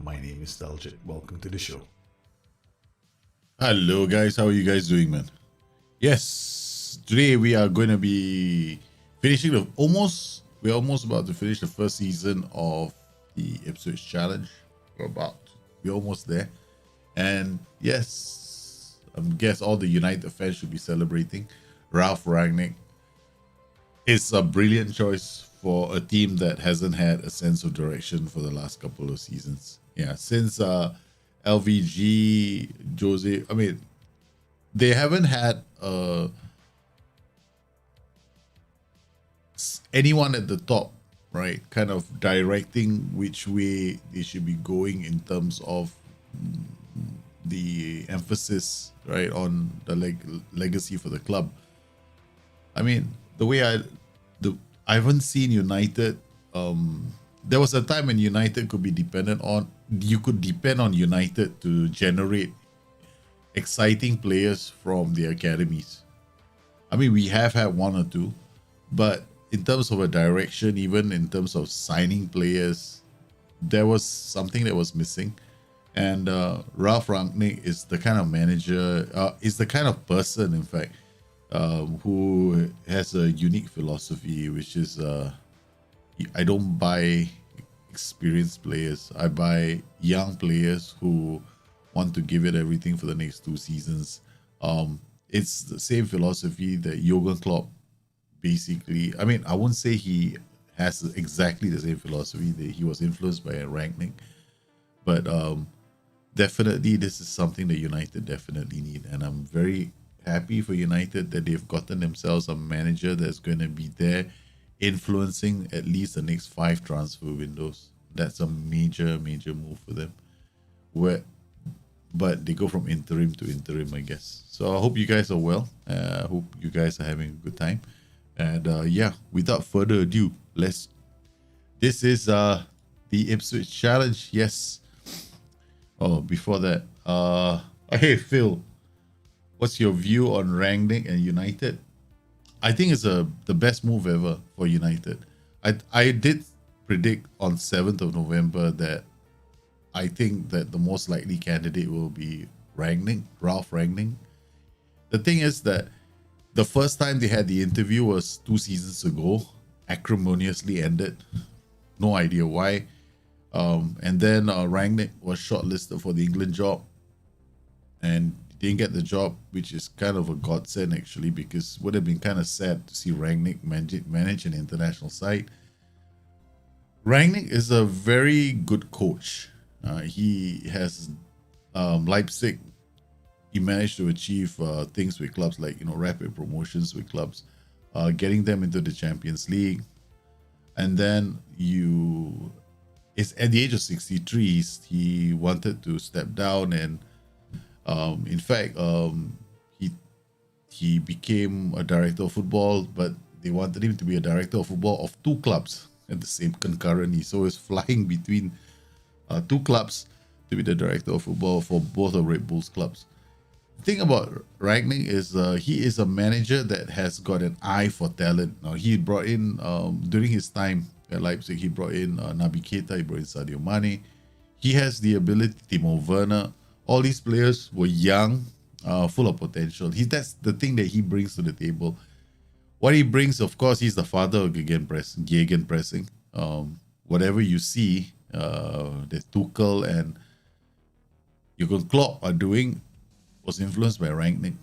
My name is Daljit. Welcome to the show. Hello guys, how are you guys doing, man? Yes, today we are going to be finishing we're almost about to finish the first season of the Ipswich Challenge. We're almost there. And yes, I guess all the United fans should be celebrating. Ralph Rangnick is a brilliant choice for a team that hasn't had a sense of direction for the last couple of seasons. Yeah, since LVG, Jose, I mean, they haven't had anyone at the top, right, kind of directing which way they should be going in terms of the emphasis, right, on the legacy for the club. I mean, I haven't seen United. There was a time when United could be dependent on. You could depend on United to generate exciting players from the academies. I mean, we have had one or two, but in terms of a direction, even in terms of signing players, there was something that was missing. And Ralph Rangnick is the kind of manager, is the kind of person, in fact, who has a unique philosophy, which is I don't buy experienced players. I buy young players who want to give it everything for the next 2 seasons. It's the same philosophy that Jurgen Klopp basically, I mean, I won't say he has exactly the same philosophy, that he was influenced by Rangnick, but definitely this is something that United definitely need. And I'm very happy for United that they've gotten themselves a manager that's going to be there influencing at least the next 5 transfer windows. That's a major move for them. But they go from interim to interim, I guess. So I hope you guys are well. I hope you guys are having a good time. And yeah, without further ado, this is the Ipswich Challenge. Yes. Oh, before that, hey Phil, what's your view on Rangnick and United? I think it's the best move ever for United. I did predict on 7th of November that I think that the most likely candidate will be Ralph Rangnick. The thing is that the first time they had the interview was 2 seasons ago, acrimoniously ended. No idea why. And then Rangnick was shortlisted for the England job and didn't get the job, which is kind of a godsend actually, because it would have been kind of sad to see Rangnick manage an international side. Rangnick is a very good coach. He has Leipzig. He managed to achieve things with clubs like, rapid promotions with clubs, getting them into the Champions League. And then it's at the age of 63, he wanted to step down, and in fact, he became a director of football, but they wanted him to be a director of football of 2 clubs at the same concurrently. So he's flying between 2 clubs to be the director of football for both of Red Bull's clubs. The thing about Rangnick is he is a manager that has got an eye for talent. Now, he brought in, during his time at Leipzig, he brought in Naby Keita, he brought in Sadio Mane. He has the ability, Timo Werner. All these players were young. full of potential. That's the thing that he brings to the table. What he brings, of course, he's the father of gegenpressing. Whatever you see that Tuchel and Jurgen Klopp are doing was influenced by Rangnick.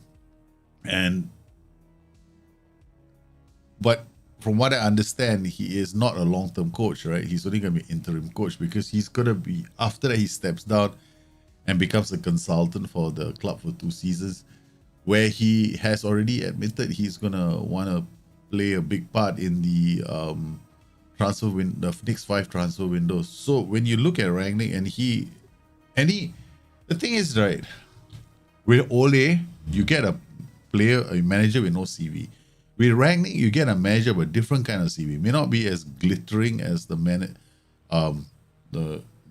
But from what I understand, he is not a long-term coach, right? He's only going to be interim coach because he's going to be, after that he steps down and becomes a consultant for the club for 2 seasons, where he has already admitted he's going to want to play a big part in the the next 5 transfer windows. So when you look at Rangnick the thing is, right, with Ole, you get a manager with no CV. With Rangnick, you get a manager with a different kind of CV. It may not be as glittering as the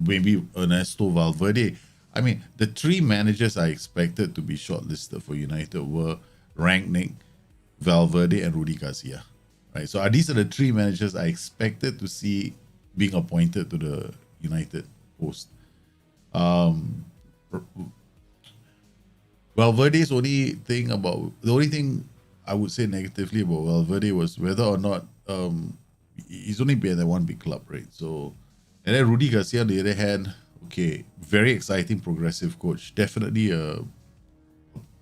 maybe Ernesto Valverde. I mean, the 3 managers I expected to be shortlisted for United were Rangnick, Valverde, and Rudi Garcia. Right. So these are the 3 managers I expected to see being appointed to the United post. Valverde's the only thing I would say negatively about Valverde was whether or not he's only been at one big club, right? So, and then Rudi Garcia on the other hand, okay, very exciting, progressive coach, definitely a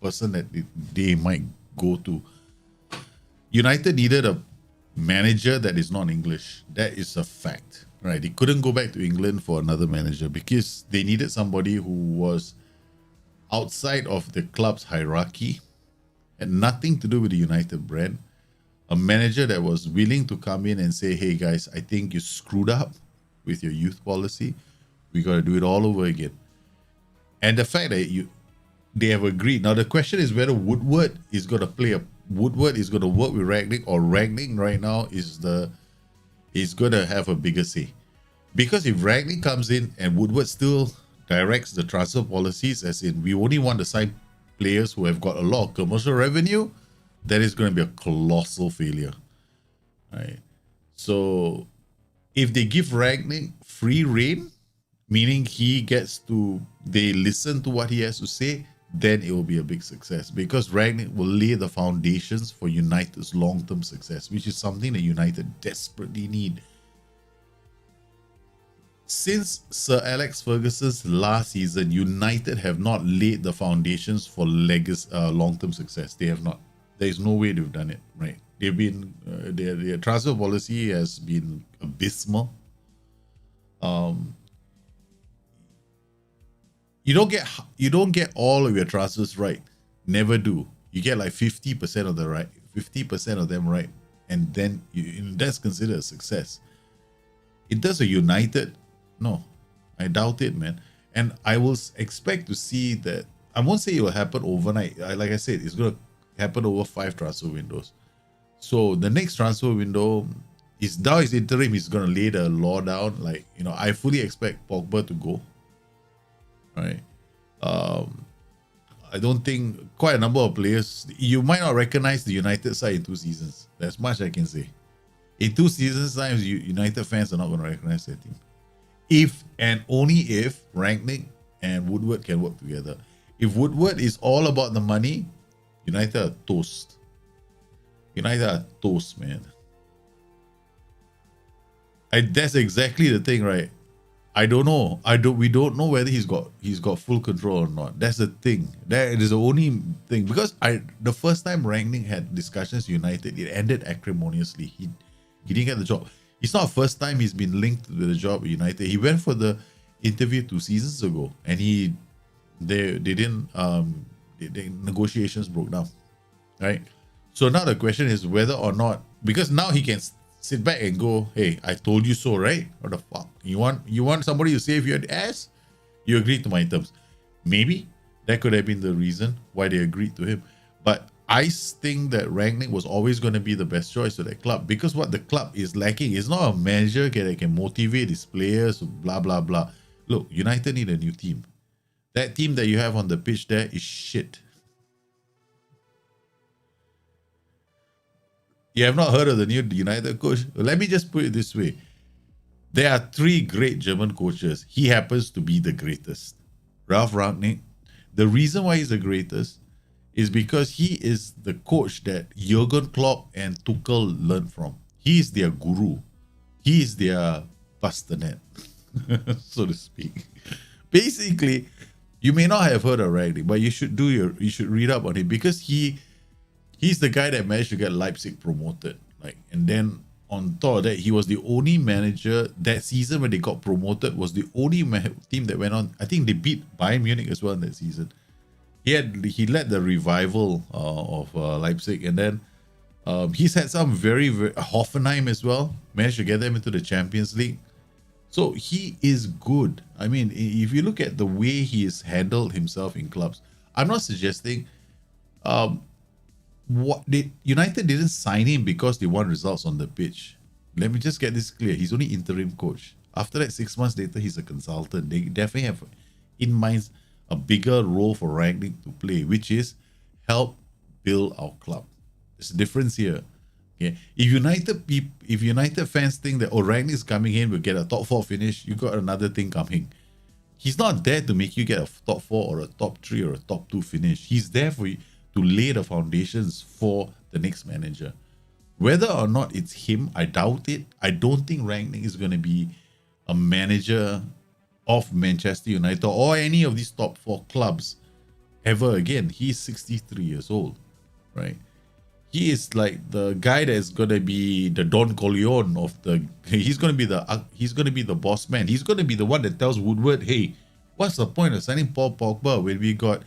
person that they might go to. United needed a manager that is not English. That is a fact, right? They couldn't go back to England for another manager because they needed somebody who was outside of the club's hierarchy, had nothing to do with the United brand, a manager that was willing to come in and say, hey guys, I think you screwed up with your youth policy. We got to do it all over again. And the fact that they have agreed. Now the question is whether Woodward is going to work with Rangnick, or Rangnick right now is going to have a bigger say. Because if Rangnick comes in and Woodward still directs the transfer policies, as in we only want to sign players who have got a lot of commercial revenue, that is going to be a colossal failure, right? So if they give Rangnick free rein, meaning they listen to what he has to say, then it will be a big success, because Rangnick will lay the foundations for United's long-term success, which is something that United desperately need. Since Sir Alex Ferguson's last season, United have not laid the foundations for long-term success. They have not. There is no way they've done it, right? They've been their transfer policy has been abysmal. You don't get all of your transfers right. Never do. You get like 50% of them right, and then that's considered a success. In terms of United, no, I doubt it, man. And I will expect to see that. I won't say it will happen overnight. Like I said, it's going to happen over 5 transfer windows. So the next transfer window is now is interim. He's going to lay the law down. Like, I fully expect Pogba to go. Right. I don't think quite a number of players. You might not recognize the United side in 2 seasons. That's much I can say. In 2 seasons' time, United fans are not going to recognize their team. If and only if Rangnick and Woodward can work together. If Woodward is all about the money, United are toast. United are toast, man. That's exactly the thing, right? I don't know. We don't know whether he's got full control or not. That's the thing. That is the only thing. Because the first time Rangnick had discussions with United, it ended acrimoniously. He didn't get the job. It's not the first time he's been linked to the job at United. He went for the interview 2 seasons ago, and the negotiations broke down, right? So now the question is whether or not, because now he can sit back and go, hey, I told you so, right? What the fuck? You want somebody to save your ass? You agreed to my terms. Maybe that could have been the reason why they agreed to him. But I think that Rangnick was always going to be the best choice for that club, because what the club is lacking is not a manager that can motivate his players, blah, blah, blah. Look, United need a new team. That team that you have on the pitch there is shit. You have not heard of the new United coach? Let me just put it this way. There are 3 great German coaches. He happens to be the greatest. Ralf Rangnick. The reason why he's the greatest, is because he is the coach that Jurgen Klopp and Tuchel learned from. He is their guru. He is their Bustthenet, so to speak. Basically, you may not have heard of Rangnick, but you should read up on him, because he's the guy that managed to get Leipzig promoted. And then on top of that, he was the only manager that season when they got promoted, was the only team that went on. I think they beat Bayern Munich as well in that season. He led the revival of Leipzig, and then he's had some very Hoffenheim as well, managed to get them into the Champions League. So he is good. I mean, if you look at the way he has handled himself in clubs, I'm not suggesting United didn't sign him because they won results on the pitch. Let me just get this clear. He's only interim coach. After that, 6 months later, he's a consultant. They definitely have in mind a bigger role for Rangnick to play, which is help build our club. There's a difference here. Okay, if United fans think that Rangnick's coming in, we'll get a top 4 finish, you got another thing coming. He's not there to make you get a top 4 or a top 3 or a top 2 finish. He's there for you to lay the foundations for the next manager. Whether or not it's him, I doubt it. I don't think Rangnick is going to be a manager of Manchester United or any of these top 4 clubs ever again. He's 63 years old, right? He is like the guy that's gonna be the Don Corleone of the. He's gonna be the boss man. He's gonna be the one that tells Woodward, "Hey, what's the point of signing Paul Pogba when we got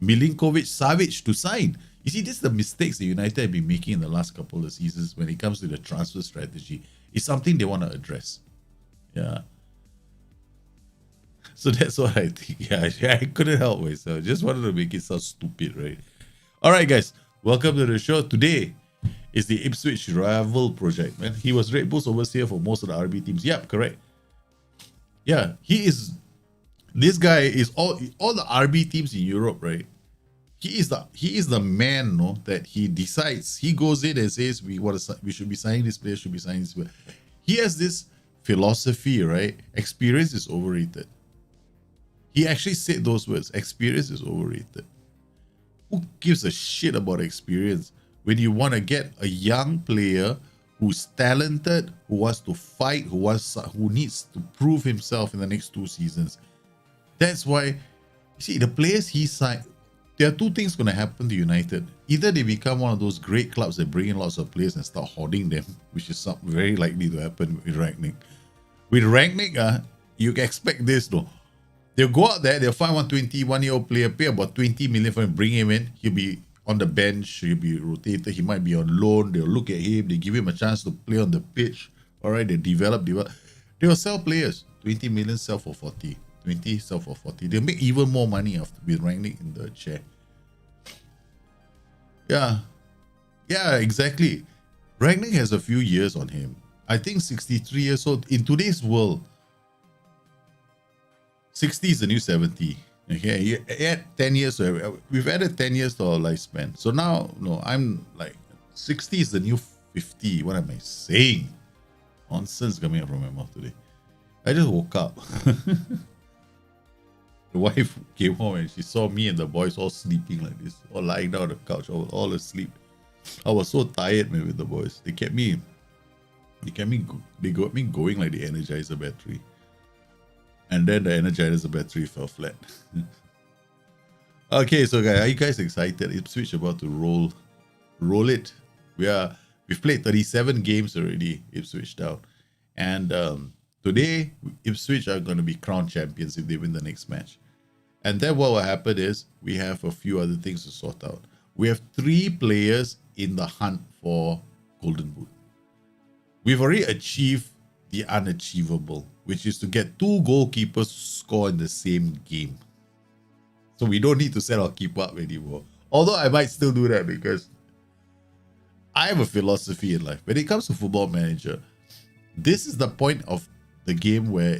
Milinkovic, Savic to sign?" You see, this is the mistakes that United have been making in the last couple of seasons when it comes to the transfer strategy. It's something they want to address. Yeah. So that's what I think. Yeah, I couldn't help myself. Just wanted to make it sound stupid, right? All right, guys. Welcome to the show. Today is the Ipswich rival project, man. He was Red Bull's overseer for most of the RB teams. Yep, correct. Yeah, he is. This guy is all the RB teams in Europe, right? He is the man, no, that he decides. He goes in and says we should be signing this player, should be signing this player. He has this philosophy, right? Experience is overrated. He actually said those words. Experience is overrated. Who gives a shit about experience when you want to get a young player who's talented, who wants to fight, who needs to prove himself in the next 2 seasons? That's why, you see, the players he signed, there are 2 things going to happen to United. Either they become one of those great clubs that bring in lots of players and start hoarding them, which is very likely to happen with Rangnick. With Rangnick, you can expect this though. They'll go out there, they'll find 121-year-old player, pay about 20 million for him, bring him in. He'll be on the bench, he'll be rotated, he might be on loan. They'll look at him, they give him a chance to play on the pitch. All right, they develop. They'll sell players. 20 million sell for 40. 20 sell for 40. They'll make even more money after with Rangnick in the chair. Yeah, exactly. Rangnick has a few years on him. I think 63 years old. In today's world, 60 is the new 70. Okay, add 10 years. We've added 10 years to our lifespan. So now, no, I'm like 60 is the new 50. What am I saying? Nonsense coming out from my mouth today. I just woke up. The wife came home and she saw me and the boys all sleeping like this, all lying down on the couch, all asleep. I was so tired, man, with the boys. They got me going like the Energizer battery. And then the Energizer battery fell flat. Okay, so guys, are you guys excited? Ipswich about to roll it. We've played 37 games already, Ipswich down. And today, Ipswich are going to be crowned champions if they win the next match. And then what will happen is we have a few other things to sort out. We have 3 players in the hunt for Golden Boot. We've already achieved the unachievable, which is to get 2 goalkeepers to score in the same game. So we don't need to set our keeper up anymore. Although I might still do that because I have a philosophy in life. When it comes to Football Manager, this is the point of the game where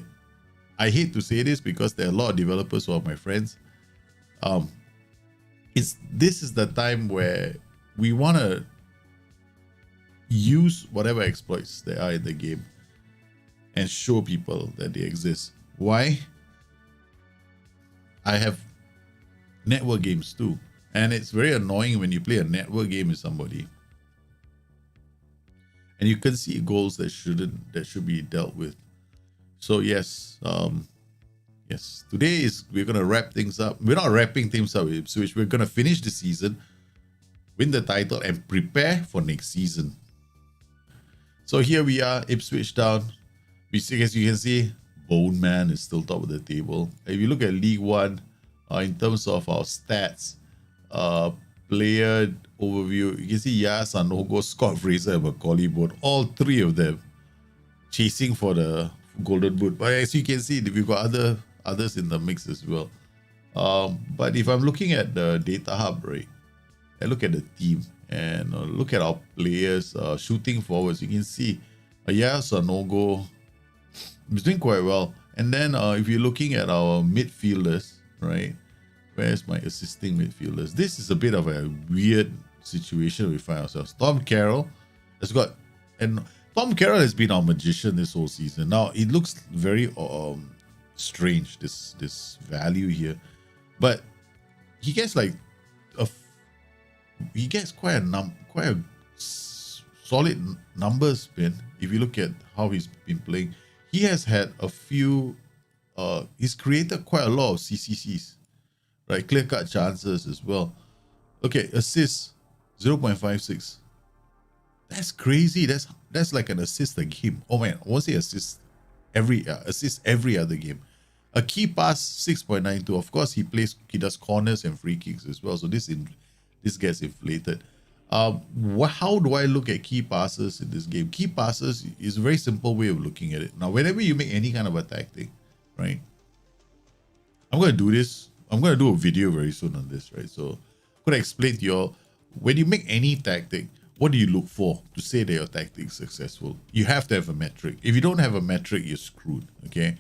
I hate to say this because there are a lot of developers who are my friends. This is the time where we want to use whatever exploits there are in the game and show people that they exist. Why? I have network games too. And it's very annoying when you play a network game with somebody and you can see goals that should be dealt with. So yes, yes, today we're gonna wrap things up. We're not wrapping things up with Ipswich. We're gonna finish the season, win the title, and prepare for next season. So here we are, Ipswich Town. As you can see, Bone Man is still top of the table. If you look at League One, in terms of our stats, player overview, you can see Yas, Sanogo, Scott Fraser, and Macaulay both, all three of them chasing for the Golden Boot. But as you can see, we've got others in the mix as well. But if I'm looking at the data hub, right, I look at the team and look at our players shooting forwards. You can see Yas, Sanogo is doing quite well. And then if you're looking at our midfielders, right, where's my assisting midfielders? This is a bit of a weird situation we find ourselves. Tom Carroll has got, and Tom Carroll has been our magician this whole season. Now it looks very strange, this value here, but he gets like quite a solid numbers spin. If you look at how he's been playing, he has had a few. He's created quite a lot of CCCs. Right, clear-cut chances as well. Okay, assists 0.56. That's crazy. That's like an assist a game. Oh man, I won't say assist every other game. A key pass 6.92. Of course, he does corners and free kicks as well. So this gets inflated. How do I look at key passes in this game? Key passes is a very simple way of looking at it. Now, whenever you make any kind of a tactic, right? I'm going to do this. I'm going to do a video very soon on this, right? So I'm going to explain to you all, when you make any tactic, what do you look for to say that your tactic is successful? You have to have a metric. If you don't have a metric, you're screwed, okay?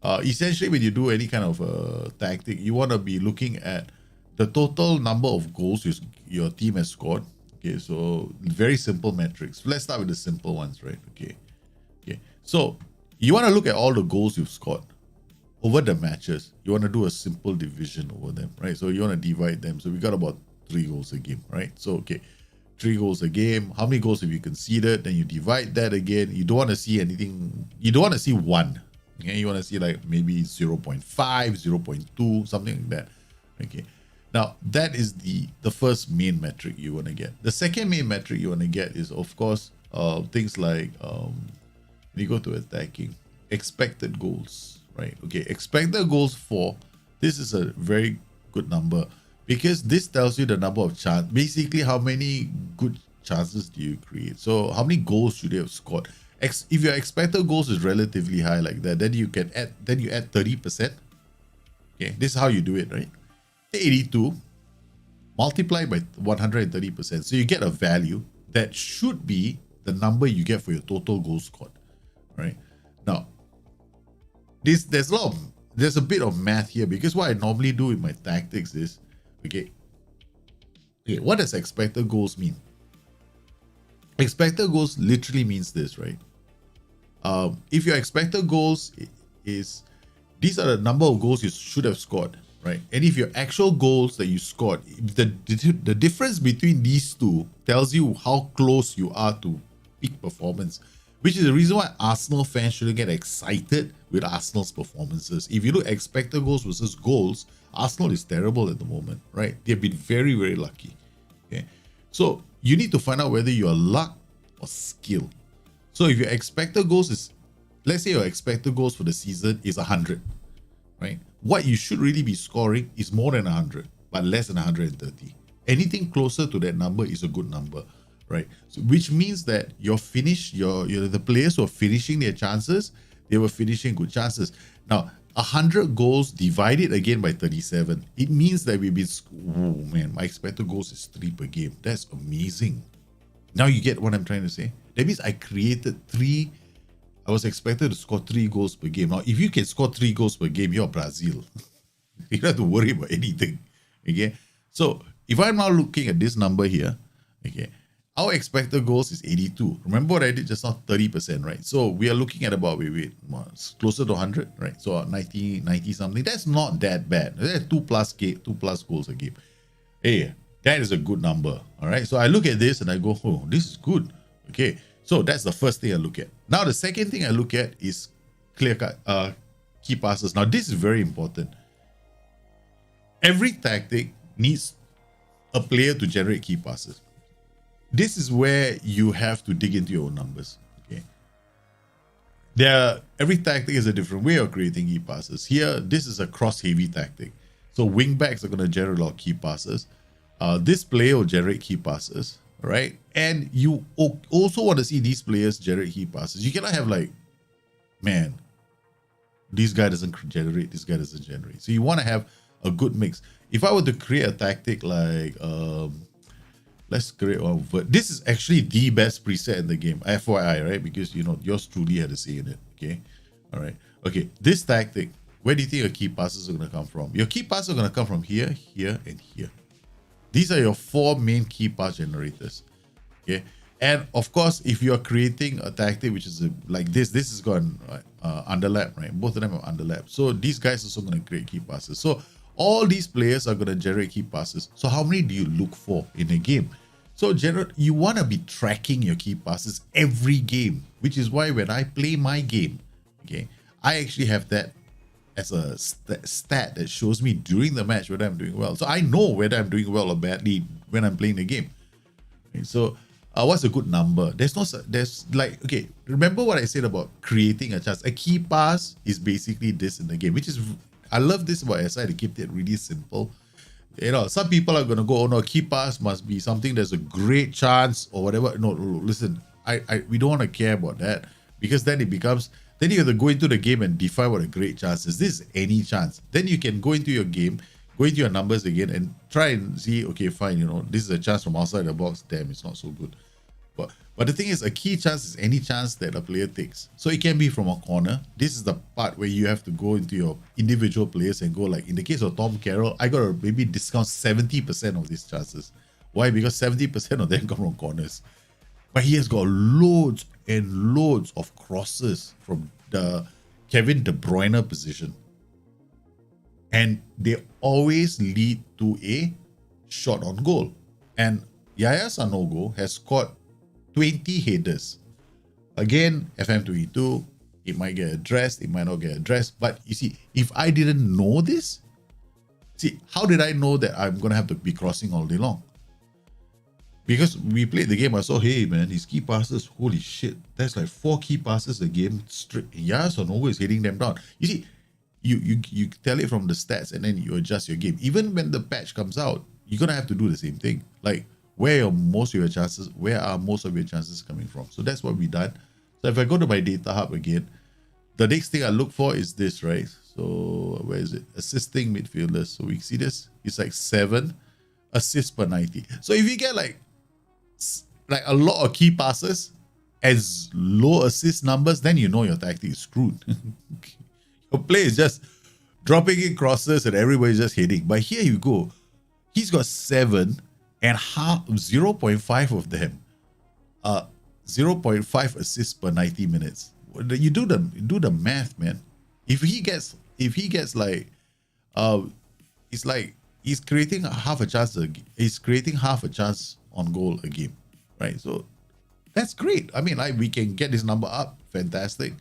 Essentially, when you do any kind of tactic, you want to be looking at the total number of goals your team has scored. Okay, so very simple metrics. Let's start with the simple ones, right? Okay. So you want to look at all the goals you've scored over the matches. You want to do a simple division over them, right? So you want to divide them. So we got about 3 goals a game, right? So, okay, 3 goals a game. How many goals have you conceded? Then you divide that again. You don't want to see anything. You don't want to see 1. Okay, you want to see like maybe 0.5, 0.2, something like that. Okay. Now, that is the first main metric you want to get. The second main metric you want to get is, of course, things like, when you go to attacking, expected goals. Right. Okay. Expected goals for this is a very good number because this tells you the number of chance. Basically, how many good chances do you create? So, how many goals should you have scored? If your expected goals is relatively high like that, then you can add. Then you add 30%. Okay. This is how you do it, right? 82 multiplied by 130%. So you get a value that should be the number you get for your total goals scored. Right. Now, there's a bit of math here because what I normally do with my tactics is, okay, what does expected goals mean? Expected goals literally means this, right? If your expected goals is, these are the number of goals you should have scored, right? And if your actual goals that you scored, the difference between these two tells you how close you are to peak performance, which is the reason why Arsenal fans shouldn't get excited with Arsenal's performances. If you look at expected goals versus goals, Arsenal is terrible at the moment, right? They've been very, very lucky. Okay, so you need to find out whether you're luck or skill. So if your expected goals is, let's say your expected goals for the season is 100, right? What you should really be scoring is more than 100, but less than 130. Anything closer to that number is a good number. Right, so which means that the players who are finishing their chances, they were finishing good chances. Now, 100 goals divided again by 37, it means that we've been, oh man, my expected goals is 3 per game. That's amazing. Now you get what I'm trying to say. That means I was expected to score 3 goals per game. Now, if you can score 3 goals per game, you're Brazil. You don't have to worry about anything. Okay, so if I'm now looking at this number here, okay, our expected goals is 82. Remember what I did just now? 30%, right? So we are looking at about, closer to 100, right? So 90 something. That's not that bad. That's 2 plus goals a game. hey, that is a good number. All right. So I look at this and I go, oh, this is good. Okay. So that's the first thing I look at. Now, the second thing I look at is clear cut key passes. Now, this is very important. Every tactic needs a player to generate key passes. This is where you have to dig into your own numbers. Okay. Every tactic is a different way of creating key passes. Here, this is a cross-heavy tactic. So wingbacks are going to generate a lot of key passes. This player will generate key passes, right? And you also want to see these players generate key passes. You cannot have like, man, this guy doesn't generate, this guy doesn't generate. So you want to have a good mix. If I were to create a tactic like, let's create one. This is actually the best preset in the game, FYI, right? Because, you know, yours truly had a say in it, okay? All right. Okay, this tactic, where do you think your key passes are going to come from? Your key passes are going to come from here, here, and here. These are your 4 main key pass generators, okay? And of course, if you're creating a tactic which is like this is going underlap, right? Both of them are underlap. So these guys are also going to create key passes. So all these players are going to generate key passes. So how many do you look for in a game? So you want to be tracking your key passes every game, which is why when I play my game, okay, I actually have that as a stat that shows me during the match whether I'm doing well. So I know whether I'm doing well or badly when I'm playing the game. Okay, so what's a good number? There's like, okay, remember what I said about creating a chance. A key pass is basically this in the game, which is, I love this about SI, to keep it really simple. You know, some people are going to go, oh no, key pass must be something that's a great chance or whatever. No, listen, we don't want to care about that, because then it becomes, then you have to go into the game and define what a great chance is. This is any chance. Then you can go into your game, go into your numbers again and try and see, okay, fine, you know, this is a chance from outside the box. Damn, it's not so good. But the thing is, a key chance is any chance that a player takes. So it can be from a corner. This is the part where you have to go into your individual players and go, like in the case of Tom Carroll, I got to maybe discount 70% of these chances. Why? Because 70% of them come from corners. But he has got loads and loads of crosses from the Kevin De Bruyne position. And they always lead to a shot on goal. And Yaya Sanogo has scored 20 headers. Again, FM22, it might get addressed, it might not get addressed. But you see, if I didn't know this, see, how did I know that I'm going to have to be crossing all day long? Because we played the game, I saw, hey man, his key passes, holy shit, that's like 4 key passes a game straight. Yes or no is hitting them down. You see, you tell it from the stats and then you adjust your game. Even when the patch comes out, you're going to have to do the same thing. Like, where are most of your chances coming from? So that's what we done. So if I go to my data hub again, the next thing I look for is this, right? So where is it? Assisting midfielders. So we see this. It's like 7 assists per 90. So if you get like a lot of key passes as low assist numbers, then you know your tactic is screwed. Your play is just dropping in crosses and everybody's just hitting. But here you go. He's got 7 and 0.5 of them 0.5 assists per 90 minutes. You do the math, man. If he gets like it's like he's creating half a chance on goal a game, right? So that's great. I mean, like, we can get this number up, fantastic.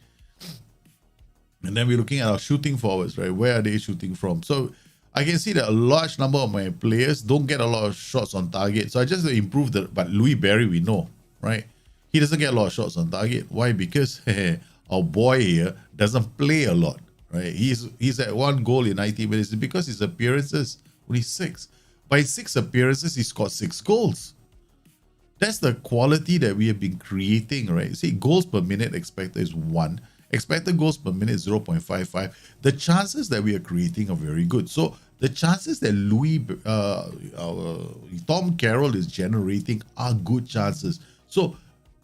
And then we're looking at our shooting forwards, right? Where are they shooting from? So I can see that a large number of my players don't get a lot of shots on target. So I just improve but Louis Barry, we know, right? He doesn't get a lot of shots on target. Why? Because our boy here doesn't play a lot, right? He's at 1 goal in 90 minutes because his appearances, only 6. By 6 appearances, he scored 6 goals. That's the quality that we have been creating, right? See, goals per minute expected is 1. Expected goals per minute is 0.55. The chances that we are creating are very good. So the chances that Tom Carroll is generating are good chances. So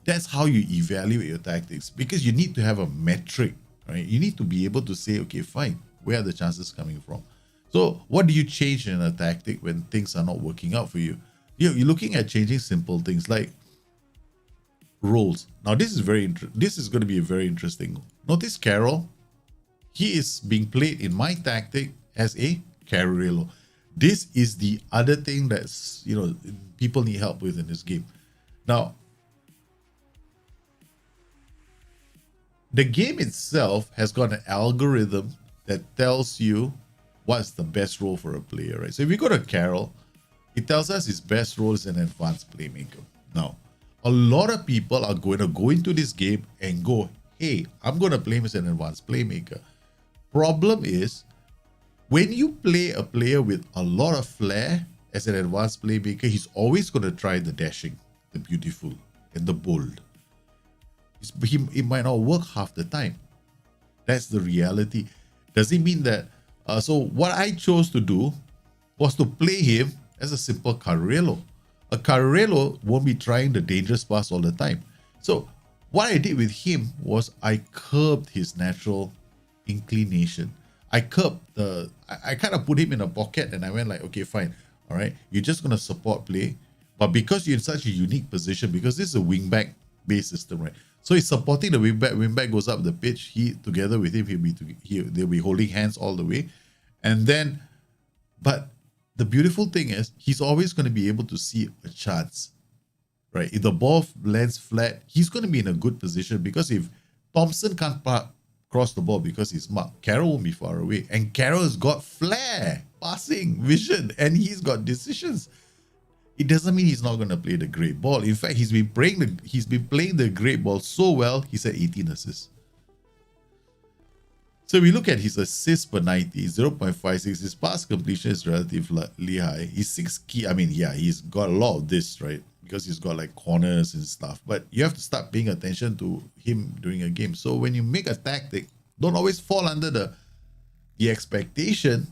that's how you evaluate your tactics, because you need to have a metric, right? You need to be able to say, okay, fine, where are the chances coming from? So what do you change in a tactic when things are not working out for you? You're looking at changing simple things like roles. Now this is going to be a very interesting. Notice Carroll, he is being played in my tactic as a Carrillo. This is the other thing that's, people need help with in this game. Now, the game itself has got an algorithm that tells you what's the best role for a player, right? So if you go to Carol, it tells us his best role is an advanced playmaker. Now, a lot of people are going to go into this game and go, hey, I'm going to play him as an advanced playmaker. Problem is, when you play a player with a lot of flair as an advanced playmaker, he's always going to try the dashing, the beautiful, and the bold. It might not work half the time. That's the reality. Does it mean that? So what I chose to do was to play him as a simple Carrello. A Carrello won't be trying the dangerous pass all the time. So what I did with him was I curbed his natural inclination. I kind of put him in a pocket and I went like, okay, fine. All right, you're just going to support play. But because you're in such a unique position, because this is a wingback based system, right? So he's supporting the wingback. Wingback goes up the pitch. He, together with him, they'll be holding hands all the way. And then, but the beautiful thing is, he's always going to be able to see a chance, right? If the ball lands flat, he's going to be in a good position, because if Thompson can't cross the ball because he's marked, Carroll won't be far away. And Carroll's got flair, passing, vision, and he's got decisions. It doesn't mean he's not going to play the great ball. In fact, he's been playing the great ball so well, he's at 18 assists. So we look at his assists per 90, 0.56. His pass completion is relatively high. He's 6 key. I mean, yeah, he's got a lot of this, right? Because he's got like corners and stuff. But you have to start paying attention to him during a game. So when you make a tactic, don't always fall under the expectation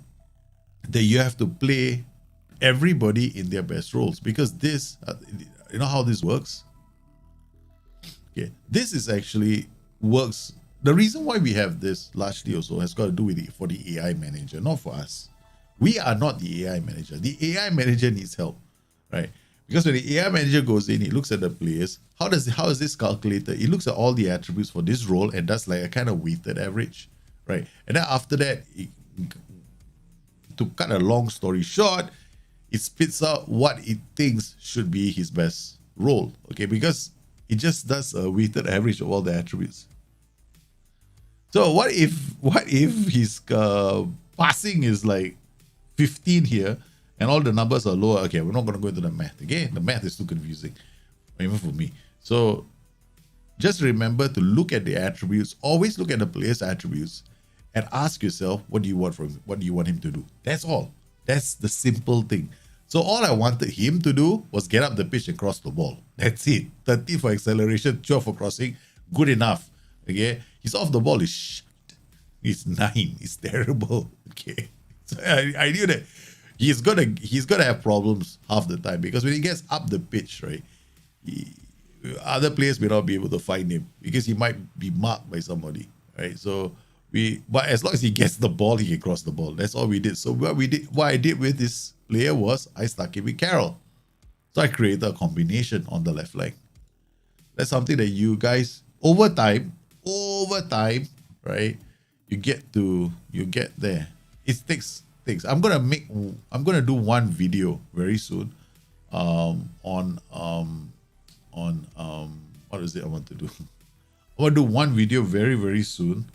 that you have to play everybody in their best roles. Because this, you know how this works? Okay, this is actually works. The reason why we have this largely also has got to do with it for the AI manager, not for us. We are not the AI manager. The AI manager needs help, right? Because when the AI manager goes in, he looks at the players. How is this calculated? He looks at all the attributes for this role and does like a kind of weighted average, right? And then after that, to cut a long story short, it spits out what it thinks should be his best role, okay? Because it just does a weighted average of all the attributes. So what if his passing is like 15 here and all the numbers are lower? Okay, we're not going to go into the math. Again, the math is too confusing, even for me. So just remember to look at the attributes. Always look at the player's attributes and ask yourself, what do you want from him? What do you want him to do? That's all. That's the simple thing. So all I wanted him to do was get up the pitch and cross the ball. That's it. 30 for acceleration, 12 for crossing. Good enough. Okay, he's off the ball. He's shit. He's 9. He's terrible. Okay, so I knew that he's gonna have problems half the time, because when he gets up the pitch, right, other players may not be able to find him because he might be marked by somebody, right? So but as long as he gets the ball, he can cross the ball. That's all we did. So what I did with this player was I stuck him with Carroll. So I created a combination on the left flank. That's something that you guys over time, right? You get there. It takes. I'm gonna do one video very soon, on what is it I want to do? I want to do one video very, very soon.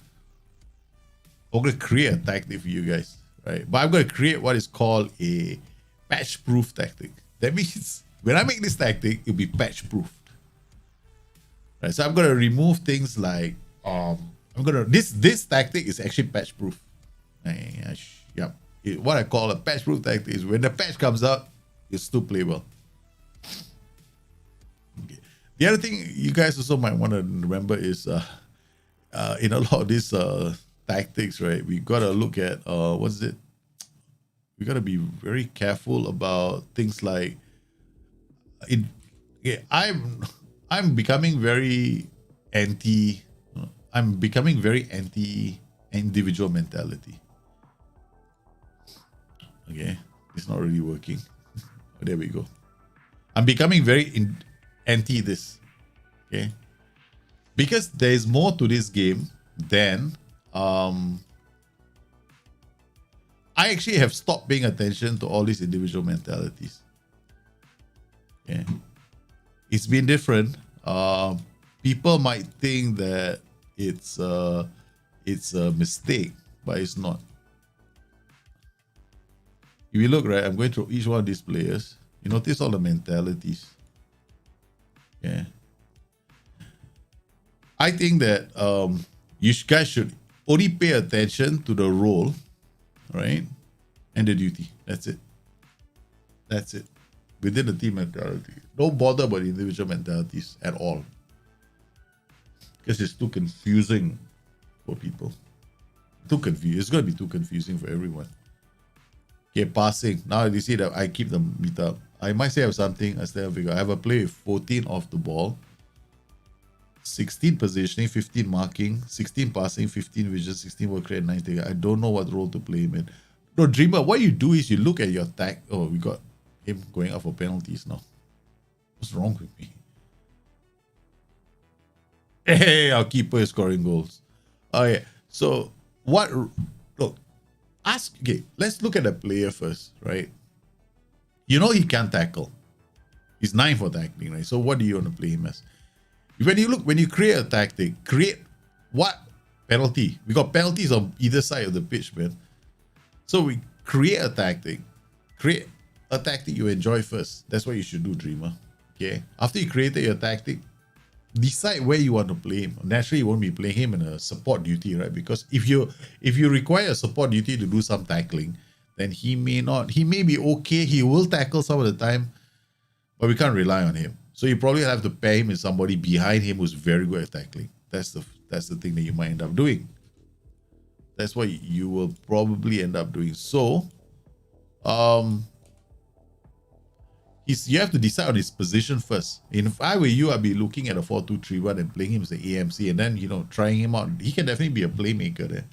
I'm gonna create a tactic for you guys, right? But I'm gonna create what is called a patch-proof tactic. That means when I make this tactic, it'll be patch-proofed. Right, so I'm gonna remove things like this tactic is actually patch proof. Yep. What I call a patch proof tactic is when the patch comes out, it's still playable. Okay. The other thing you guys also might want to remember is in a lot of these tactics, right? We gotta look at we gotta be very careful about things like I'm becoming very anti individual mentality. Okay, it's not really working. There we go. I'm becoming very anti this. Okay, because there is more to this game than I I actually have stopped paying attention to all these individual mentalities. Yeah. It's been different. People might think that it's a mistake, but it's not. If you look, right, I'm going through each one of these players. You notice all the mentalities. Yeah. I think that you guys should only pay attention to the role, right? And the duty. That's it. That's it. Within the team mentality. Don't bother about individual mentalities at all. Because it's too confusing for people. Too confusing. It's going to be too confusing for everyone. Okay, passing. Now you see that I keep the meter. I might say I have something. I still have figure. I have a play with 14 off the ball, 16 positioning, 15 marking, 16 passing, 15 vision, 16 work rate, 9 I don't know what role to play him in. No, Dreamer, what you do is you look at your tag. Oh, we got him going up for penalties now. What's wrong with me? Hey, our keeper is scoring goals. Okay, so what? Look, okay, let's look at the player first, right? You know he can't tackle. He's 9 for tackling, right? So what do you want to play him as? When you create a tactic, create what? Penalty. We got penalties on either side of the pitch, man. So we create a tactic. Create a tactic you enjoy first. That's what you should do, Dreamer. Okay? After you created your tactic, decide where you want to play him. Naturally, you won't be playing him in a support duty, right? Because if you require a support duty to do some tackling, then he may be okay. He will tackle some of the time, but we can't rely on him. So you probably have to pair him with somebody behind him who's very good at tackling. That's the thing that you might end up doing. That's what you will probably end up doing. So, you have to decide on his position first. If I were you, I'd be looking at a 4-2-3-1 and playing him as an AMC, and then trying him out. He can definitely be a playmaker there.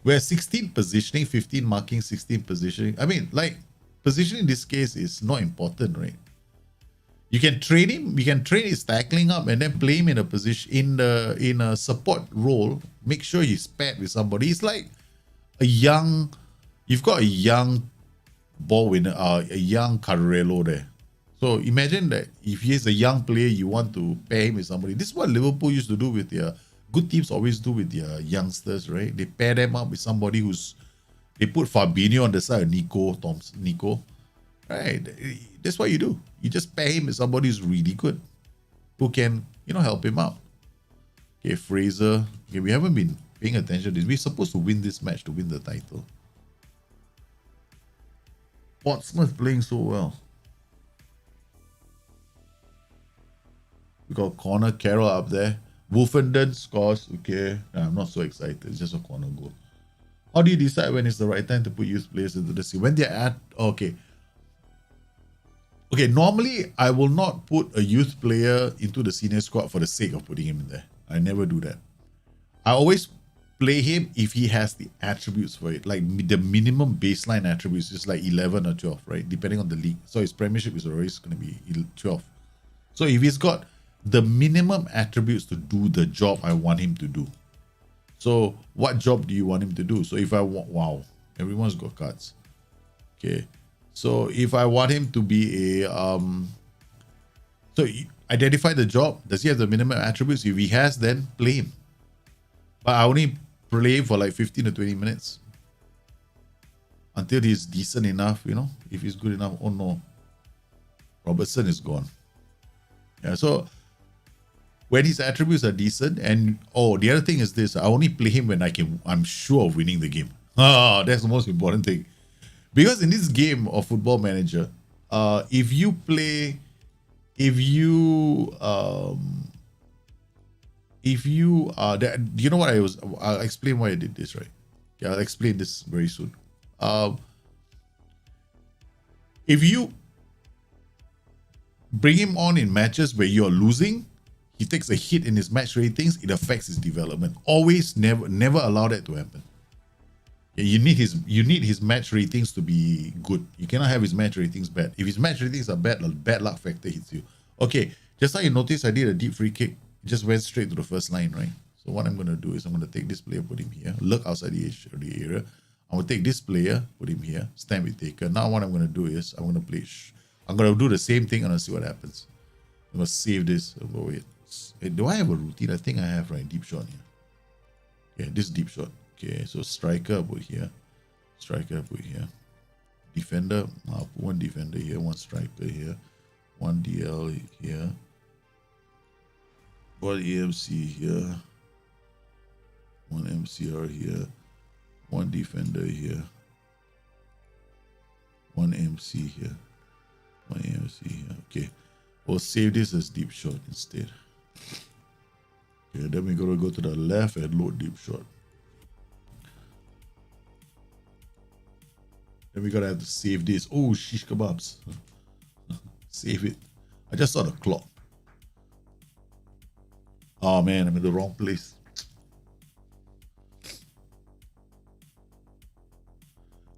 Where 16 positioning, 15 marking, 16 positioning. I mean, like, positioning in this case is not important, right? You can train him. We can train his tackling up and then play him in a position in a support role. Make sure he's paired with somebody. He's like you've got a young ball winner, a young Carrello there. So imagine that if he's a young player, you want to pair him with somebody. This is what Liverpool used to do with their good teams. Always do with their youngsters, right? They pair them up with somebody they put Fabinho on the side of Nico. Right? That's what you do. You just pair him with somebody who's really good, who can, help him out. Okay, Fraser. Okay, we haven't been paying attention to this. We're supposed to win this match to win the title. Portsmouth playing so well. We got Connor Carroll up there. Wolfenden scores. Okay, I'm not so excited. It's just a corner goal. How do you decide when it's the right time to put youth players into the team? When they're at Okay, normally I will not put a youth player into the senior squad for the sake of putting him in there. I never do that. I always play him if he has the attributes for it, like the minimum baseline attributes is like 11 or 12, right? Depending on the league. So his premiership is always going to be 12. So if he's got the minimum attributes to do the job I want him to do. So what job do you want him to do? So if I want, wow, everyone's got cards. Okay. So if I want him to be so identify the job. Does he have the minimum attributes? If he has, then play him. But I only play him for like 15 to 20 minutes. Until he's decent enough, if he's good enough. Oh no. Robertson is gone. Yeah, so when his attributes are decent, and the other thing is this, I only play him when I'm sure of winning the game. That's the most important thing. Because in this game of Football Manager, if you you know what I'll explain why I did this, right? Yeah, I'll explain this very soon. If you bring him on in matches where you're losing, he takes a hit in his match ratings, it affects his development. Always, never allow that to happen. You need his match ratings to be good. You cannot have his match ratings bad. If his match ratings are bad, the bad luck factor hits you. Okay, just like you notice, I did a deep free kick. It just went straight to the first line, right? So what I'm going to do is I'm going to take this player, put him here, look outside the area. I'm going to take this player, put him here, stamp it taken. Now what I'm going to do is I'm going to play, I'm going to do the same thing and I'll see what happens. I'm going to save this. Oh, wait. Do I have a routine? I think I have, right? Deep shot here. Okay, this deep shot. Okay, so striker, put here. Striker, put here. Defender, I'll put one defender here, one striker here, one DL here, one AMC here, one MCR here, one defender here, one MC here, one AMC here. Okay, we'll save this as deep shot instead. Okay, then we're gonna go to the left and load deep shot. Then we're gonna have to save this. Oh, shish kebabs. Save it. I just saw the clock. Oh man, I'm in the wrong place.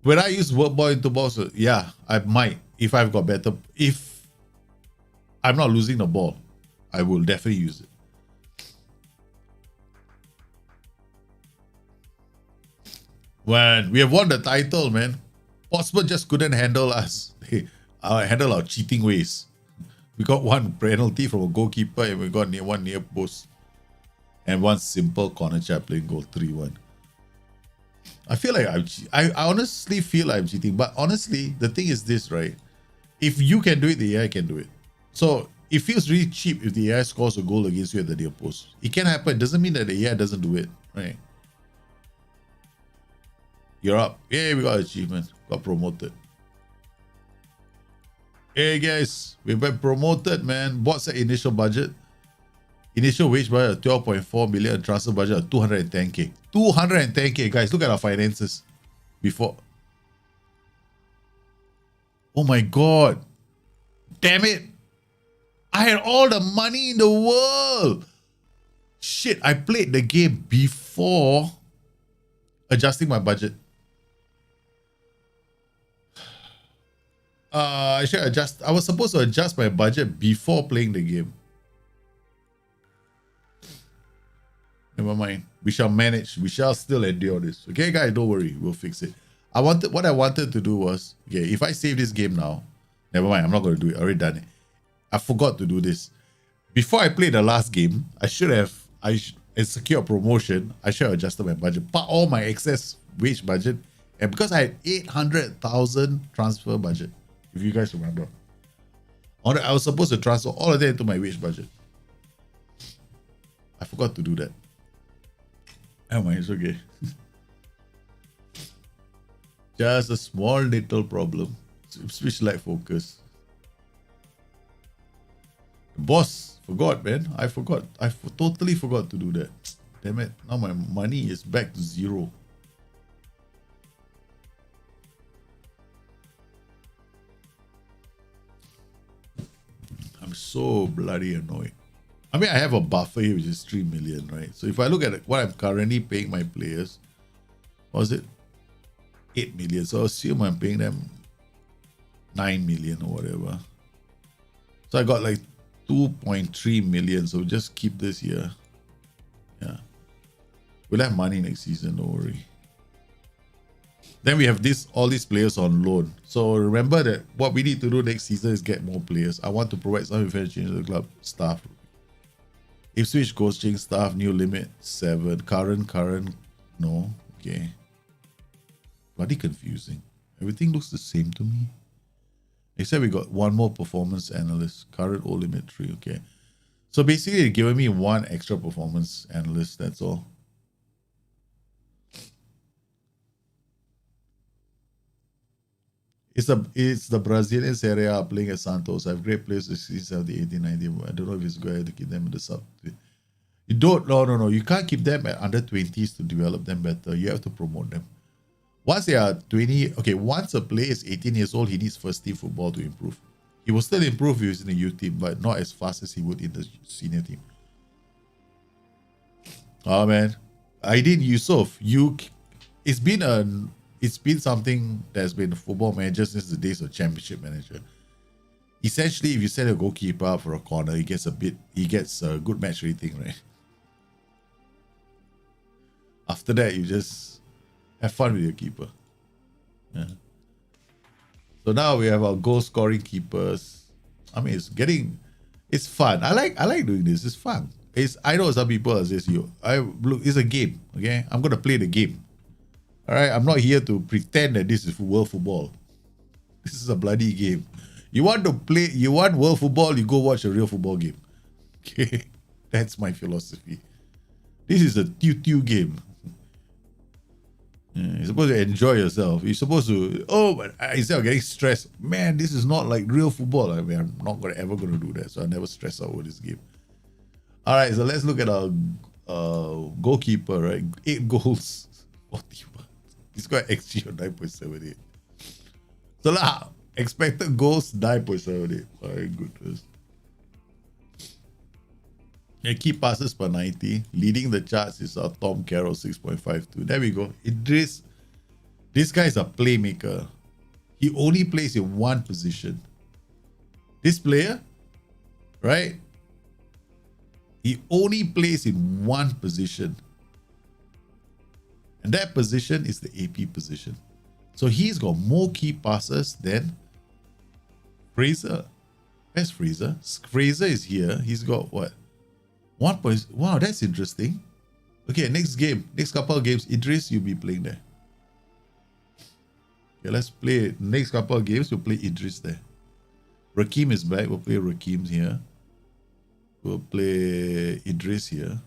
When I use workboy into box, yeah, I might. If I've got better, if I'm not losing the ball, I will definitely use it. When we have won the title, man, Portsmouth just couldn't handle us. They handle our cheating ways. We got one penalty from a goalkeeper and we got one near post. And one simple corner chaplain goal, 3-1. I feel like I honestly feel I'm cheating. But honestly, the thing is this, right? If you can do it, the AI can do it. So it feels really cheap if the AI scores a goal against you at the near post. It can happen. It doesn't mean that the AI doesn't do it, right? You're up. Hey, we got an achievement. Got promoted. Hey guys, we've been promoted, man. What's the initial budget? Initial wage budget of 12.4 million, transfer budget of 210k. 210k, guys. Look at our finances before. Oh my god. Damn it. I had all the money in the world. Shit, I played the game before adjusting my budget. I should adjust. I was supposed to adjust my budget before playing the game. Never mind. We shall manage. We shall still endure this. Okay, guys, don't worry. We'll fix it. What I wanted to do was, okay, if I save this game now, never mind. I'm not going to do it. I already done it. I forgot to do this. Before I played the last game, I should have, secured promotion. I should have adjusted my budget, but all my excess wage budget, and because I had 800,000 transfer budget, if you guys remember, I was supposed to transfer all of that into my wage budget. I forgot to do that. Oh my, it's okay. Just a small little problem. Switch light focus. Boss, forgot, man. I forgot. Totally forgot to do that. Damn it. Now my money is back to zero. I'm so bloody annoyed. I mean, I have a buffer here, which is 3 million, right? So if I look at what I'm currently paying my players, what was it? 8 million. So I assume I'm paying them 9 million or whatever. So I got like 2.3 million. So just keep this here. Yeah. We'll have money next season, don't worry. Then we have all these players on loan. So remember that what we need to do next season is get more players. I want to provide some information to the club staff. Ipswich coaching staff, new limit 7. Current, no. Okay. Bloody confusing. Everything looks the same to me. Except we got one more performance analyst. Current old limit 3. Okay. So basically, they're giving me one extra performance analyst. That's all. It's the Brazilian Serie A playing at Santos. I have great players to see 70, 80, 90. I don't know if it's good to keep them in the sub. You don't, no. You can't keep them at under 20s to develop them better. You have to promote them. Once they are 20, okay, once a player is 18 years old, he needs first team football to improve. He will still improve if he's in the youth team, but not as fast as he would in the senior team. Oh man, Aidin Yusof, it's been something that's been a football manager since the days of championship manager. Essentially, if you set a goalkeeper up for a corner, he gets a good match rating, right? After that, you just have fun with your keeper. Yeah. So now we have our goal scoring keepers. I mean, it's fun. I like doing this. It's fun. I know some people are just look, it's a game. Okay, I'm gonna play the game. All right, I'm not here to pretend that this is world football. This is a bloody game. You want world football, you go watch a real football game. Okay, that's my philosophy. This is a tew game. You're supposed to enjoy yourself. You're supposed to, but instead of getting stressed, man, this is not like real football. I mean, I'm not ever gonna do that, so I never stress out over this game. All right, so let's look at our goalkeeper, right? 8 goals, 41. He's got XG of 9.78. So expected goals 9.78. My goodness. And key passes per 90. Leading the charts is Tom Carroll 6.52. There we go. Idris, this guy is a playmaker. He only plays in one position. This player, right? He only plays in one position. And that position is the AP position. So he's got more key passes than Fraser. Where's Fraser? Fraser is here. He's got what? 1 point. Wow, that's interesting. Okay, next couple of games, Idris, you'll be playing there. Okay, let's play next couple of games. We'll play Idris there. Rakim is back. We'll play Rakim here. We'll play Idris here.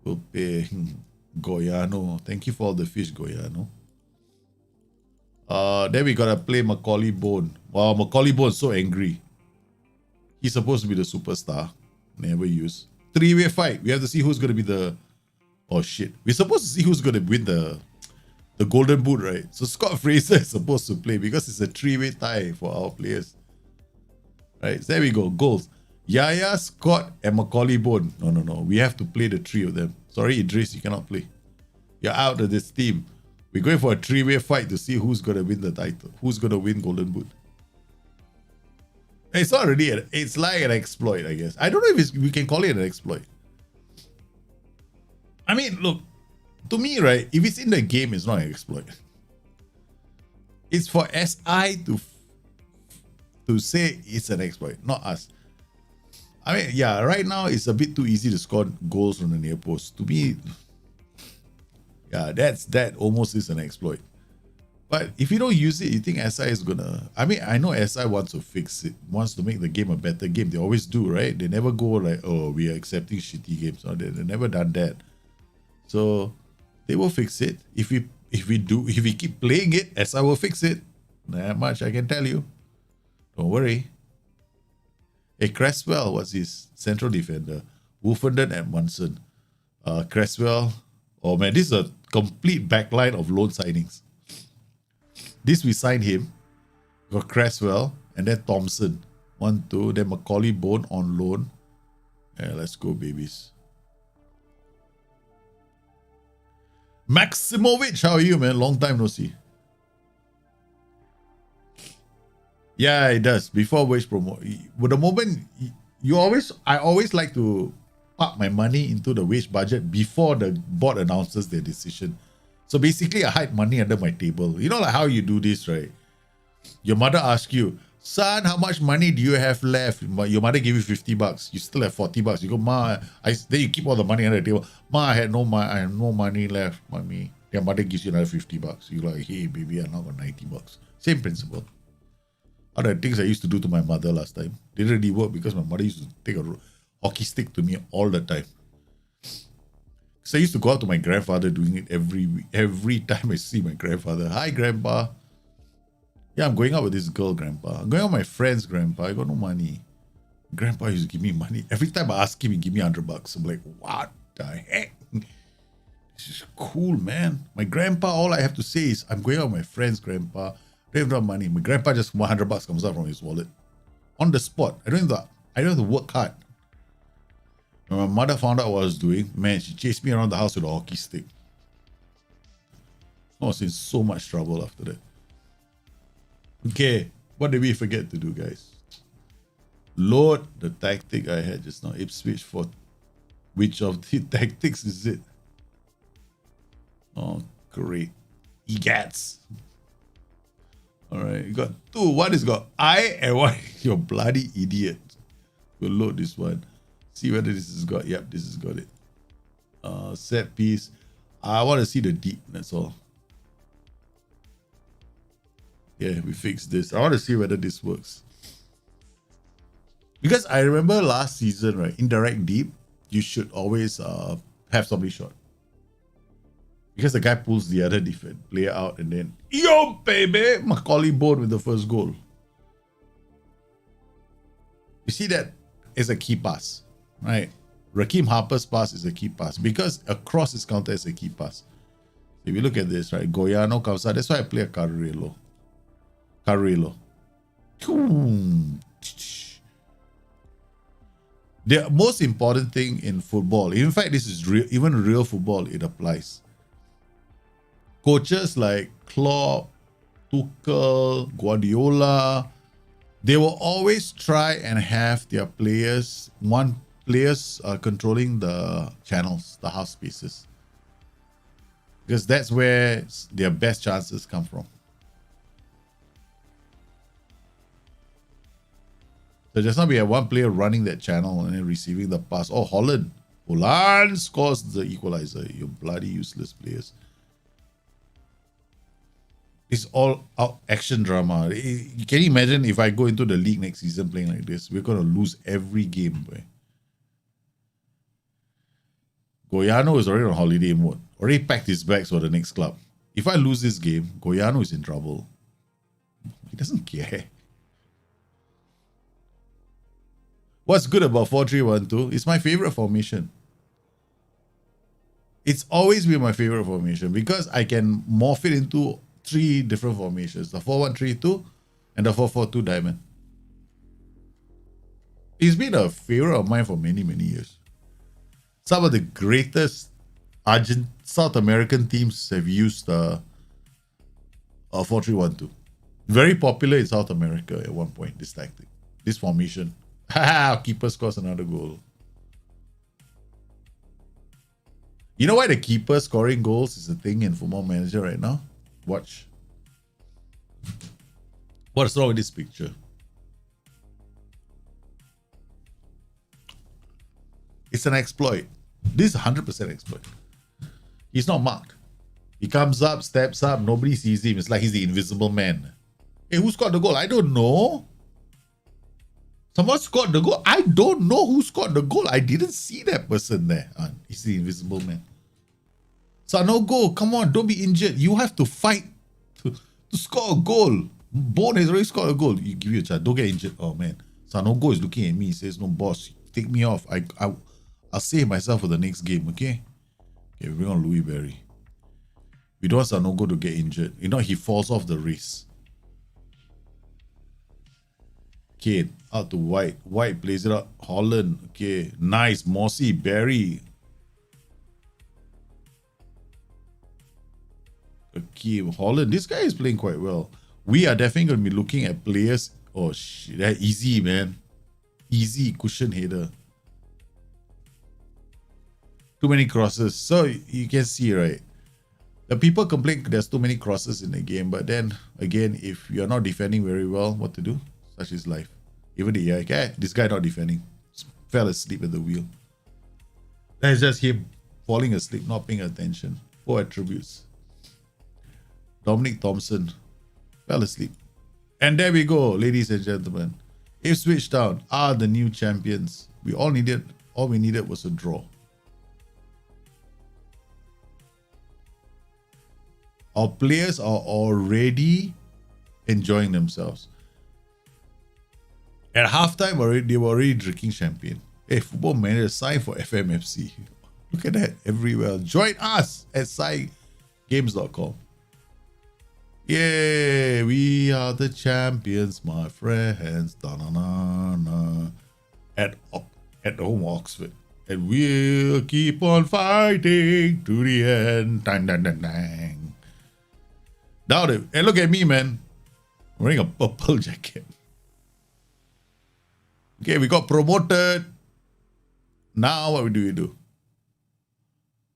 We'll play Goyano. Thank you for all the fish, Goyano. Then we gotta play Macaulay Bone. Wow, Macaulay Bone's so angry. He's supposed to be the superstar. Never use. 3-way fight. We have to see who's gonna be the. Oh shit. We're supposed to see who's gonna win the golden boot, right? So Scott Fraser is supposed to play because it's a 3-way tie for our players. Right, so there we go. Goals. Yaya, Scott, and Macaulay Bone. No. We have to play the 3 of them. Sorry, Idris, you cannot play. You're out of this team. We're going for a 3-way fight to see who's gonna win the title. Who's gonna win golden boot. It's not really, it's like an exploit, I guess. I don't know if we can call it an exploit. I mean, look, to me, right, if it's in the game, it's not an exploit. It's for SI to say it's an exploit, not us. I mean, yeah, right now it's a bit too easy to score goals from the near post. To me, yeah, that almost is an exploit. But if you don't use it, you think SI is gonna... I mean, I know SI wants to fix it, wants to make the game a better game. They always do, right? They never go like, oh, we are accepting shitty games. No, they've never done that. So they will fix it. If we keep playing it, SI will fix it. That much I can tell you. Don't worry. Hey, Cresswell, what's his central defender? Wolfenden and Munson. Cresswell. Oh man, this is a complete backline of loan signings. This we signed him. Got Cresswell and then Thompson. 1, 2. Then Macaulay Bone on loan. Yeah, let's go, babies. Maximovic, how are you, man? Long time no see. Yeah, it does. Before wage promo. But the moment I always like to park my money into the wage budget before the board announces their decision. So basically, I hide money under my table. You know like how you do this, right? Your mother asks you, son, how much money do you have left? Your mother gave you $50. You still have $40. You go, Ma, then you keep all the money under the table. Ma, I have no money left, mommy. Your mother gives you another $50. You're like, hey, baby, I now got $90. Same principle. Other things I used to do to my mother last time didn't really work because my mother used to take a hockey stick to me all the time. So I used to go out to my grandfather doing it every time I see my grandfather. Hi, Grandpa. Yeah, I'm going out with this girl, Grandpa. I'm going out with my friends, Grandpa. I got no money. Grandpa used to give me money. Every time I ask him, he give me $100. I'm like, what the heck? This is cool, man. My grandpa, all I have to say is, I'm going out with my friends, Grandpa. I don't have money. My grandpa just $100 comes out from his wallet. On the spot. I don't have to work hard. When my mother found out what I was doing, man, she chased me around the house with a hockey stick. I was in so much trouble after that. Okay, what did we forget to do, guys? Load the tactic I had just now. Ipswich for which of the tactics is it? Oh, great. Egats. All right, you got two. One is got I and one you bloody idiot. We'll load this one. See whether this has got. Yep, this has got it. Set piece. I want to see the deep. That's all. Yeah, we fixed this. I want to see whether this works. Because I remember last season, right? Indirect deep, you should always have somebody shot. Because the guy pulls the other defense player out and then, yo, baby, Macaulay Bone with the first goal. You see that is a key pass, right? Raheem Harper's pass is a key pass because a cross is counted as a key pass. If you look at this, right? Goiano comes out. That's why I play a Carrillo. The most important thing in football, in fact, this is real, even real football, it applies. Coaches like Klopp, Tuchel, Guardiola, they will always try and have their players controlling the channels, the half spaces. Because that's where their best chances come from. So just now we have one player running that channel and then receiving the pass. Oh, Holland scores the equalizer. You bloody useless players. It's all out action drama. Can you imagine if I go into the league next season playing like this? We're going to lose every game, boy. Goiano is already on holiday mode. Already packed his bags for the next club. If I lose this game, Goiano is in trouble. He doesn't care. What's good about 4-3-1-2? It's my favorite formation. It's always been my favorite formation because I can morph it into 3 different formations. The 4-1-3-2 and the 4-4-2 diamond. It's been a favorite of mine for many, many years. Some of the greatest South American teams have used 4-3-1-2. Very popular in South America at one point, this tactic, this formation. Keeper scores another goal. You know why the keeper scoring goals is a thing in Football Manager right now? Watch. What's wrong with this picture? It's an exploit. This is 100% exploit. He's not marked. He comes up, steps up, nobody sees him. It's like he's the invisible man. Hey, who scored the goal? I don't know. Someone scored the goal. I don't know who scored the goal. I didn't see that person there. He's the invisible man. So no goal. Come on, don't be injured. You have to fight to score a goal. Bone has already scored a goal. You give you a chance. Don't get injured. Oh man. Sanogo is looking at me. He says, no, boss, take me off. I'll save myself for the next game, okay? Okay, we bring on Louis Berry. We don't want Sanogo to get injured. You know, he falls off the race. Okay, out to White. White plays it out. Holland. Okay, nice. Mossy, Berry. Okay, Holland. This guy is playing quite well. We are definitely going to be looking at players. Oh, shit. That easy, man. Easy cushion header. Too many crosses. So you can see, right? The people complain there's too many crosses in the game. But then, again, if you're not defending very well, what to do? Such is life. Even the AI guy, this guy not defending. Fell asleep at the wheel. That's just him falling asleep, not paying attention. 4 attributes. Dominic Thompson fell asleep. And there we go, ladies and gentlemen. Ipswich Town are the new champions. All we needed was a draw. Our players are already enjoying themselves. At halftime, they were already drinking champagne. Hey, Football Manager, sign for FMFC. Look at that everywhere. Join us at SciGames.com. Yay, we are the champions, my friends. Da-na-na-na. At home Oxford. And we'll keep on fighting to the end. Dang, dang, dang, dang. Now, hey, look at me, man. I'm wearing a purple jacket. Okay, we got promoted. Now what do we do?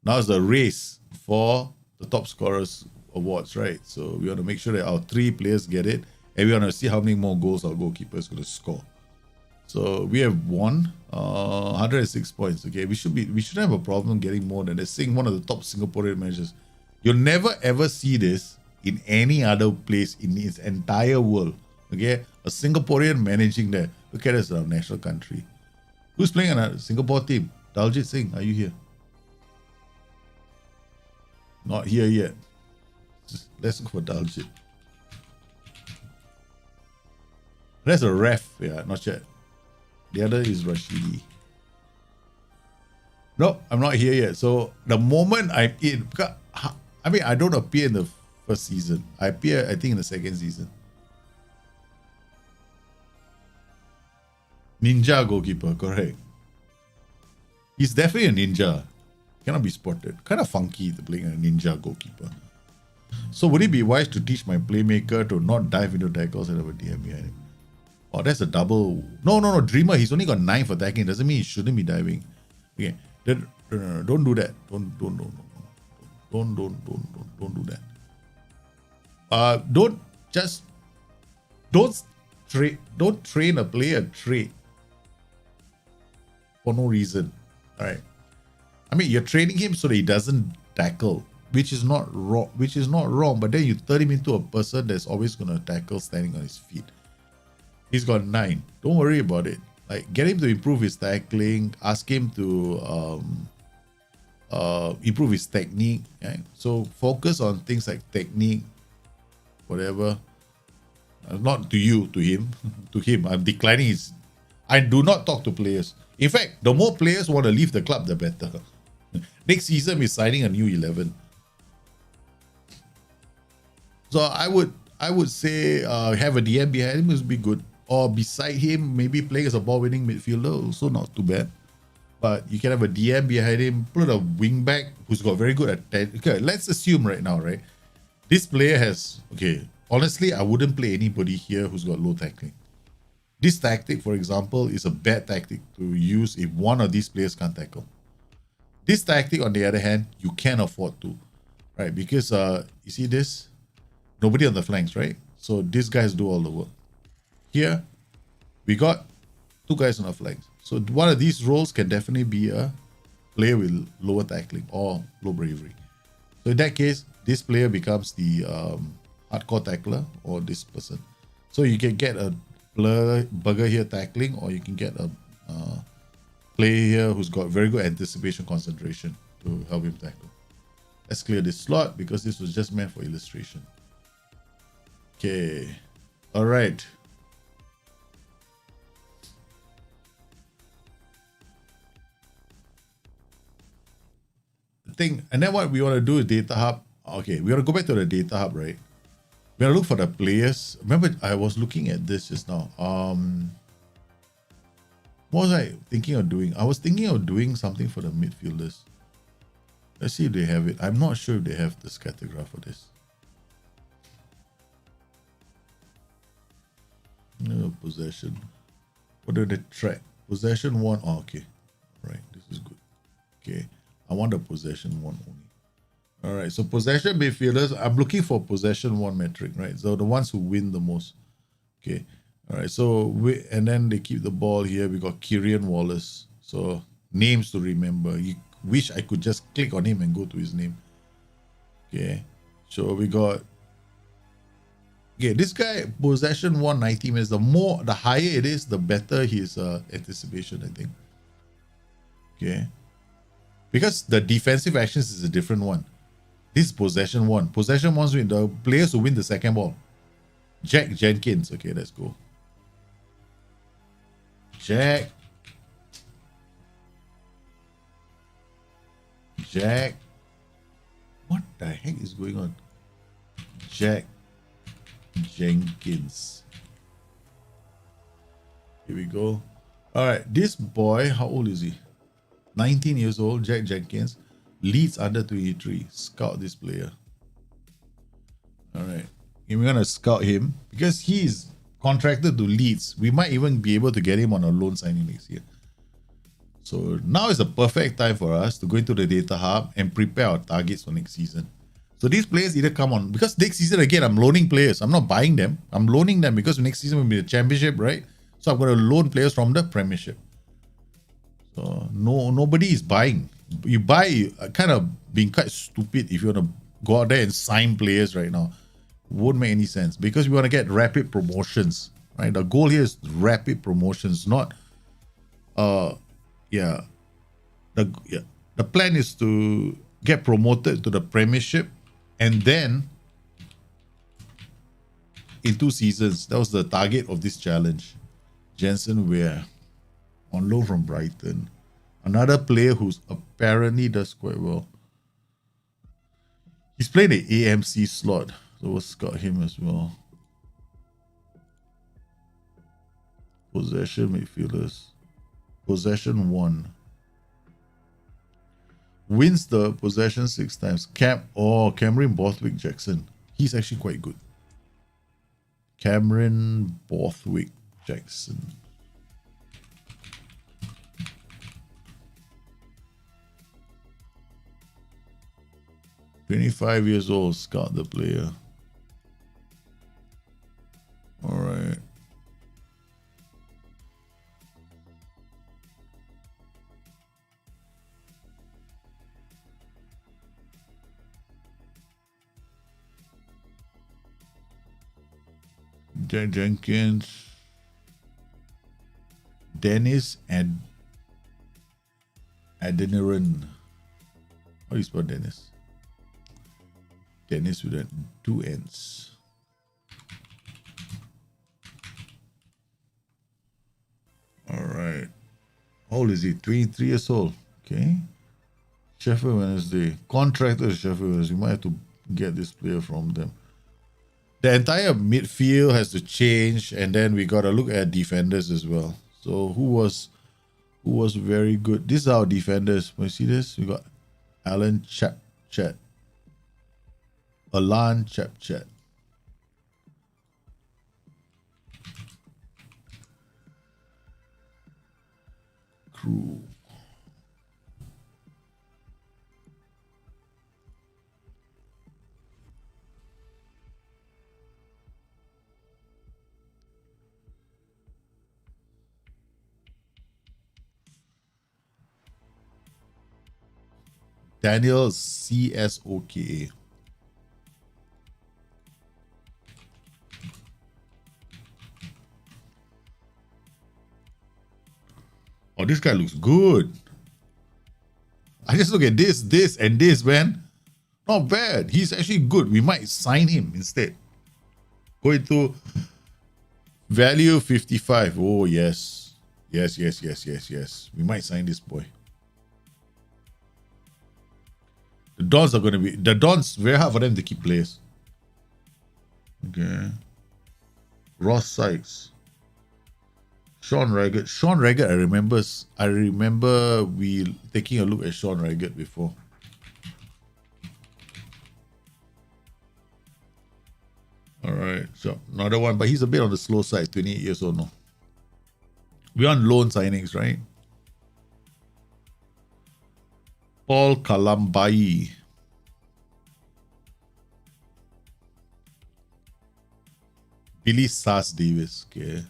Now it's the race for the top scorers awards, right? So we want to make sure that our 3 players get it, and we want to see how many more goals our goalkeeper is going to score. So we have won 106 points. Okay, we shouldn't have a problem getting more than this. Seeing one of the top Singaporean managers. You'll never ever see this in any other place in its entire world. Okay, a Singaporean managing there. Look at us, our national country. Who's playing on a Singapore team? Daljit Singh, are you here? Not here yet. Let's go for Daljit. That's a ref. Yeah, not yet. The other is Rashidi. No, I'm not here yet. So the moment I'm in, I mean, I don't appear in the first season. I appear, I think, in the second season. Ninja goalkeeper, correct. He's definitely a ninja. Cannot be spotted. Kind of funky to playing a ninja goalkeeper. So would it be wise to teach my playmaker to not dive into tackles and have a DM behind him? Oh, that's a double. No. Dreamer, he's only got 9 for attacking. Doesn't mean he shouldn't be diving. Okay. No, don't do that. Don't do that. Don't train a player trait for no reason. All right. I mean, you're training him so that he doesn't tackle, which is not wrong. But then you turn him into a person that's always gonna tackle standing on his feet. He's got 9. Don't worry about it. Like, get him to improve his tackling. Ask him to improve his technique. Right? So focus on things like technique, whatever. Not to you, to him. To him. I'm declining his. I do not talk to players. In fact, the more players want to leave the club, the better. Next season, we're signing a new 11. So I would say have a DM behind him would be good. Or beside him, maybe playing as a ball-winning midfielder, also not too bad. But you can have a DM behind him, put a wing back who's got very good attention. Okay, let's assume right now, right? This player has, okay, honestly, I wouldn't play anybody here who's got low tackling. This tactic, for example, is a bad tactic to use if one of these players can't tackle. This tactic, on the other hand, you can afford to, right? Because you see this? Nobody on the flanks, right? So these guys do all the work. Here, we got 2 guys on the flanks. So one of these roles can definitely be a player with lower tackling or low bravery. So in that case, this player becomes the hardcore tackler or this person. So you can get a bugger here tackling, or you can get a player here who's got very good anticipation concentration to help him tackle. Let's clear this slot because this was just meant for illustration. Okay. All right. And then what we want to do is data hub. Okay, we want to go back to the data hub, right? We want to look for the players. Remember, I was looking at this just now. What was I thinking of doing? I was thinking of doing something for the midfielders. Let's see if they have it. I'm not sure if they have this category for this. No, possession. What do they track? Possession 1. Oh, okay. Right, this is good. Okay. I want the possession 1 only. All right, so possession midfielders, I'm looking for possession 1 metric, right? So the ones who win the most. Okay, all right, so and then they keep the ball here. We got Kieran Wallace. So names to remember. You wish I could just click on him and go to his name. Okay, so we got, okay, this guy, possession 1, 90 minutes. The higher it is, the better his anticipation, I think. Okay. Because the defensive actions is a different one. This is possession 1. Possession 1's win. The players who win the second ball. Jenkins. Okay, let's go. Jack. What the heck is going on? Jack Jenkins. Here we go. All right, this boy, how old is he? 19 years old, Jack Jenkins, Leeds under 23. Scout this player. All right. And we're going to scout him because he is contracted to Leeds. We might even be able to get him on a loan signing next year. So now is the perfect time for us to go into the data hub and prepare our targets for next season. So these players either come on, because next season again, I'm loaning players. I'm not buying them. I'm loaning them because next season will be the championship, right? So I'm going to loan players from the premiership. So nobody is buying. You buy, kind of being quite stupid if you want to go out there and sign players right now. Won't make any sense because we want to get rapid promotions, right? The goal here is rapid promotions, not, the plan is to get promoted to the premiership. And then, in 2 seasons, that was the target of this challenge. Jensen Weir, on loan from Brighton. Another player who's apparently does quite well. He's playing the AMC slot, so we'll scout him as well. Possession midfielders. Possession 1. Wins the possession 6 times. Cameron Borthwick Jackson. He's actually quite good. Cameron Borthwick Jackson. "25 years old, scout the player." All right. Jenkins, Dennis and Adeniran. How do you spell Dennis? Dennis with 2 N's. All right. How old is he? 23 years old. Okay. Sheffield Wednesday. Contractor Sheffield Wednesday. You might have to get this player from them. The entire midfield has to change, and then we got to look at defenders as well. So who was very good? These are our defenders. Can you see this? We got Alan Chapchat, Alan Chapchat, Crew. Daniel CSOKA. Oh, this guy looks good. I just look at this, and this, man. Not bad. He's actually good. We might sign him instead. Going to value 55. Oh, yes. Yes. We might sign this boy. The Dons, very hard for them to keep players. Okay. Ross Sykes. Sean Raggett, I remember we taking a look at Sean Raggett before. All right, so another one, but he's a bit on the slow side, 28 years old now. We're on loan signings, right? Paul Kalambai. Billy Sass Davis. Okay.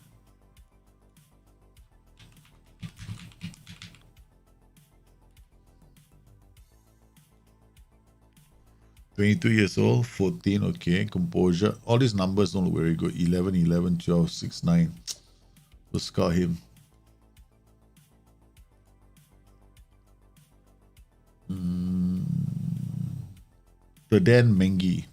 "22 years old, 14, okay. Composure. All these numbers don't look very good. 11, 11, 12, 6, 9. We'll scout him. The Dan Mengi.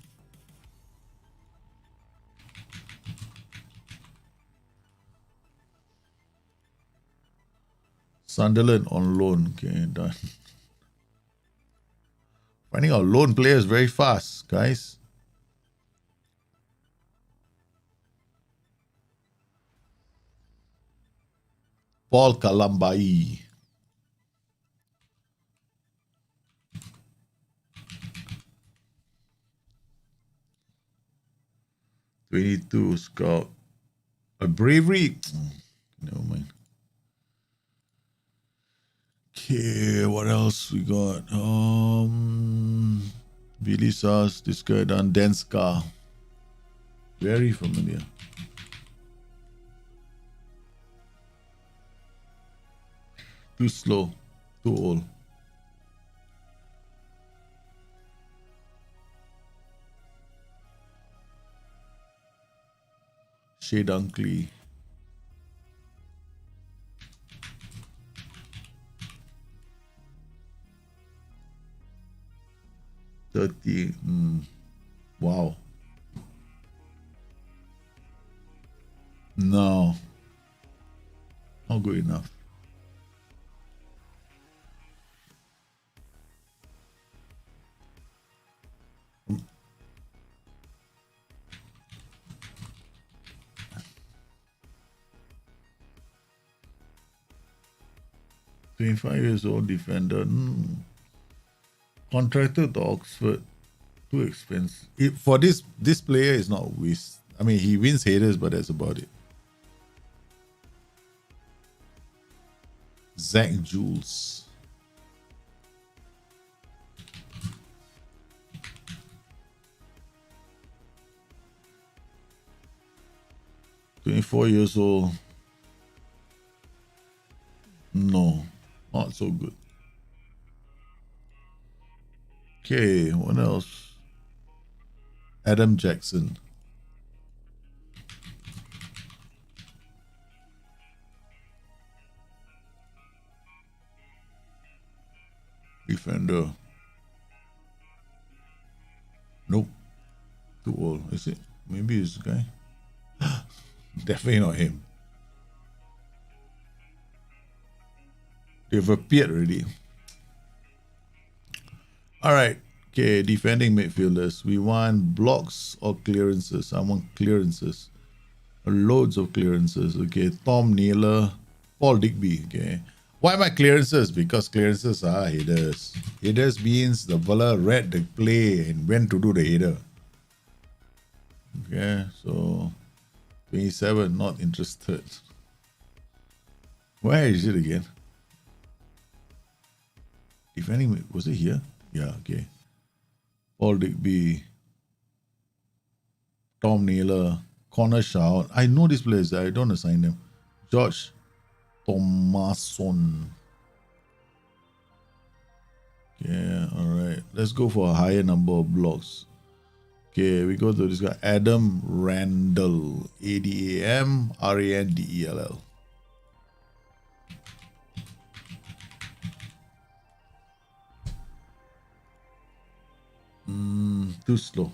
Sunderland on loan. Okay, done. Finding our loan players very fast, guys. Paul Kalambai. "22 scout. A bravery." Never mind. Okay, what else we got? Billy Sars, this guy done Denska. Very familiar. Too slow, too old. Shea Dunkley. Wow. No. Not good enough. Mm. 25 years old defender. Contracted to Oxford. Too expensive. For this player is not waste. I mean, he wins headers, but that's about it. Zach Jules. "24 years old. No, not so good. Okay, what else? Adam Jackson. Defender. Nope. Too old. Is it? Maybe it's the guy. Definitely not him. They've appeared already. All right. Okay, defending midfielders. We want blocks or clearances. I want clearances. Loads of clearances. Okay, Tom Naylor, Paul Digby. Okay. Why am I clearances? Because clearances are headers. Headers means the fella read the play and went to do the header. Okay, so 27, not interested. Where is it again? Defending, was it here? Yeah, okay. Paul Digby, Tom Naylor, Connor Shaw. I know these players. I don't assign them. George Thomason. Yeah, all right. Let's go for a higher number of blocks. Okay, we go to this guy, Adam Randall. ADAMRANDELL. Too slow.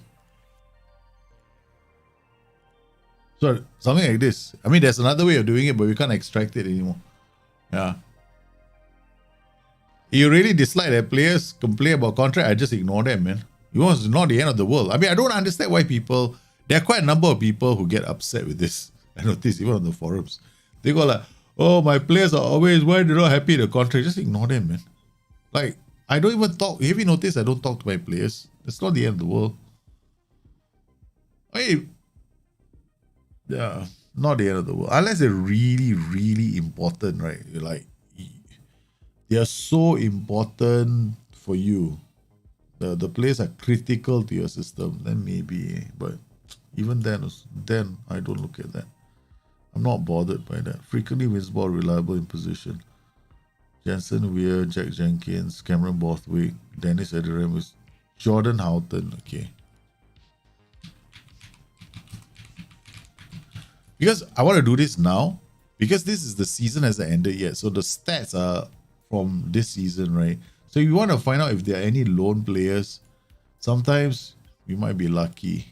So something like this. I mean, there's another way of doing it, but we can't extract it anymore. Yeah. You really dislike that players complain about contract, I just ignore them, man. It was not the end of the world. I mean, I don't understand why people, there are quite a number of people who get upset with this. I noticed even on the forums. They go like, oh, my players are always, why they're not happy with the contract? Just ignore them, man. Like, I don't even talk. Have you noticed I don't talk to my players? It's not the end of the world. Hey, yeah, not the end of the world. Unless they're really, really important, right? Like, they are so important for you. The players are critical to your system. Then maybe, but even then I don't look at that. I'm not bothered by that. Frequently wins ball, reliable in position. Jensen Weir, Jack Jenkins, Cameron Borthwick, Dennis Ederem, Jordan Houghton. Okay. Because I want to do this now, because this is the season hasn't ended yet. So the stats are from this season, right? So you want to find out if there are any loan players. Sometimes we might be lucky.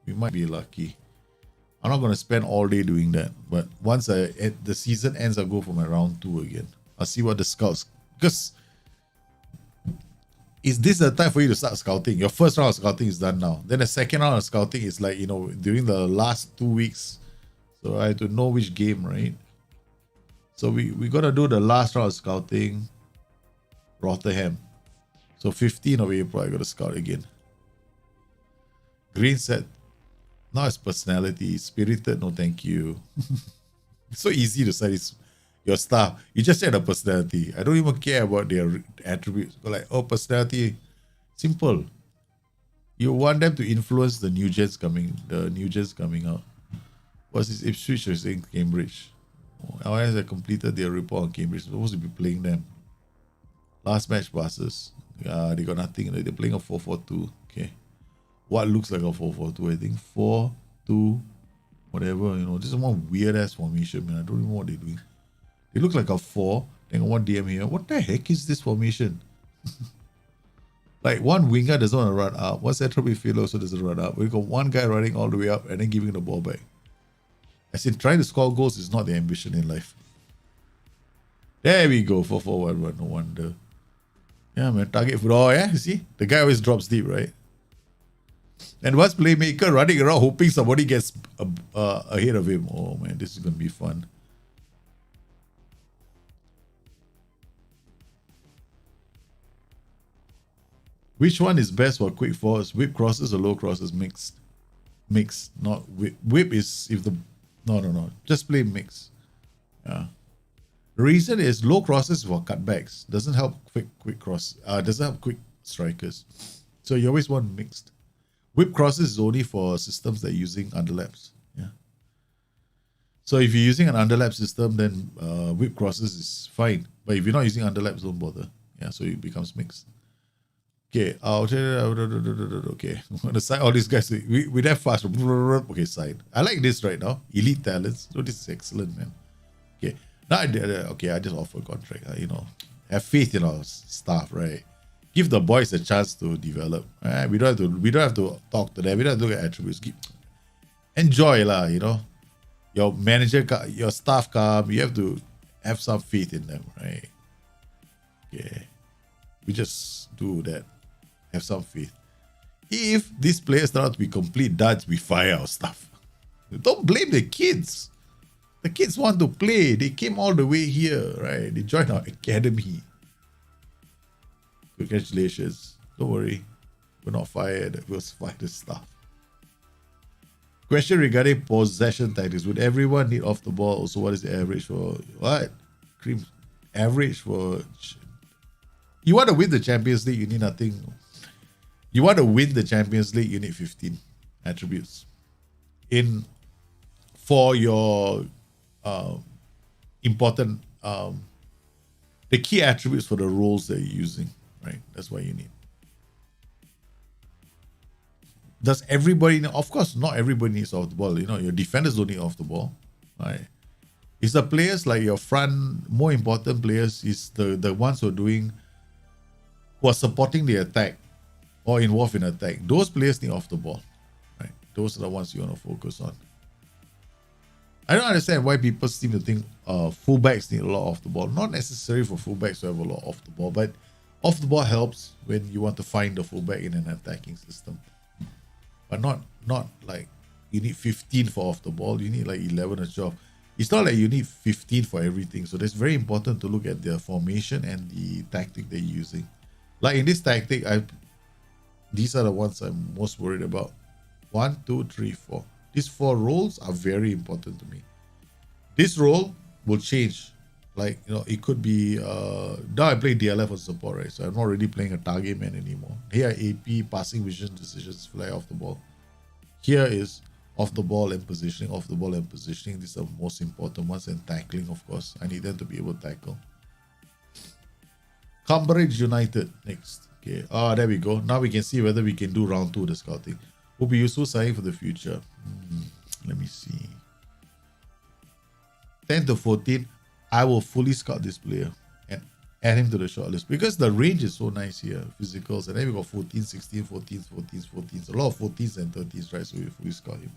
I'm not going to spend all day doing that. But once the season ends, I'll go for my round 2 again. I'll see what the scouts... Because is this the time for you to start scouting? Your first round of scouting is done now. Then the second round of scouting is like, during the last 2 weeks. So I have to know which game, right? So we got to do the last round of scouting. Rotherham. So 15th of April, I got to scout again. Green said, now it's personality. Spirited, no thank you. It's so easy to say it's your staff. You just said a personality. I don't even care about their attributes. Like, oh, personality. Simple. You want them to influence the new gens coming out. What's this Ipswich or saying Cambridge? LS have completed their report on Cambridge. They're supposed to be playing them. Last match passes. They got nothing. They're playing a 4-4-2. Okay. What looks like a 4-4-2? I think 4-2, whatever. This is one weird ass formation, man. I don't even know what they're doing. It looks like a 4. Then got one DM here. What the heck is this formation? Like one winger doesn't want to run up. One central midfielder also doesn't run up. We got one guy running all the way up and then giving the ball back. As in, trying to score goals is not the ambition in life. There we go. 4-4-1-1. No wonder. Yeah, man. Target football. Yeah, you see? The guy always drops deep, right? And what's playmaker running around hoping somebody gets ahead of him. Oh, man. This is going to be fun. Which one is best for quick forwards? Whip crosses or low crosses? Mixed. Mixed, not whip. Whip is if the... No. Just play mix. Yeah. The reason is low crosses for cutbacks. Doesn't help quick cross. Doesn't help quick strikers. So you always want mixed. Whip crosses is only for systems that are using underlaps. Yeah. So if you're using an underlap system, then whip crosses is fine. But if you're not using underlaps, don't bother. Yeah. So it becomes mixed. Okay. Okay. I'm gonna sign all these guys. We're that fast. Okay, sign. I like this right now. Elite talents. So this is excellent, man. Okay. Now, I just offer contract. Have faith in our staff, right? Give the boys a chance to develop. Right? We don't have to talk to them. We don't have to look at attributes. Enjoy, lah. Your manager, your staff come. You have to have some faith in them, right? Okay. We just do that. Have some faith. If these players turn out to be complete duds, we fire our staff. Don't blame the kids. The kids want to play. They came all the way here, right? They joined our academy. Congratulations. Don't worry. We're not fired. We'll fire the staff. Question regarding possession tactics. Would everyone need off the ball? Also, what is the average for what? Cream average for... You want to win the Champions League, you need nothing. You want to win the Champions League, you need 15 attributes. For your important, the key attributes for the roles that you're using, right? That's what you need. Does everybody know? Of course, not everybody needs off the ball. Your defenders don't need off the ball, right? It's the players like your front, more important players is the ones who are supporting the attack or involved in attack. Those players need off the ball, right? Those are the ones you want to focus on. I don't understand why people seem to think fullbacks need a lot off the ball. Not necessary for fullbacks to have a lot off the ball, but off the ball helps when you want to find the fullback in an attacking system. But not like you need 15 for off the ball. You need like 11 or 12. It's not like you need 15 for everything. So it's very important to look at the formation and the tactic they're using. Like in this tactic, these are the ones I'm most worried about. 1, 2, 3, 4. These 4 roles are very important to me. This role will change. Like, it could be, now I play DLF as support, right? So I'm not really playing a target man anymore. Here, AP, passing vision, decisions, fly off the ball. Here is off the ball and positioning, off the ball and positioning. These are the most important ones. And tackling, of course. I need them to be able to tackle. Cambridge United next. Okay, there we go. Now we can see whether we can do round 2 of the scouting. Will be useful signing for the future. Let me see. 10 to 14, I will fully scout this player and add him to the shortlist because the range is so nice here. Physicals, and then we got 14, 16, 14s, 14s, 14s. A lot of 14s and 30s, right? So we fully scout him.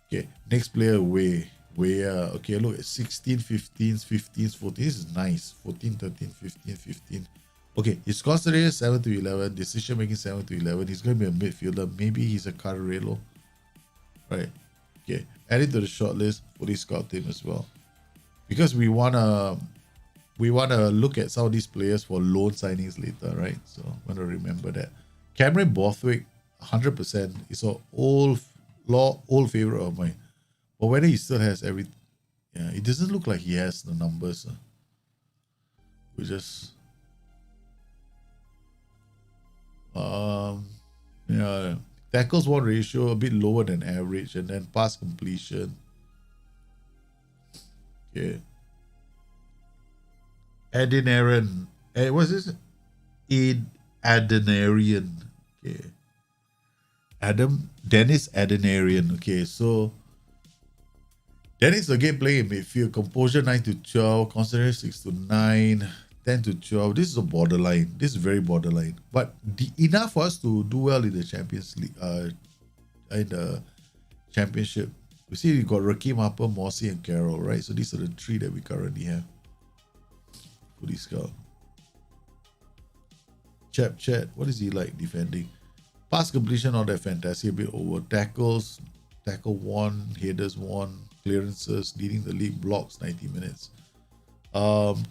Okay, next player, okay, look at 16, 15s, 15s, 14s. This is nice. 14, 13, 15, 15. Okay, his consideration 7 to 11. Decision making 7 to 11. He's going to be a midfielder. Maybe he's a Carrello. Right. Okay, add it to the shortlist. Fully scout him as well. Because we wanna look at some of these players for loan signings later, right? So I'm gonna remember that. Cameron Borthwick, 100%, is an old favorite of mine. But whether he still has everything, yeah, it doesn't look like he has the numbers. We just Yeah, tackles one ratio a bit lower than average, and then pass completion. Okay. Adenarian. What's this? Adenarian. Okay. Dennis Adenarian. Okay, so Dennis again playing in midfield. Composure 9 to 12. Concentration 6 to 9. 10 to 12. This is a borderline. This is very borderline. But enough for us to do well in the Champions League. In the Championship. We see we got Rakim, Harper, Mossy, and Carroll, right? So these are the three that we currently have for this guy. Chat. What is he like defending? Pass completion, not that fantastic. A bit over. Tackles. Tackle 1. Headers 1. Clearances. Leading the league. Blocks 90 minutes. 10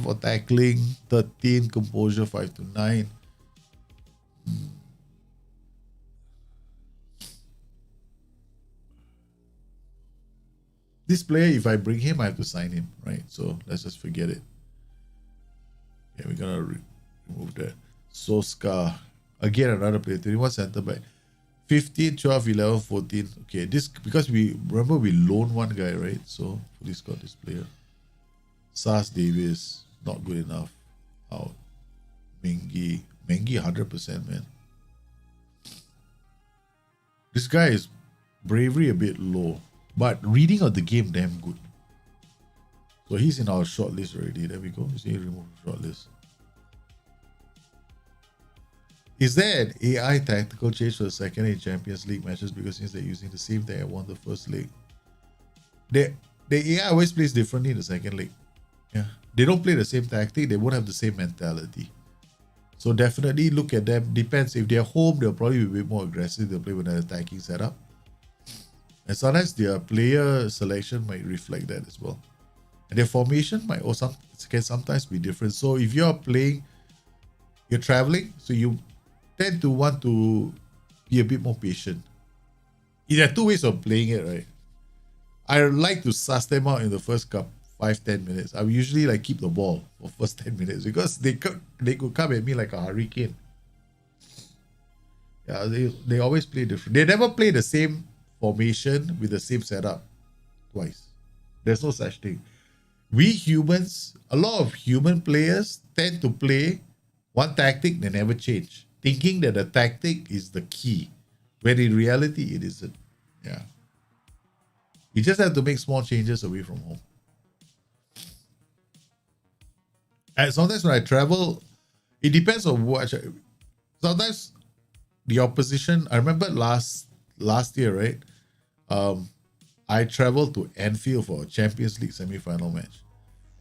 for tackling. 13 composure 5 to 9. This player, if I bring him, I have to sign him, right? So let's just forget it. Yeah, we're gonna remove that. Soska, again another player, 21 centre back. 15, 12, 11, 14. Okay, this because we remember we loaned one guy, right? So this got this player. Sars Davis, not good enough. Out. Mengi 100%, man. This guy is bravery a bit low, but reading of the game damn good. So he's in our shortlist already. There we go. You see, remove shortlist. Is there an AI tactical change for the second in Champions League matches because since they're using the same thing I won the first leg? The AI always plays differently in the second leg. Yeah, they don't play the same tactic. They won't have the same mentality. So definitely look at them. Depends. If they're home, they'll probably be a bit more aggressive. They'll play with an attacking setup. And sometimes their player selection might reflect that as well. And their formation might also can sometimes be different. So if you're playing, you're traveling, so you tend to want to be a bit more patient. There are two ways of playing it, right? I like to suss them out in the first 5-10 minutes. I will usually like keep the ball for first 10 minutes because they could come at me like a hurricane. Yeah, they always play different. They never play the same formation with the same setup twice. There's no such thing. We humans, a lot of human players tend to play one tactic, they never change, thinking that the tactic is the key, when in reality it isn't. Yeah. You just have to make small changes away from home. And sometimes when I travel, it depends on what. Sometimes the opposition, I remember last year, right? I traveled to Anfield for a Champions League semi-final match.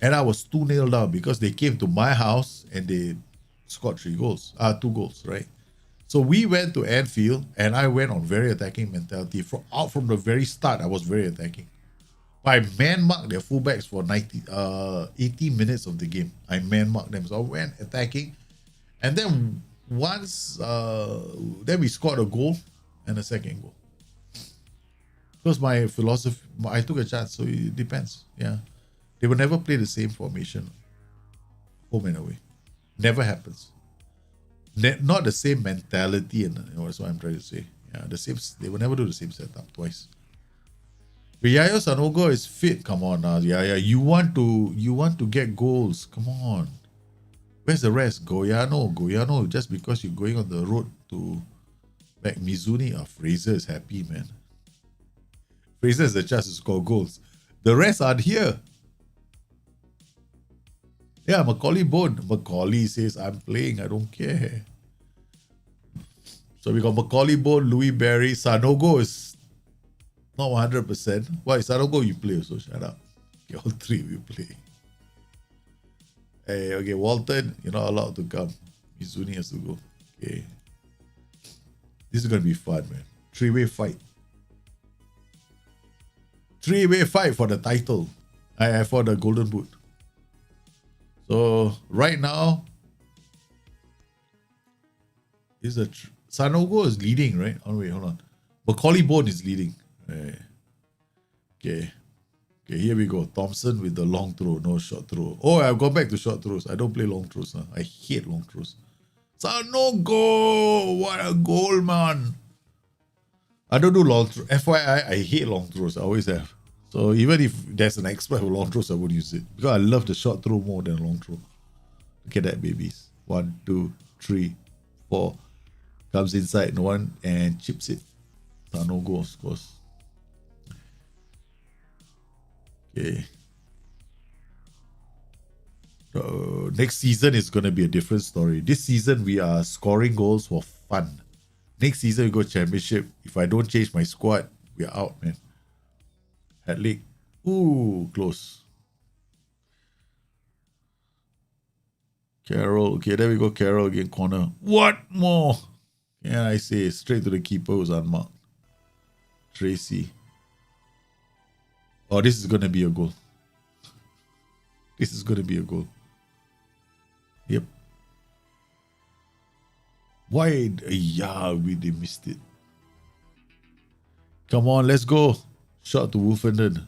And I was 2-0 down because they came to my house and they scored 2 goals, right? So we went to Anfield and I went on very attacking mentality. From the very start, I was very attacking. I man-marked their fullbacks for 80 minutes of the game. I man-marked them. So I went attacking. And then once, then we scored a goal and a second goal. Because my philosophy, I took a chance, so it depends. Yeah. They will never play the same formation, home and away. Never happens. Not the same mentality, and that's what I'm trying to say. Yeah, they will never do the same setup twice. But Yayo Sanogo is fit. Come on now, Yaya. You want to get goals. Come on. Where's the rest? Goyano. Just because you're going on the road to back Mizuni, Fraser is happy, man. Fraser has the chance to score goals. The rest aren't here. Yeah, Macaulay Bone. Macaulay says, I'm playing. I don't care. So we got Macaulay Bone, Louis Barry. Sanogo is not 100%. Why? Sanogo, you play, so shut up. Okay, all three we play. Hey, okay, Walton, you're not allowed to come. Mizuni has to go. Okay. This is going to be fun, man. 3-way fight. 3-way fight for the title. For the Golden Boot. So right now, Sanogo is leading, right? Oh wait, hold on. Macaulay Bone is leading. Right. Okay, here we go. Thompson with the long throw, no short throw. Oh, I've gone back to short throws. I don't play long throws now. I hate long throws. Sanogo! What a goal, man. I don't do long throws. FYI, I hate long throws. I always have. So even if there's an expert for long throws, I won't use it. Because I love the short throw more than long throw. Look at that, babies. 1, 2, 3, 4. Comes inside, no one, and chips it. Sanogo scores. Okay. Next season is going to be a different story. This season, we are scoring goals for fun. Next season, we go championship. If I don't change my squad, we're out, man. Hat league. Ooh, close. Carroll. Okay, there we go. Carroll again, corner. What more? Yeah, I say straight to the keeper who's unmarked. Tracy. Oh, this is going to be a goal. This is going to be a goal. Yep. Why? Yeah, they missed it. Come on, let's go. Shot to Wolfenden.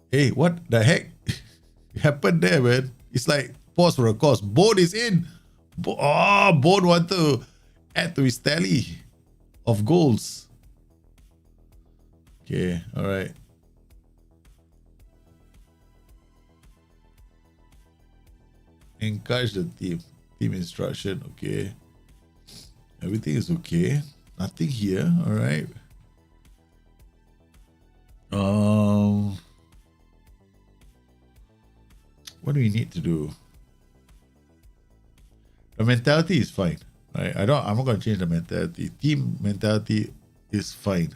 Hey, what the heck happened there, man? It's like pause for a cause. Bone is in. Bone want to add to his tally of goals. Okay, all right. Encourage the team. Team instruction, okay. Everything is okay. Nothing here, all right. What do we need to do? The mentality is fine, right? I'm not going to change the mentality. Team mentality is fine.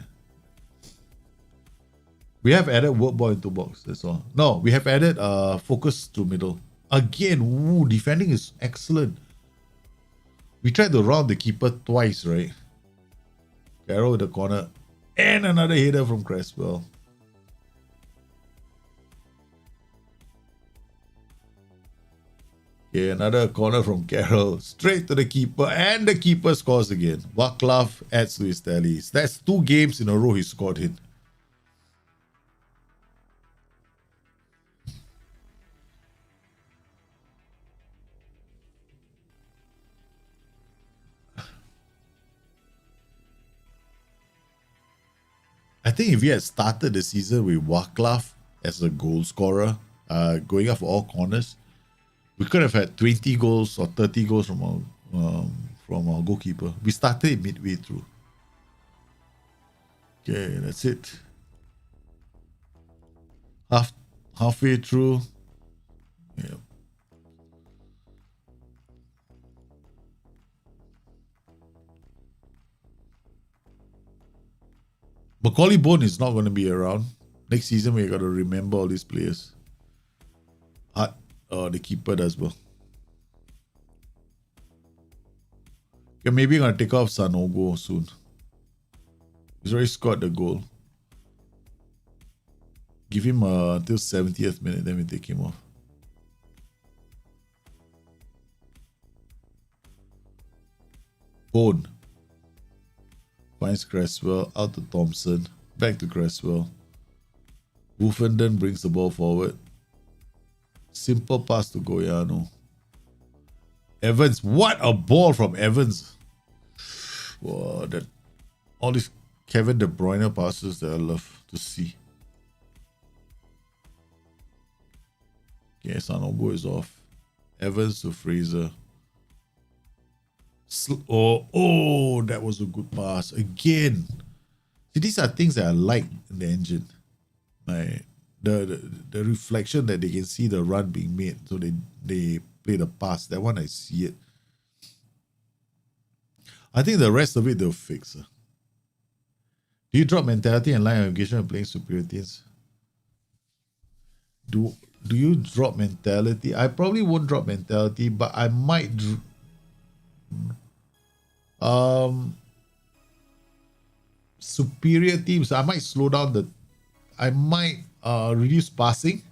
We have added work ball into box, that's all. No, we have added focus to middle. Again, ooh, defending is excellent. We tried to round the keeper twice, right? Carroll with the corner. And another header from Cresswell. Okay, another corner from Carroll. Straight to the keeper. And the keeper scores again. Vaclav adds to his tallies. That's 2 games in a row he scored in. I think if we had started the season with Vaclav as a goal scorer, going up for all corners, we could have had 20 goals or 30 goals from our goalkeeper. We started midway through. Okay, that's it. Halfway through. Yeah. Macaulay Bone is not going to be around. Next season, we got to remember all these players. The keeper does well. Okay, maybe I'm going to take off Sanogo soon. He's already scored the goal. Give him until 70th minute, then we take him off. Bone. Finds Cresswell, out to Thompson, back to Cresswell. Wolfenden brings the ball forward. Simple pass to Goiano. Evans, what a ball from Evans. Wow, all these Kevin De Bruyne passes that I love to see. Okay, Sanogo is off. Evans to Fraser. That was a good pass again. See, these are things that I like in the engine. Like the reflection that they can see the run being made, so they play the pass. That one I see it. I think the rest of it they'll fix. Do you drop mentality and line navigation when playing superior teams? Do you drop mentality? I probably won't drop mentality, but I might. Superior teams, I might slow down I might reduce passing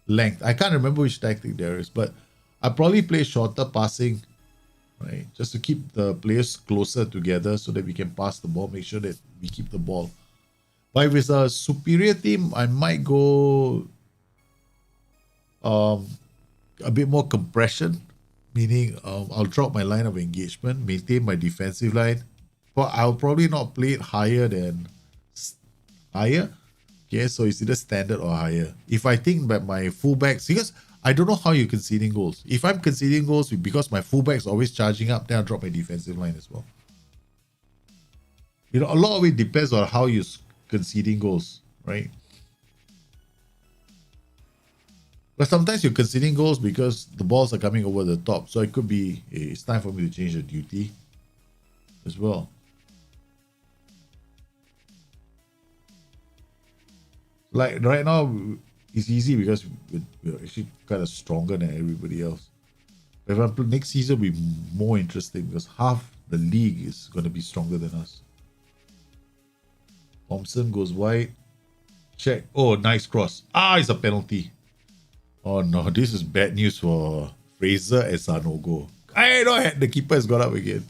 length. I can't remember which tactic there is, but I probably play shorter passing, right? Just to keep the players closer together so that we can pass the ball, make sure that we keep the ball. But if it's a superior team, I might go a bit more compression, meaning I'll drop my line of engagement, maintain my defensive line, but I'll probably not play it higher than higher. Okay, so it's either standard or higher. If I think that my fullbacks, because I don't know how you're conceding goals. If I'm conceding goals because my fullback's always charging up, then I'll drop my defensive line as well. You know, a lot of it depends on how you're conceding goals, right? But sometimes you're conceding goals because the balls are coming over the top. So it could be, it's time for me to change the duty as well. Like right now, it's easy because we're actually kind of stronger than everybody else. If I play next season, will be more interesting because half the league is going to be stronger than us. Thompson goes wide. Check. Oh, nice cross. Ah, it's a penalty. Oh no, this is bad news for Fraser and Sanogo. I know the keeper has got up again.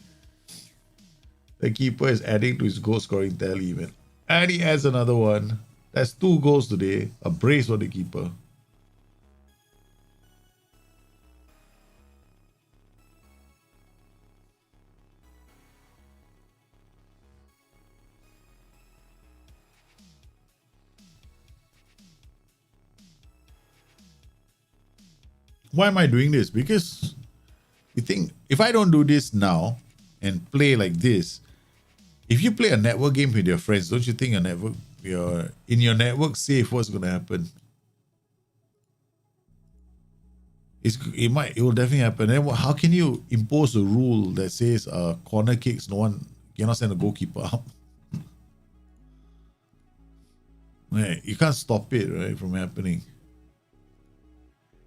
The keeper is adding to his goal scoring tally, man. And he adds another one. That's 2 goals today. A brace for the keeper. Why am I doing this? Because you think if I don't do this now and play like this, if you play a network game with your friends, don't you think in your network safe what's going to happen? It will definitely happen. And how can you impose a rule that says corner kicks, no one cannot send a goalkeeper up? Right, you can't stop it, right, from happening.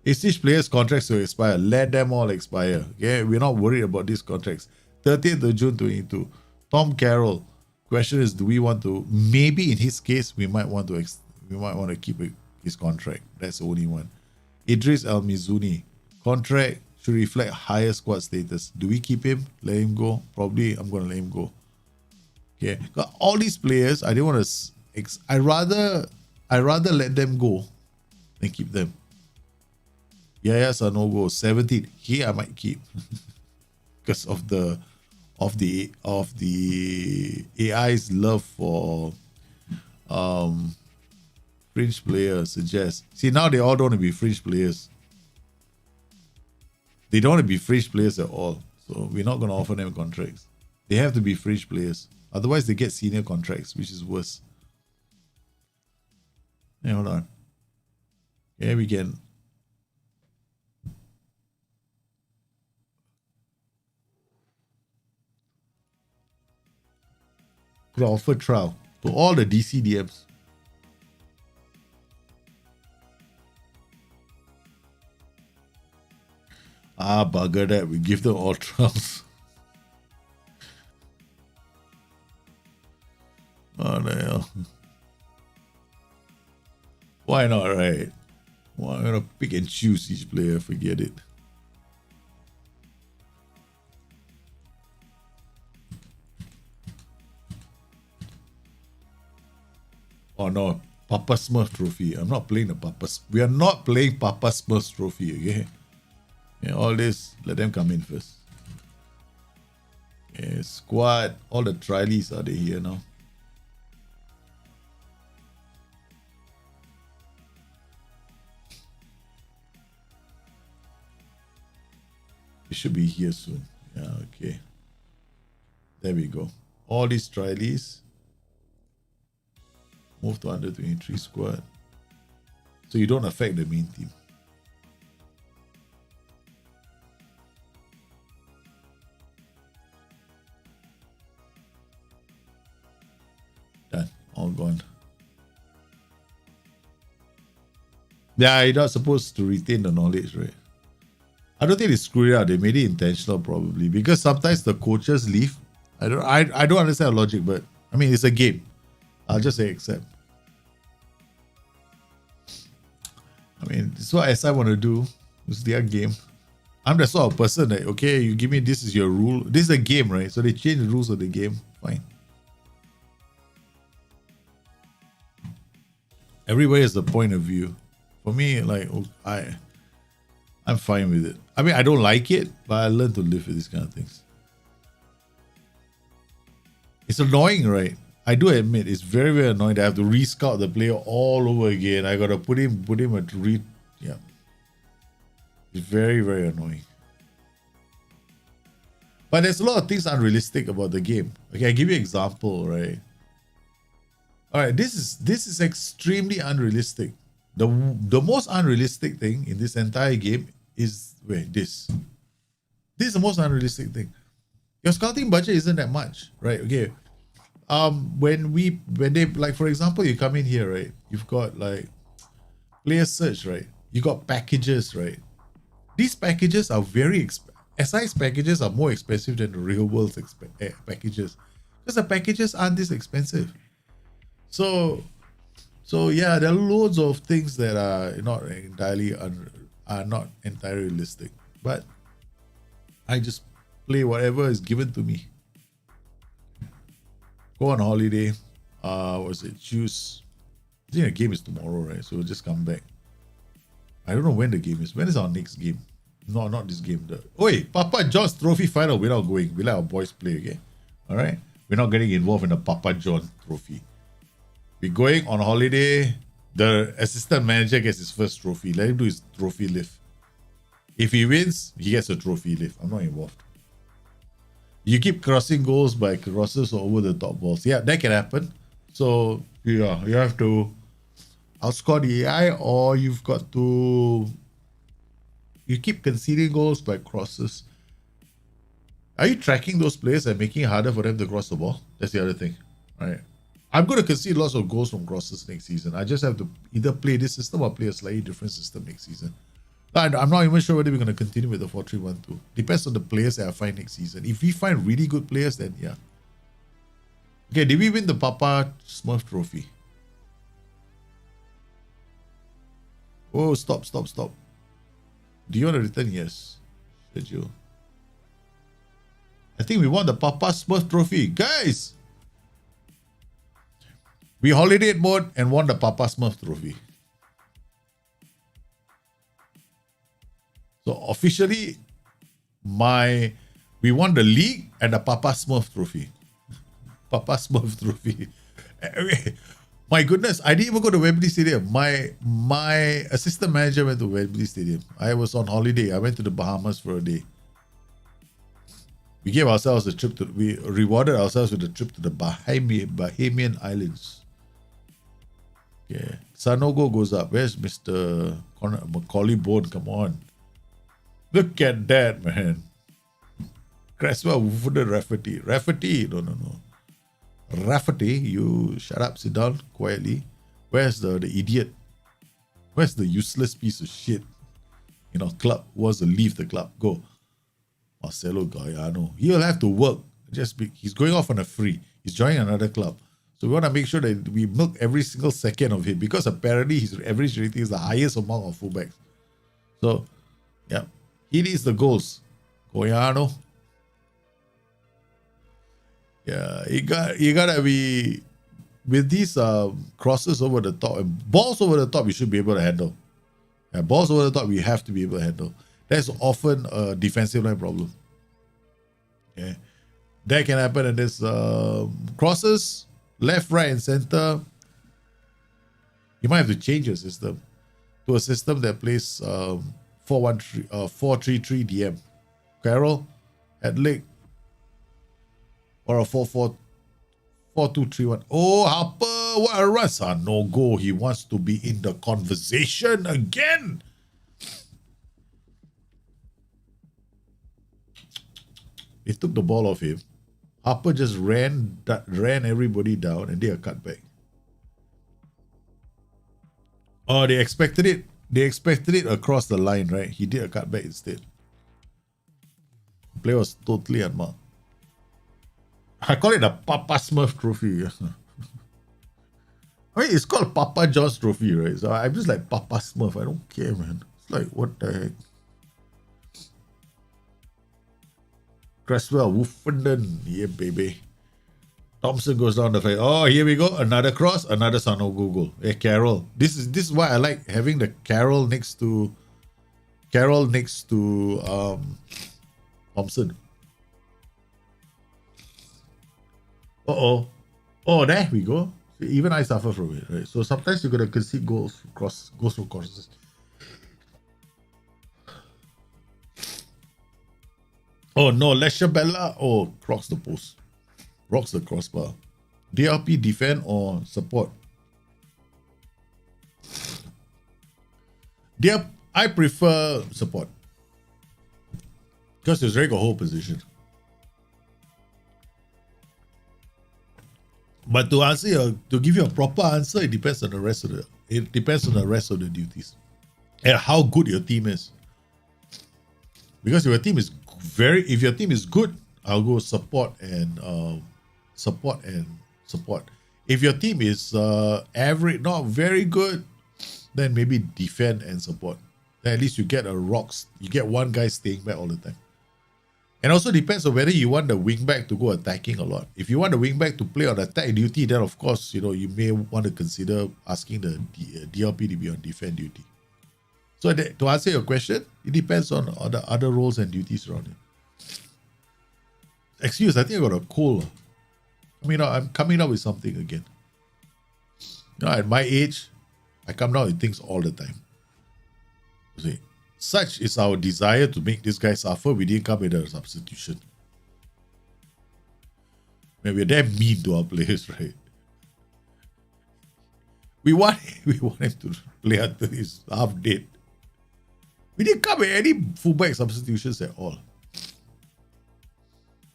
Ipswich players' contracts will expire. Let them all expire. Okay, we're not worried about these contracts. 30th of June 22. Tom Carroll. Question is, do we want to? Maybe in his case, we might want to keep his contract. That's the only one. Idris Al Mizuni. Contract should reflect higher squad status. Do we keep him? Let him go? Probably. I'm gonna let him go. Okay. All these players, I didn't want to. I rather let them go than keep them. Yaya Sanogo 17. Here I might keep because of the AI's love for fringe players. Suggest. See, now they all don't want to be fringe players. They don't want to be fringe players at all. So we're not going to offer them contracts. They have to be fringe players. Otherwise, they get senior contracts, which is worse. Hey, hold on. Here we can. Offer trial to all the DC DMs. Bugger that. We give them all trials. Oh the hell. Why not, right? Well, I'm gonna pick and choose each player, forget it. Oh no, Papa Smurf Trophy. I'm not playing the We are not playing Papa Smurf Trophy, okay? Yeah, all this, let them come in first. Yeah, squad, all the trialies are they here now? It should be here soon. Yeah, okay. There we go. All these trialies. Move to under 23 squad. So you don't affect the main team. Done. All gone. Yeah, you're not supposed to retain the knowledge, right? I don't think they screwed it up. They made it intentional probably. Because sometimes the coaches leave. I don't understand the logic, but I mean it's a game. I'll just say accept. I mean, this is what SI want to do. It's their game. I'm the sort of person that, okay, you give me this is your rule. This is a game, right? So they change the rules of the game. Fine. Everybody has a point of view. For me, like, I I'm fine with it. I mean, I don't like it, but I learn to live with these kind of things. It's annoying, right? I do admit it's very, very annoying to have to rescout the player all over again. I gotta put him a yeah. It's very, very annoying. But there's a lot of things unrealistic about the game. Okay, I'll give you an example, right? Alright, this is extremely unrealistic. The most unrealistic thing in this entire game is this. This is the most unrealistic thing. Your scouting budget isn't that much, right? Okay. When they, like, for example, you come in here, right? You've got like player search, right? You got packages, right? These packages are very SI's packages are more expensive than the real world packages, because the packages aren't this expensive. So yeah, there are loads of things that are not entirely realistic. But I just play whatever is given to me. Go on holiday. Choose. I think the game is tomorrow, right? So we'll just come back. I don't know when the game is. When is our next game? No, not this game. Oi, Papa John's Trophy final. We're not going. We let our boys play, okay? All right? We're not getting involved in the Papa John Trophy. We're going on holiday. The assistant manager gets his first trophy. Let him do his trophy lift. If he wins, he gets a trophy lift. I'm not involved. You keep crossing goals by crosses or over the top balls. Yeah, that can happen. So, yeah, you have to outscore the AI, or you've got to... You keep conceding goals by crosses. Are you tracking those players and making it harder for them to cross the ball? That's the other thing. All right. I'm going to concede lots of goals from crosses next season. I just have to either play this system or play a slightly different system next season. I'm not even sure whether we're going to continue with the 4-3-1-2. Depends on the players that I find next season. If we find really good players, then yeah. Okay, did we win the Papa Smurf Trophy? Oh, stop. Do you want to return? Yes. Schedule. I think we won the Papa Smurf Trophy. Guys! We holiday mode and won the Papa Smurf Trophy. So officially, we won the league and the Papa Smurf Trophy. Papa Smurf Trophy. My goodness, I didn't even go to Wembley Stadium. My assistant manager went to Wembley Stadium. I was on holiday. I went to the Bahamas for a day. We gave ourselves a trip we rewarded ourselves with a trip to the Bahamian Islands. Yeah. Sanogo goes up. Where's Mr. Macaulay Bone? Come on. Look at that, man. Cresswell, Woodford, Rafferty. Rafferty. No. Rafferty, you shut up, sit down quietly. Where's the idiot? Where's the useless piece of shit? Club wants to leave the club. Go. Marcelo Galliano. He'll have to work. He's going off on a free. He's joining another club. So we want to make sure that we milk every single second of him, because apparently his average rating is the highest among our fullbacks. So, yeah. He needs the goals. Galliano. Yeah, you gotta be with these crosses over the top and balls over the top. You should be able to handle. Yeah, balls over the top, we have to be able to handle. That's often a defensive line problem. Okay, that can happen. And there's crosses left, right, and center. You might have to change your system to a system that plays 4-3-3 DM. Carroll at leg. Or a 4-2-3-1. Oh, Harper, what a run. No go. He wants to be in the conversation again. They took the ball off him. Harper just ran everybody down and did a cutback. Oh, they expected it. They expected it across the line, right? He did a cutback instead. The play was totally unmarked. I call it a Papa Smurf Trophy. I mean, it's called Papa John's Trophy, right? So I'm just like Papa Smurf. I don't care, man. It's like, what the heck? Cresswell, Woofenden. Yeah, baby. Thompson goes down the field. Oh, here we go. Another cross, another Sanogo goal. Yeah, Carroll. This is why I like having the Carroll next to Carroll next to Thompson. Oh, there we go. Even I suffer from it, right? So sometimes you're gonna concede goals from crosses. Oh no, Leshabella. Oh, rocks the post. Rocks the crossbar. DRP defend or support? I prefer support. Because there's very whole position. But to give you a proper answer, it depends on the rest of the duties. And how good your team is. Because if your team is good, I'll go support. If your team is average, not very good, then maybe defend and support. Then at least you get one guy staying back all the time. And also depends on whether you want the wingback to go attacking a lot. If you want the wingback to play on attack duty, then of course, you may want to consider asking the DLP to be on defend duty. So to answer your question, it depends on the other roles and duties around it. Excuse, I think I got a cold. I'm coming up with something again. At my age, I come down with things all the time. See, such is our desire to make this guy suffer. We didn't come with a substitution. We're damn mean to our players, right? We want him to play until he's half dead. We didn't come with any fullback substitutions at all.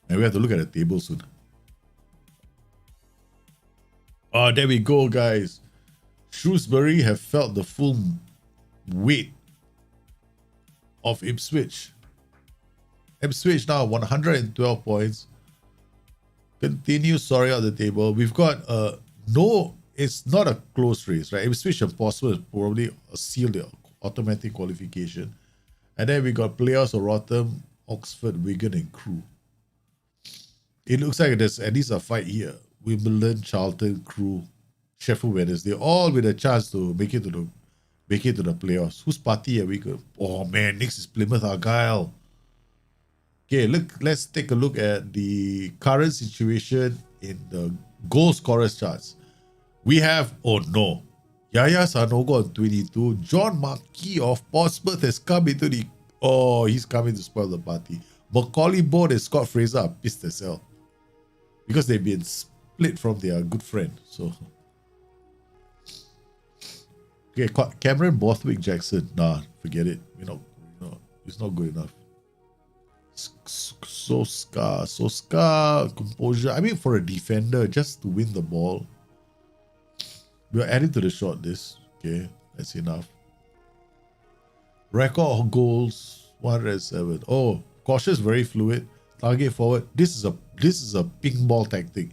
And we have to look at the table soon. Oh, there we go, guys. Shrewsbury have felt the full weight of Ipswich. Ipswich now 112 points. Continue soaring out the table. We've got it's not a close race, right? Ipswich and Portsmouth probably seal the automatic qualification. And then we got playoffs of Rotterdam, Oxford, Wigan, and Crewe. It looks like there's at least a fight here. Wimbledon, Charlton, Crewe, Sheffield Wednesday, all with a chance to make it to the playoffs. Whose party are we going? Oh man, next is Plymouth Argyle. Okay, let's take a look at the current situation in the goal scorers charts. We have, Yaya Sanogo on 22. John Markey of Portsmouth has come into he's coming to spoil the party. Macaulay Bode and Scott Fraser are pissed as hell because they've been split from their good friend. So, okay, Cameron Borthwick Jackson. Nah, forget it. It's not good enough. Soska, composure. For a defender, just to win the ball. We're adding to the shortlist. Okay, that's enough. Record of goals 107. Oh, cautious, very fluid. Target forward. This is a ping ball tactic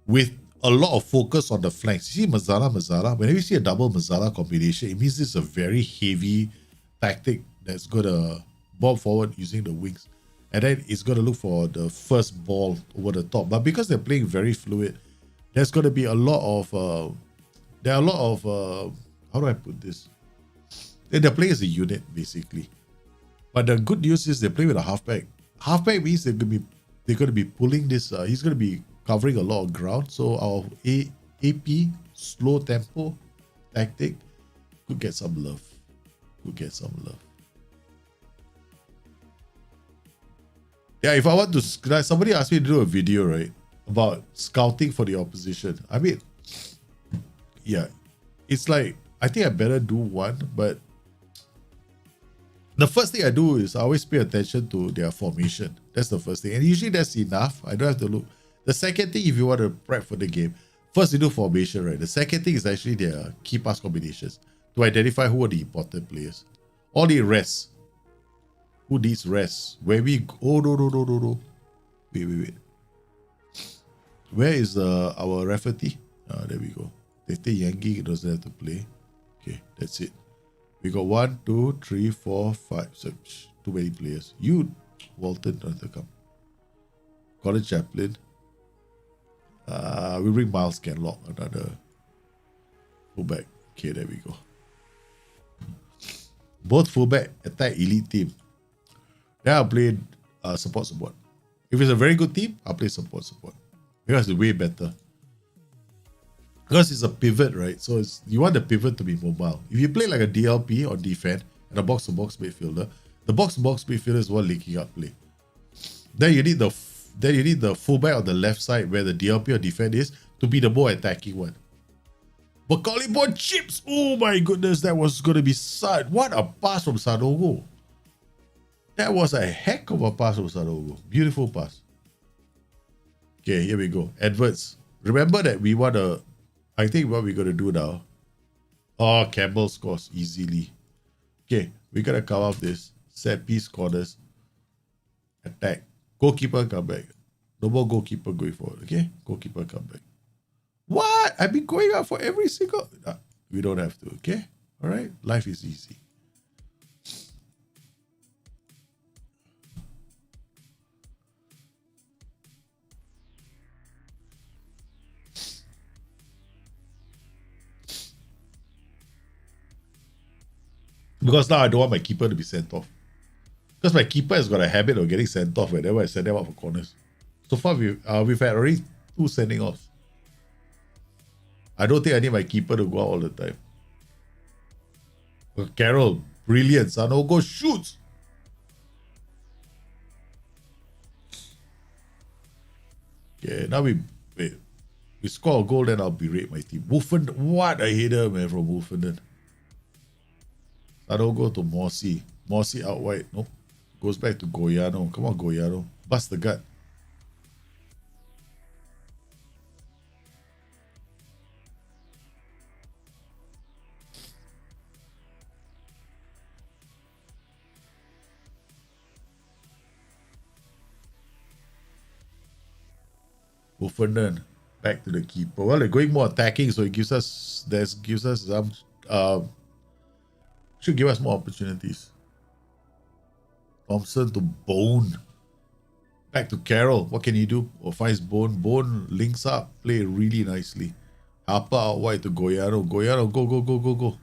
with a lot of focus on the flanks. You see Mazzala. Whenever you see a double Mazzala combination, it means it's a very heavy tactic that's going to bob forward using the wings. And then it's going to look for the first ball over the top. But because they're playing very fluid, there's going to be a lot of how do I put this? They're playing as a unit, basically. But the good news is they're playing with a halfback. Halfback means they're going to be pulling this. He's going to be covering a lot of ground. So our AP, slow tempo tactic, could get some love. Yeah, if I want to, somebody asked me to do a video, right, about scouting for the opposition. Yeah, it's like, I think I better do one, but the first thing I do is I always pay attention to their formation. That's the first thing. And usually that's enough. I don't have to look. The second thing, if you want to prep for the game, first you do formation, right? The second thing is actually their key pass combinations to identify who are the important players. All the rest. Who needs rest? Where we go? Oh, no. Wait. Where is our Rafferty? There we go. Tete Yangi doesn't have to play. Okay, that's it. We got 1, 2, 3, 4, 5, 6. Too many players. You, Walton, don't have to come. Colin Chaplin. We bring Miles Canlock, another fullback. Okay, there we go. both fullback, attack, elite team. Then I'll play support. If it's a very good team, I'll play support. Because it's way better. Because it's a pivot, right? So you want the pivot to be mobile. If you play like a DLP or defend and a box-to-box midfielder, the box-to-box midfielder is one linking up play. Then you need the fullback on the left side where the DLP or defend is to be the more attacking one. But Collingwood chips! Oh my goodness, that was going to be sad. What a pass from Sanogo. That was a heck of a pass from Sanogo. Beautiful pass. Okay, here we go. Adverts. Remember that we want to... I think what we're going to do now... Oh, Campbell scores easily. Okay, we're going to cover off this. Set piece, corners. Attack. Goalkeeper, come back. No more goalkeeper going forward, okay? Goalkeeper, come back. What? I've been going out for every single... we don't have to, okay? All right? Life is easy. Because now I don't want my keeper to be sent off. Because my keeper has got a habit of getting sent off whenever I send them out for corners. So far, we've had already 2 sending offs. I don't think I need my keeper to go out all the time. But Carroll, brilliant. Sanogo shoots. Okay, now we score a goal, then I'll berate my team. Wolfenden, what a header, man, from Wolfenden. Sanogo to Mossy. Mossy out wide. Nope. Goes back to Goyano. Come on, Goyano. Bust the gut. Wolfenden back to the keeper. Well, they're going more attacking, so it gives us some should give us more opportunities. Thompson to Bone. Back to Carroll. What can he do? Or finds Bone. Bone links up. Play really nicely. Harper out wide to Goyano. Goyano, go.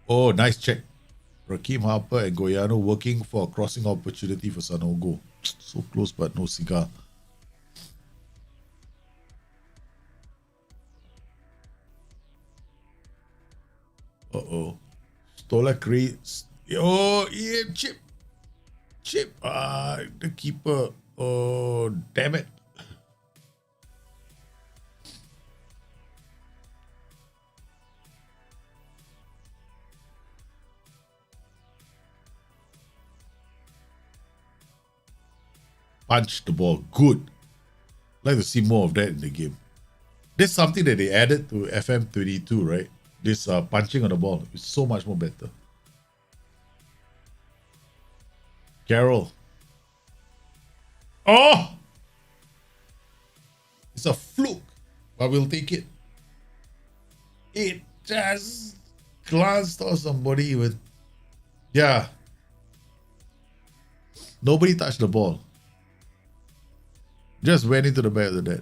Oh, nice check. Raheem Harper and Goyano working for a crossing opportunity for Sanogo. So close, but no cigar. Uh-oh. Stola creates. Oh, yeah, chip. The keeper. Oh, damn it. Punch the ball. Good. Like to see more of that in the game. This is something that they added to FM22, right? This punching on the ball is so much more better. Carroll. Oh! It's a fluke, but we'll take it. It just glanced off somebody with... Yeah. Nobody touched the ball. Just went into the back of the net.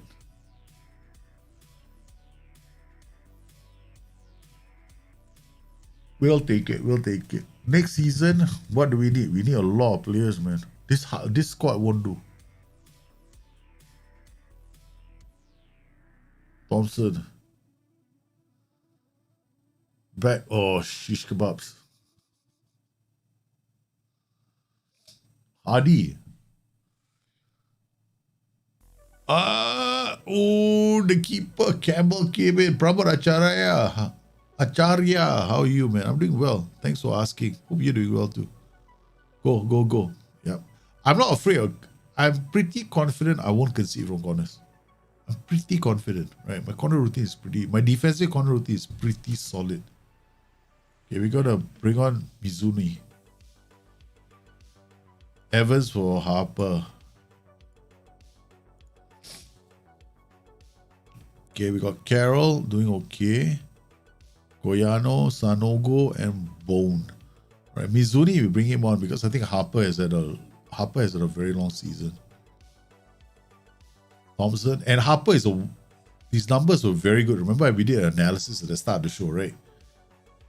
We'll take it. Next season, what do we need? We need a lot of players, man. This squad won't do. Thompson. Back. Oh, shish kebabs. Hardy. The keeper Campbell came in. Prabhat Acharya, how are you, man? I'm doing well. Thanks for asking. Hope you're doing well too. Go. Yep. I'm not afraid. I'm pretty confident I won't concede from corners. I'm pretty confident, right? My defensive corner routine is pretty solid. Okay, we gotta bring on Mizuni. Evans for Harper. Okay, we got Carroll doing okay. Goyano, Sanogo, and Bone. Right, Mizuni, we bring him on because I think Harper has had a very long season. Thompson and Harper his numbers were very good. Remember, we did an analysis at the start of the show, right?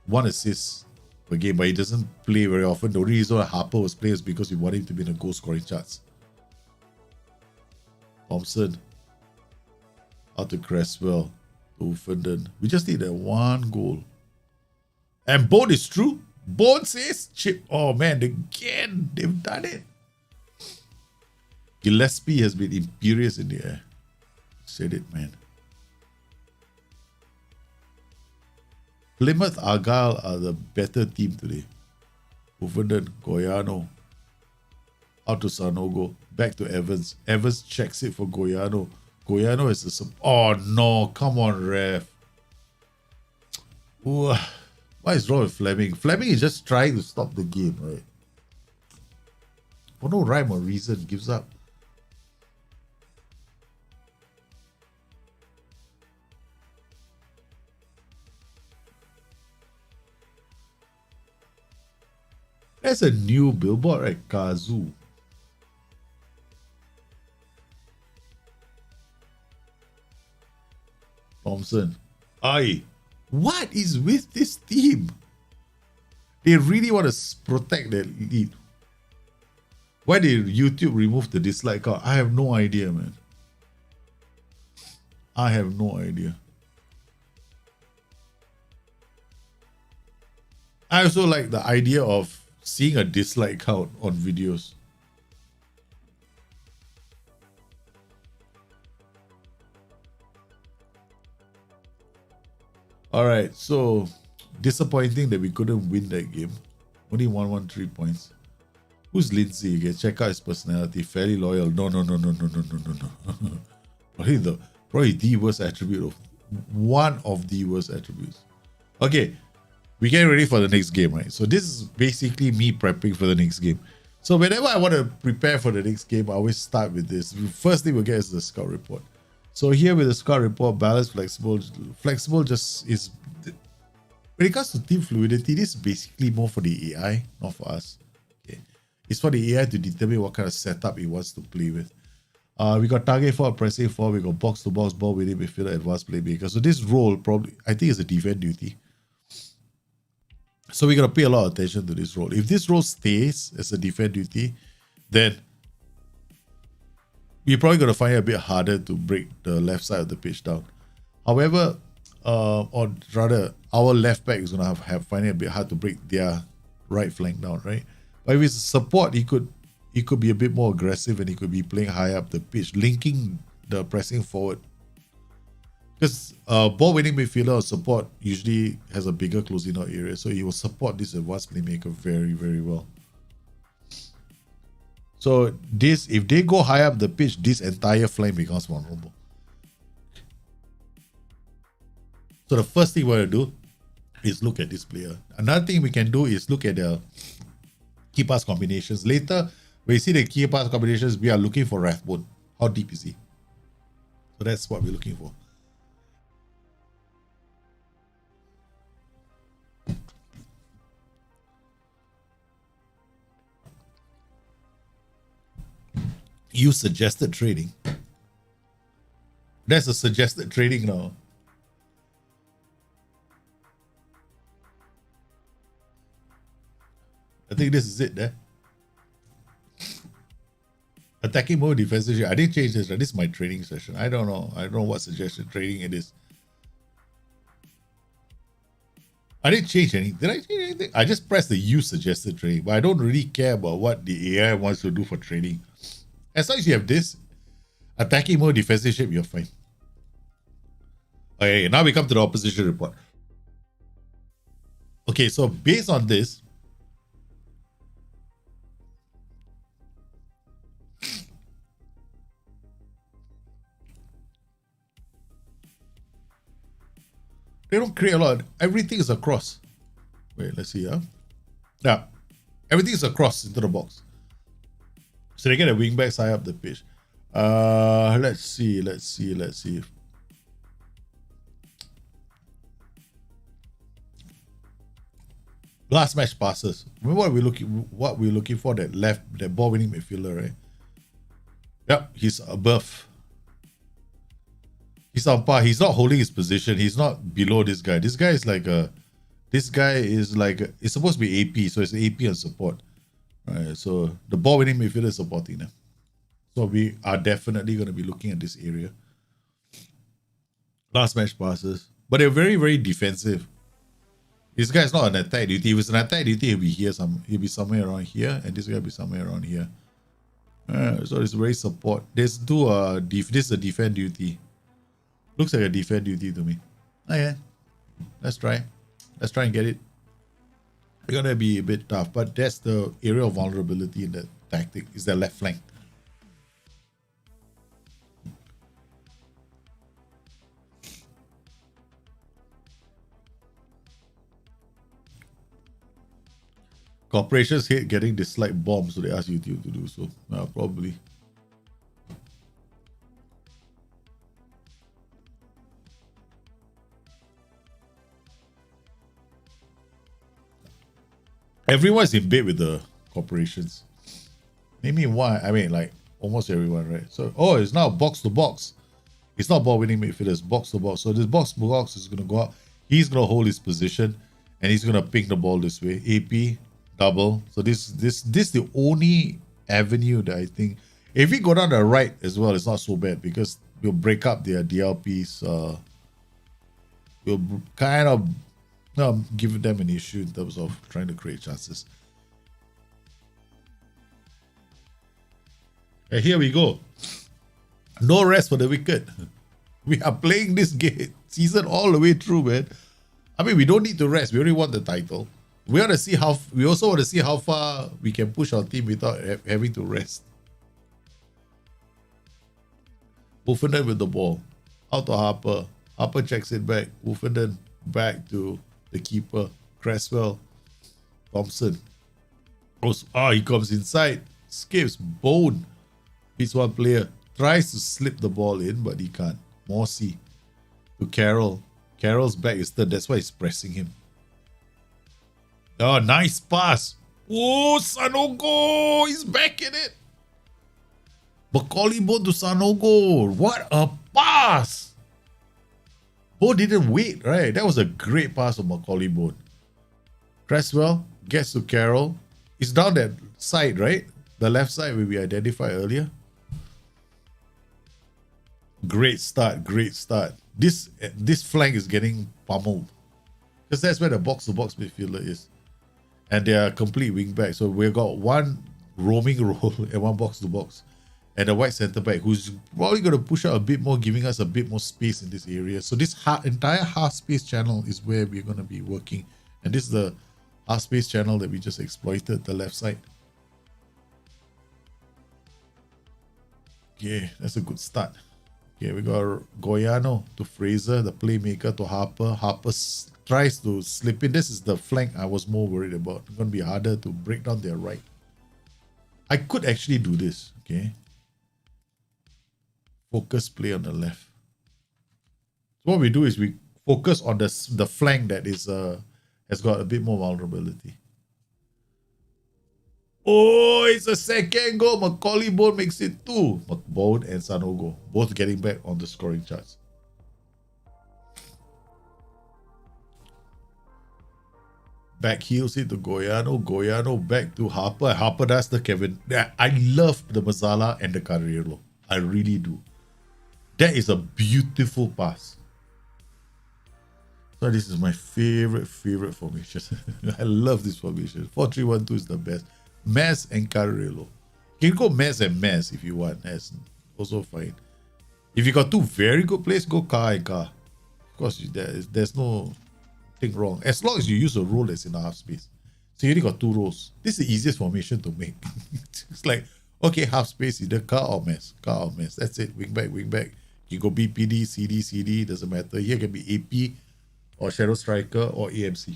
1 assist, per game, but he doesn't play very often. The only reason why Harper was playing is because we wanted him to be in the goal scoring charts. Thompson. Out to Cresswell. To Ferdinand. We just need that one goal. And Bone is true. Bone says chip. Oh man, again, they've done it. Gillespie has been imperious in the air. Said it, man. Plymouth Argyle are the better team today. Uverden, Goiano. Out to Sanogo. Back to Evans. Evans checks it for Goiano. Goiano is the... Oh no, come on, ref. Ooh, what is wrong with Fleming? Fleming is just trying to stop the game, right? For no rhyme or reason, gives up. There's a new billboard, right? Kazoo. Thompson. Aye. What is with this team? They really want to protect their lead. Why did YouTube remove the dislike count? I have no idea, man. I have no idea. I also like the idea of seeing a dislike count on videos. Alright, so disappointing that we couldn't win that game. Only 113 points. Who's Lindsay again? Check out his personality. Fairly loyal. No. Probably the worst attribute of one of the worst attributes. Okay. We get ready for the next game, right? So this is basically me prepping for the next game. So whenever I want to prepare for the next game, I always start with this. First thing we'll get is the scout report. So here with the scout report, balanced, flexible. Flexible just is... When it comes to team fluidity, this is basically more for the AI, not for us. Okay, it's for the AI to determine what kind of setup it wants to play with. We got target for, pressing for, we got box-to-box, ball winning midfielder, advanced playmaker. So this role probably, I think, is a defense duty. So we're going to pay a lot of attention to this role. If this role stays as a defense duty, then we're probably going to find it a bit harder to break the left side of the pitch down. However, or rather, our left back is going to have find it a bit hard to break their right flank down, right? But if it's support, he could be a bit more aggressive and he could be playing high up the pitch, linking the pressing forward. Because ball winning midfielder or support usually has a bigger closing out area, so he will support this advanced playmaker very, very well. So this, if they go high up the pitch, this entire flank becomes vulnerable. So the first thing we're going to do is look at this player. Another thing we can do is look at the key pass combinations. Later, when you see the key pass combinations, we are looking for Rathbone. How deep is he? So that's what we're looking for. You suggested trading. That's a suggested trading now. I think this is it there. Attacking mode, defensive. I didn't change this. Right? This is my training session. I don't know. I don't know what suggested trading it is. I didn't change anything. Did I change anything? I just pressed the use suggested trading, but I don't really care about what the AI wants to do for trading. As long as you have this, attacking mode, defensive shape, you're fine. Okay, now we come to the opposition report. Okay, so based on this, they don't create a lot. Everything is across. Wait, let's see. Yeah, everything is across into the box. So they get a wingback high up the pitch. Let's see. Last match passes. Remember what we're looking for? That ball winning midfielder, right? Yep, he's above. He's on par. He's not holding his position. He's not below this guy. This guy is like This guy is like, it's supposed to be AP, so it's AP and support. Right, so the ball winning midfielder is supporting them. So we are definitely going to be looking at this area. Last match passes. But they're very, very defensive. This guy's not an attack duty. If it was an attack duty, he'll be here. He'll be somewhere around here, and this guy will be somewhere around here. So it's very support. This is a defend duty. Looks like a defend duty to me. Okay, let's try. Let's try and get it. It's gonna be a bit tough, but that's the area of vulnerability in the tactic. Is the left flank. Corporations hate getting disliked bombs, so they ask YouTube to do so. Probably. Everyone's in bed with the corporations. Maybe why? I mean, like almost everyone, right? So, it's now box to box. It's not ball winning midfielders, box to box. So this box to box is gonna go out. He's gonna hold his position, and he's gonna ping the ball this way. AP double. So this the only avenue that I think. If we go down the right as well, it's not so bad because we'll break up their DLPs. We'll kind of give them an issue in terms of trying to create chances. And here we go. No rest for the wicked. We are playing this game season all the way through, man. I mean, we don't need to rest. We already want the title. We want to see we also want to see how far we can push our team without having to rest. Wolfenden with the ball. Out to Harper. Harper checks it back. Wolfenden back to the keeper. Cresswell. Thompson. He comes inside. Skips. Bone. Beats one player. Tries to slip the ball in, but he can't. Morsey to Carroll. Carroll's back is third. That's why he's pressing him. Oh, nice pass. Oh, Sanogo. He's back in it. Macaulay Bone to Sanogo. What a pass. Bone didn't wait, right? That was a great pass of Macaulay Bone. Cresswell gets to Carroll. It's down that side, right? The left side where we identified earlier. Great start, great start. This flank is getting pummeled. Because that's where the box-to-box midfielder is. And they are complete wing-back. So we've got one roaming role and one box-to-box. And a white centre-back who's probably going to push out a bit more, giving us a bit more space in this area. So this entire half-space channel is where we're going to be working. And this is the half-space channel that we just exploited, the left side. Okay, that's a good start. Okay, we got Goiano to Fraser, the playmaker to Harper. Harper tries to slip in. This is the flank I was more worried about. It's going to be harder to break down their right. I could actually do this, okay? Focus play on the left. So what we do is we focus on the flank that is has got a bit more vulnerability. Oh, it's a second goal. Macaulay Bone makes it 2. Bone and Sanogo both getting back on the scoring charts. Back heels it to Goiano. Goiano back to Harper. Harper does the Kevin. I love the Mazzala and the Carrillo. I really do. That is a beautiful pass. So this is my favorite formation. I love this formation. 4-3-1-2 is the best. Mez and Carrillo. You can go Mez and Mez if you want. That's also fine. If you got two very good players, go Car and Car. Of course, there's no thing wrong. As long as you use a role that's in the half space. So you only got 2 roles. This is the easiest formation to make. It's like, okay, half space, either Car or Mez. Car or Mez. That's it. Wing back, wing back. You go BPD, CD, CD. Doesn't matter. Here can be AP or Shadow Striker or AMC.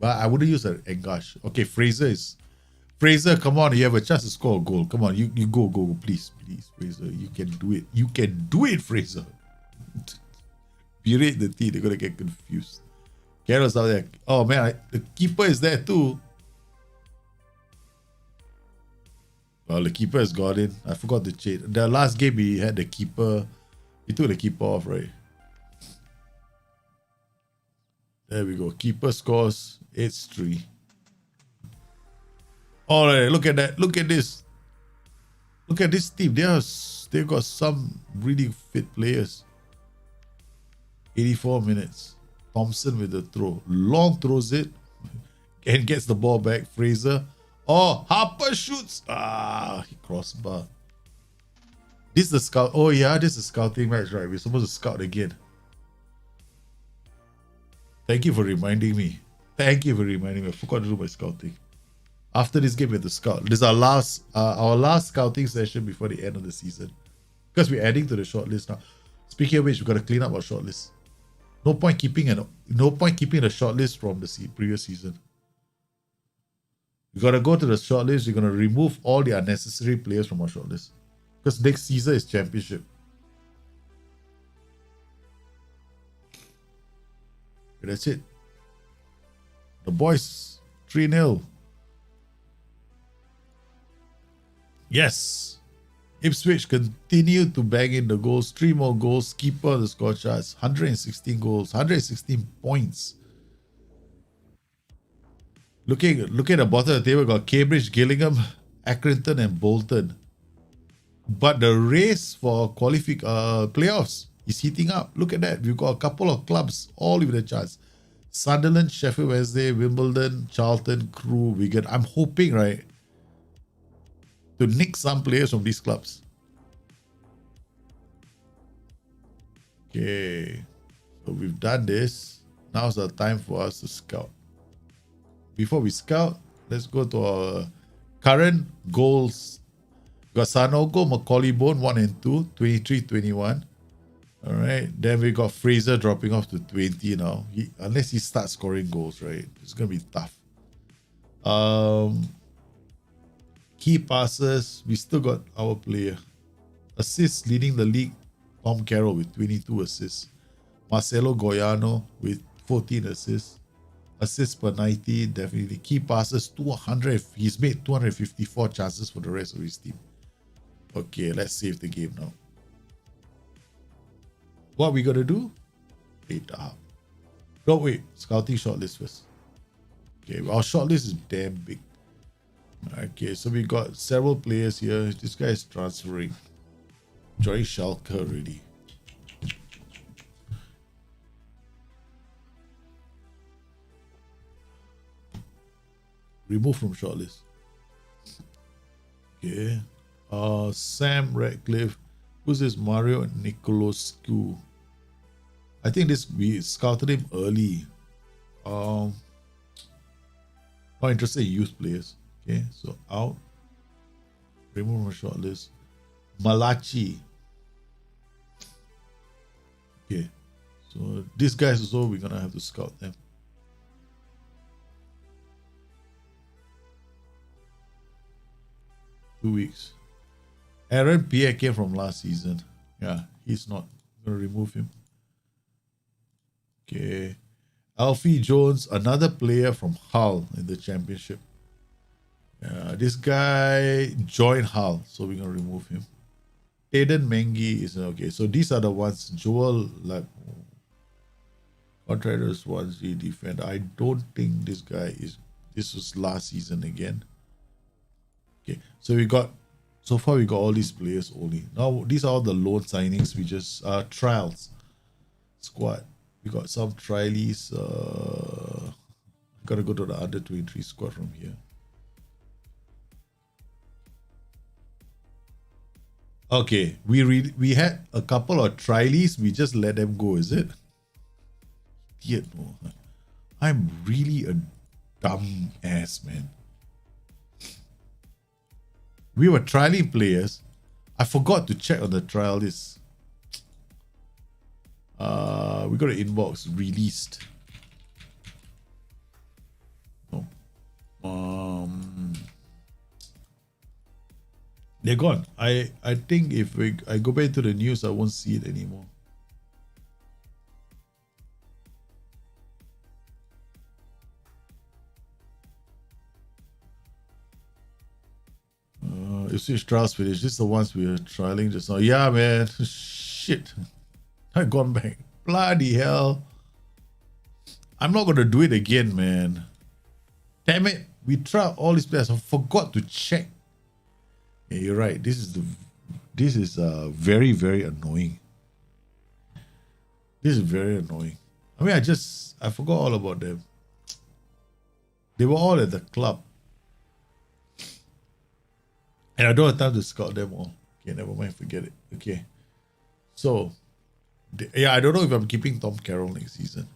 But I wouldn't use an Engash. Okay, Fraser, come on, you have a chance to score a goal. Come on, you go, please, Fraser. You can do it. You can do it, Fraser. Berate the team, they're going to get confused. Carroll's out there. Oh, man, the keeper is there too. Well, the keeper has got in. I forgot to change. The last game, he had the keeper. He took the keeper off, right? There we go. Keeper scores 8-3. All right, look at that. Look at this. Look at this team. They've got some really fit players. 84 minutes. Thompson with the throw. Long throws it and gets the ball back. Fraser. Oh, Harper shoots. He crossbar. This is the scout. Oh yeah, this is a scouting match, right? We're supposed to scout again. Thank you for reminding me. I forgot to do my scouting. After this game, we have to scout. This is our last scouting session before the end of the season. Because we're adding to the shortlist now. Speaking of which, we've got to clean up our shortlist. No point keeping the shortlist from the previous season. We got to go to the shortlist. We're going to remove all the unnecessary players from our shortlist. Because next season is championship. Okay, that's it. The boys, 3-0. Yes. Ipswich continue to bang in the goals. 3 more goals. Keeper the score charts. 116 goals. 116 points. Looking at the bottom of the table, got Cambridge, Gillingham, Accrington, and Bolton. But the race for playoffs is heating up. Look at that. We've got a couple of clubs all with a chance. Sunderland, Sheffield Wednesday, Wimbledon, Charlton, Crewe, Wigan. I'm hoping, right, to nick some players from these clubs. Okay. So we've done this. Now's the time for us to scout. Before we scout, let's go to our current goals. We got Sanogo, Macaulay Bone 1 and 2, 23-21. All right. Then we got Fraser dropping off to 20 now. Unless he starts scoring goals, right? It's going to be tough. Key passes, we still got our player. Assists leading the league, Tom Carroll with 22 assists. Marcelo Goiano with 14 assists. Assists per 90, definitely. Key passes, 200. He's made 254 chances for the rest of his team. Okay, let's save the game now. What we gotta do? Data hub. No, wait. Scouting shortlist first. Okay, our shortlist is damn big. Okay, so we got several players here. This guy is transferring. Joy Schalke already. Remove from shortlist. Okay. Sam Radcliffe. Who's this? Mario Nicolescu. I think we scouted him early. Not interested in youth players. Okay, so out. Remove from shortlist. Malachi. Okay. So these guys also we're gonna have to scout them. Two weeks. Aaron Pierre came from last season. Yeah, he's not. I'm gonna remove him. Okay. Alfie Jones, another player from Hull in the championship. This guy joined Hull, so we're gonna remove him. Aiden Mengi is okay. So these are the ones. Joel Contractors 1G defender. I don't think this guy is. This was last season again. Okay, so so far we got all these players only. Now these are all the loan signings. We just trials squad. We got some trialies. Gotta go to the under 23 squad from here. Okay, we had a couple of trialies. We just let them go. Is it? Yeah, no. I'm really a dumb ass, man. We were trialing players. I forgot to check on the trial list. We got an inbox released. No. They're gone. I think if I go back to the news, I won't see it anymore. Ipswich trials finished. This is the ones we were trialing just now. Yeah, man. Shit. I gone back. Bloody hell. I'm not going to do it again, man. Damn it. We tried all these players. I forgot to check. Yeah, you're right. This is very, very annoying. This is very annoying. I mean, I forgot all about them. They were all at the club. And I don't have time to scout them all. Okay, never mind, forget it. Okay. So, yeah, I don't know if I'm keeping Tom Carroll next season.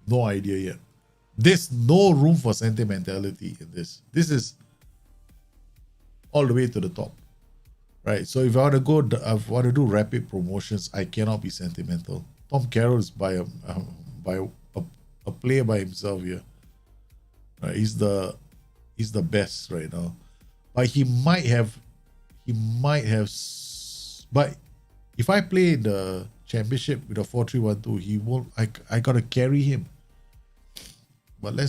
No idea yet. There's no room for sentimentality in this. This is all the way to the top. Right? So if I want to do rapid promotions, I cannot be sentimental. Tom Carroll is by a player by himself here. Right? He's the best right now. But he might have, but if I play in the championship with a 4-3-1-2, he won't, I gotta carry him. But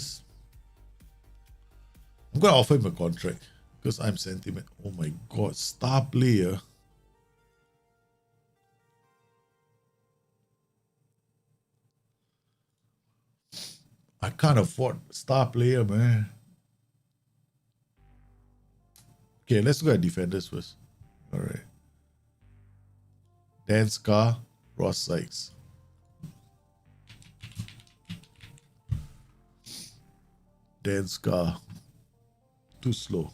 I'm gonna offer him a contract because I'm sentiment. Oh my god, star player. I can't afford star player, man. Okay, let's go at defenders first. All right. Dan Scar, Ross Sykes. Dan Scar. Too slow.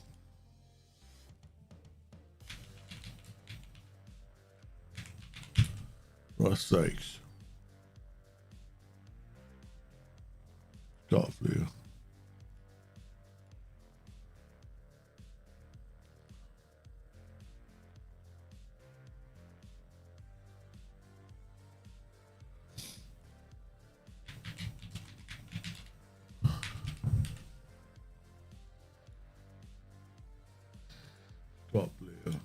Ross Sykes. Top player. Top player.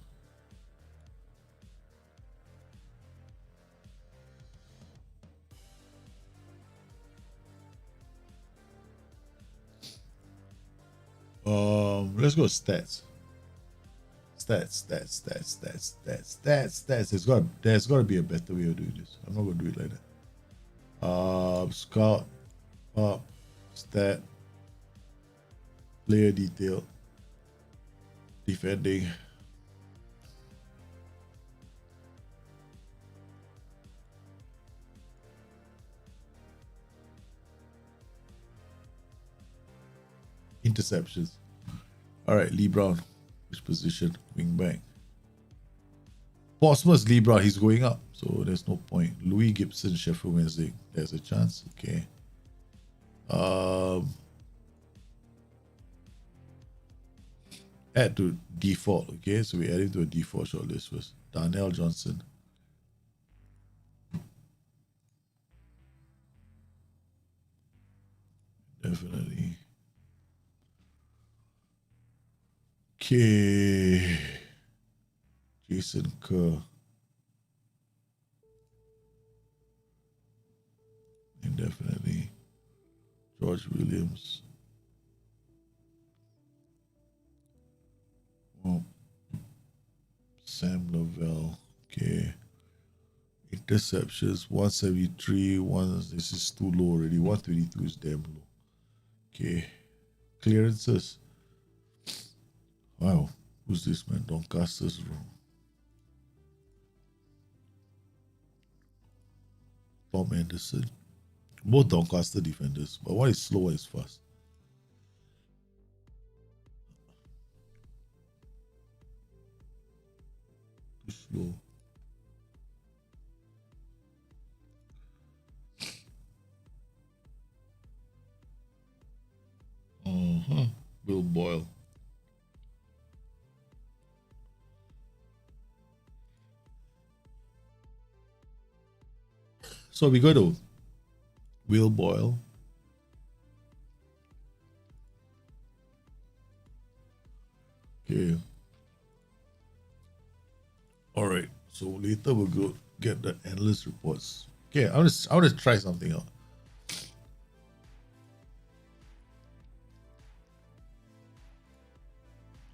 Let's go stats. Stats. There's got to be a better way of doing this. I'm not gonna do it like that. Scout, up, stat, player detail, defending. Interceptions. All right, Lee Brown. Which position? Wing back. Portsmouth's Lee Brown. He's going up, so there's no point. Louis Gibson, Sheffield Wednesday. There's a chance. Okay. Add to default. Okay, so we're adding to a default shortlist first. Darnell Johnson. Definitely. Okay. Jason Kerr. Indefinitely. George Williams. Oh. Sam Lavelle. Okay. Interceptions 173. This is too low already. 122 is damn low. Okay. Clearances. Wow. Who's this man? Doncaster's room. Tom Anderson. Both Doncaster defenders, but one is slow, one is fast. Too slow. Will Boyle. So we go to Will Boyle. Okay. All right. So later we'll go get the analyst reports. Okay, I want to try something out.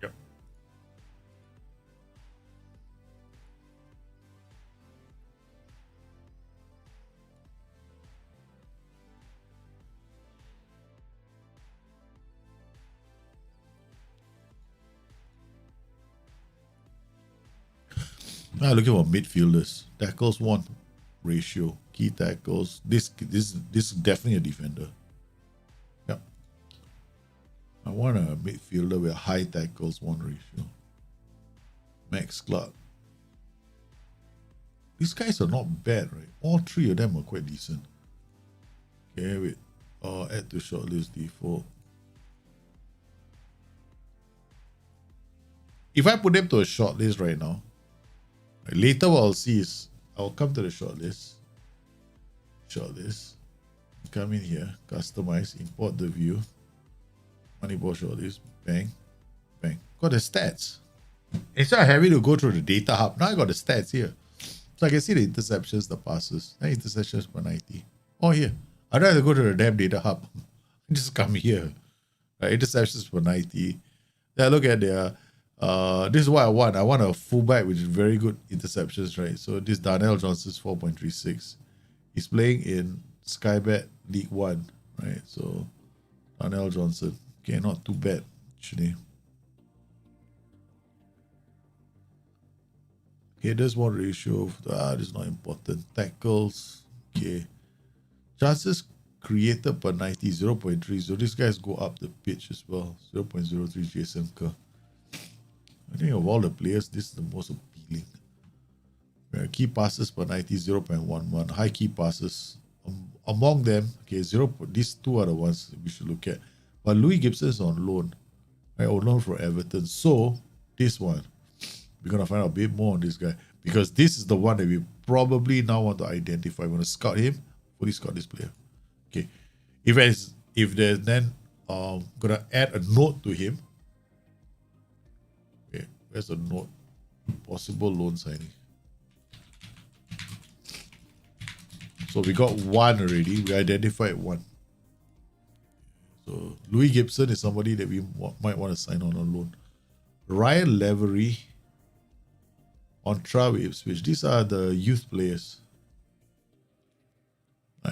Yep. Now looking for midfielders. Tackles 1 ratio. Key tackles. This is definitely a defender. Yep. I want a midfielder with high tackles 1 ratio. Max Clark. These guys are not bad, right? All 3 of them are quite decent. Okay, wait. Add to shortlist default. If I put them to a shortlist right now, later what I'll see is I'll come to the shortlist. Come in here, customize, import the view. Moneyball shortlist, bang, bang. Got the stats. Instead of having to go through the data hub, now I got the stats here. So I can see the interceptions, the passes. Interceptions per 90. Oh, here. I don't have to go to the damn data hub. Just come here. Interceptions per 90. Then I look at their, this is what I want. I want a fullback with very good interceptions, right? So this Darnell Johnson's 4.36. He's playing in Skybet League 1, right? So Darnell Johnson. Okay, not too bad, actually. Okay, there's 1 ratio. This is not important. Tackles. Okay. Chances created per 90, 0.3. So these guys go up the pitch as well. 0.03 Jason Kerr. I think of all the players, this is the most appealing. Key passes per 90, 0.11. High key passes. Among them, okay, these 2 are the ones we should look at. But Louis Gibson is on loan. Right, on loan for Everton. So, this one, we're going to find out a bit more on this guy. Because this is the one that we probably now want to identify. We want to scout him. Fully scout this player. Okay. If there's then gonna add a note to him. Okay, where's the note? Possible loan signing. So we got 1 already. We identified 1. So Louis Gibson is somebody that we might want to sign on loan. Ryan Lavery on trial with Ipswich. These are the youth players.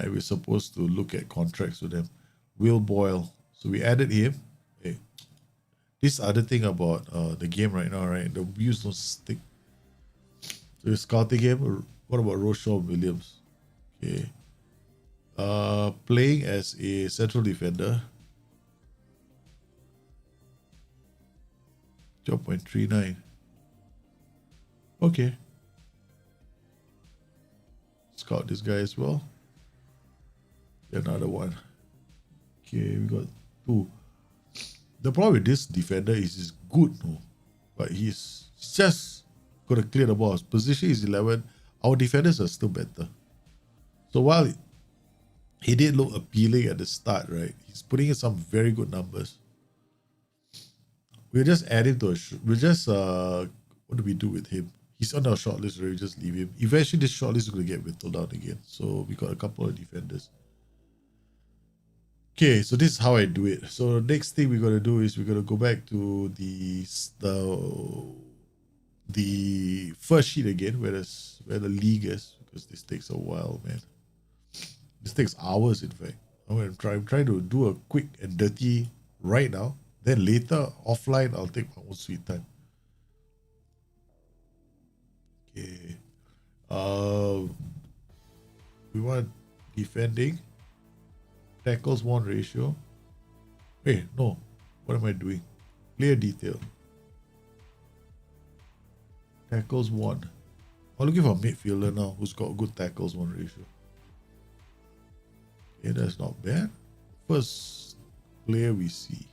We're supposed to look at contracts with them. Will Boyle. So we added him. Okay. This other thing about the game right now, right? The views don't stick. So we're scouting him. What about Roshaw Williams? Okay. Playing as a central defender. 0.39. Okay. Scout this guy as well. Another 1. Okay, we got 2. The problem with this defender is he's good, no? But he's just got to clear the ball. His position is 11. Our defenders are still better. So while he did look appealing at the start, right? He's putting in some very good numbers. We'll just add him to what do we do with him? He's on our shortlist, right? We just leave him. Eventually, this shortlist is going to get whittled out again. So we got a couple of defenders. Okay, so this is how I do it. So the next thing we're going to do is we're going to go back to the first sheet again, where the league is, because this takes a while, man. This takes hours, in fact. I'm trying to do a quick and dirty right now. Then later, offline, I'll take my own sweet time. Okay. We want defending. Tackles 1 ratio. Wait, no. What am I doing? Player detail. Tackles 1. I'm looking for a midfielder now who's got good tackles 1 ratio. Okay, that's not bad. First player we see.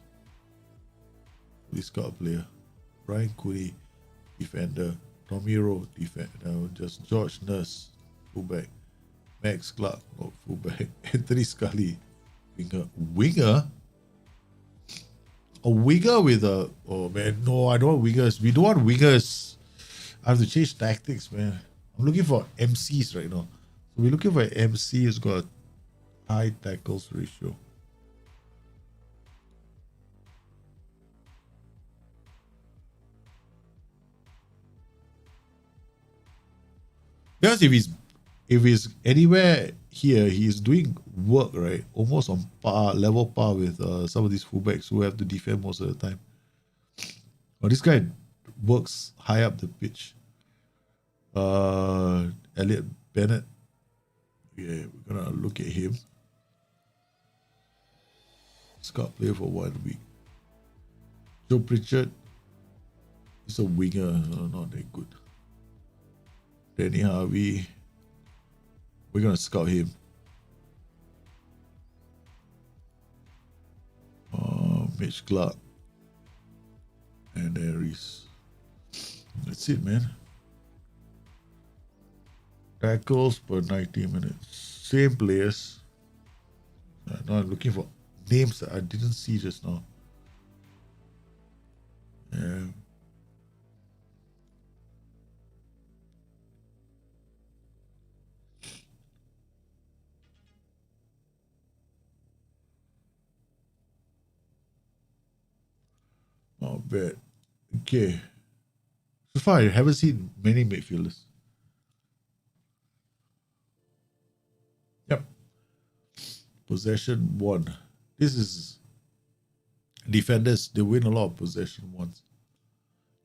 This got a player. Brian Cooney, defender. Romero, defender. Just George Nurse, fullback. Max Clark, fullback. Anthony Scully, winger. A winger with a... Oh, man. No, I don't want wingers. We don't want wingers. I have to change tactics, man. I'm looking for MCs right now. So we're looking for an MC who's got a high tackles ratio. Because if he's anywhere here, he's doing work, right? Almost on level par with some of these fullbacks who have to defend most of the time. Well, this guy works high up the pitch. Elliot Bennett. Yeah, we're gonna look at him. Scout player for 1 week. Joe Pritchard. He's a winger, not that good. Danny Harvey. We're gonna scout him. Mitch Clark. And Aries. That's it, man. Tackles per 90 minutes. Same players. Now I'm looking for names that I didn't see just now. Yeah. Not bad. Okay. So far, I haven't seen many midfielders. Yep. Possession 1. This is defenders. They win a lot of possession ones.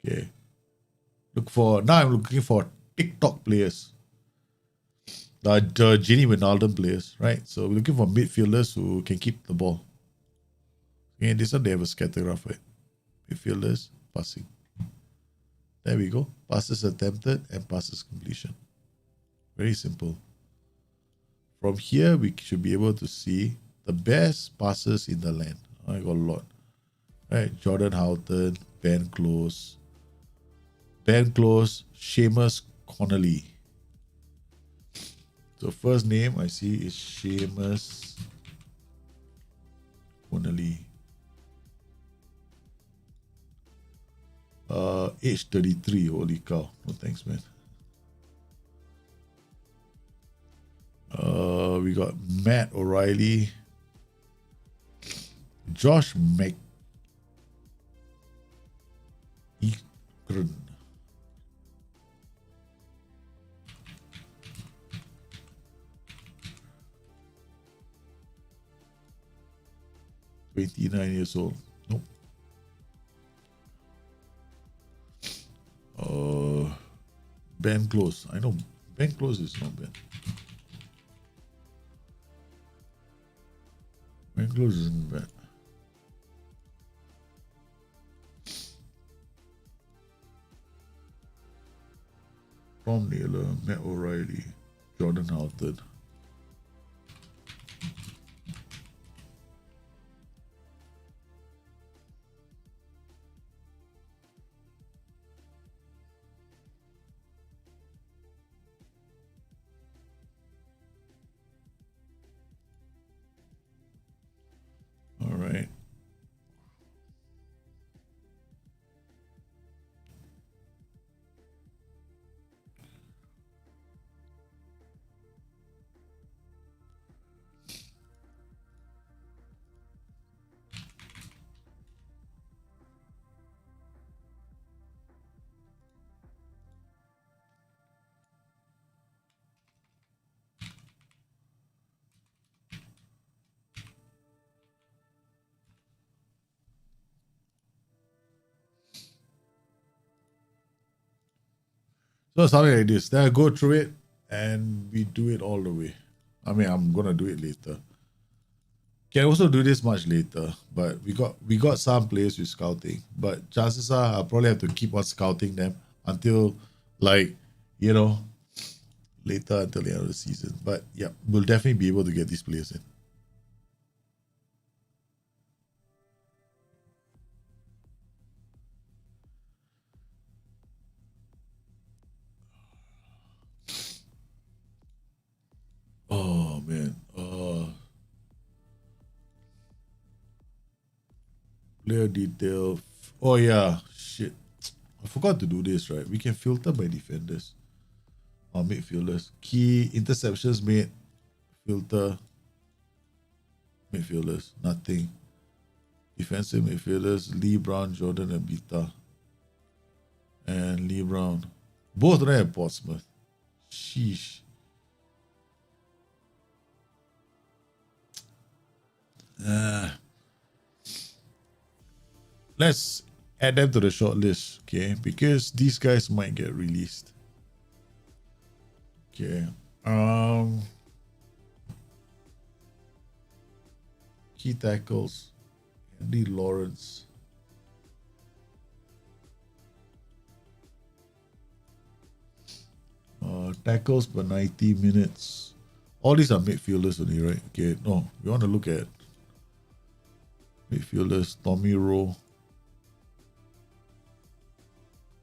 Okay. Now I'm looking for TikTok players. The Gini Wijnaldum players, right? So we're looking for midfielders who can keep the ball. Okay, this one they have a scatter for it. Midfielders, passing. There we go. Passes attempted and passes completion. Very simple. From here, we should be able to see the best passes in the land. I got a lot. Right, Jordan Houghton, Ben Close, Seamus Connolly. So first name I see is Seamus Connolly. Age 33. Holy cow! No thanks, man. We got Matt O'Reilly, Josh McEachran. 29 years old. Nope. Ben Close. I know Ben Close is not bad. Ben Close isn't bad. Tom Naylor, Matt O'Reilly, Jordan Houghton. All right. So something like this. Then I go through it and we do it all the way. I mean, I'm gonna do it later. Can also do this much later, but we got some players with scouting. But chances are I'll probably have to keep on scouting them until later until the end of the season. But yeah, we'll definitely be able to get these players in. Oh man. Player detail. Oh yeah, shit. I forgot to do this, right? We can filter by defenders or midfielders. Key interceptions made. Filter. Midfielders. Nothing. Defensive midfielders. Lee Brown, Jordan and Bita. And Lee Brown. Both of them at Portsmouth. Sheesh. Let's add them to the shortlist, okay? Because these guys might get released. Okay. Key tackles. Andy Lawrence. Tackles per 90 minutes. All these are midfielders only, right? Okay, no. We want to look at midfielders. Tommy Rowe.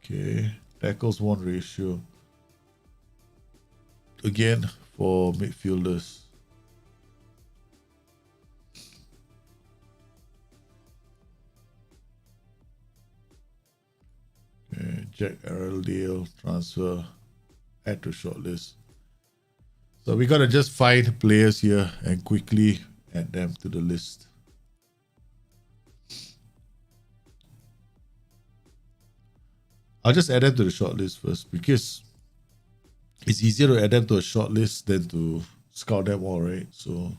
Okay. Tackles won ratio. Again, for midfielders. Okay. Jack Araldale transfer. Add to shortlist. So we gotta just find players here and quickly add them to the list. I'll just add them to the shortlist first because it's easier to add them to a shortlist than to scout them all, right? So,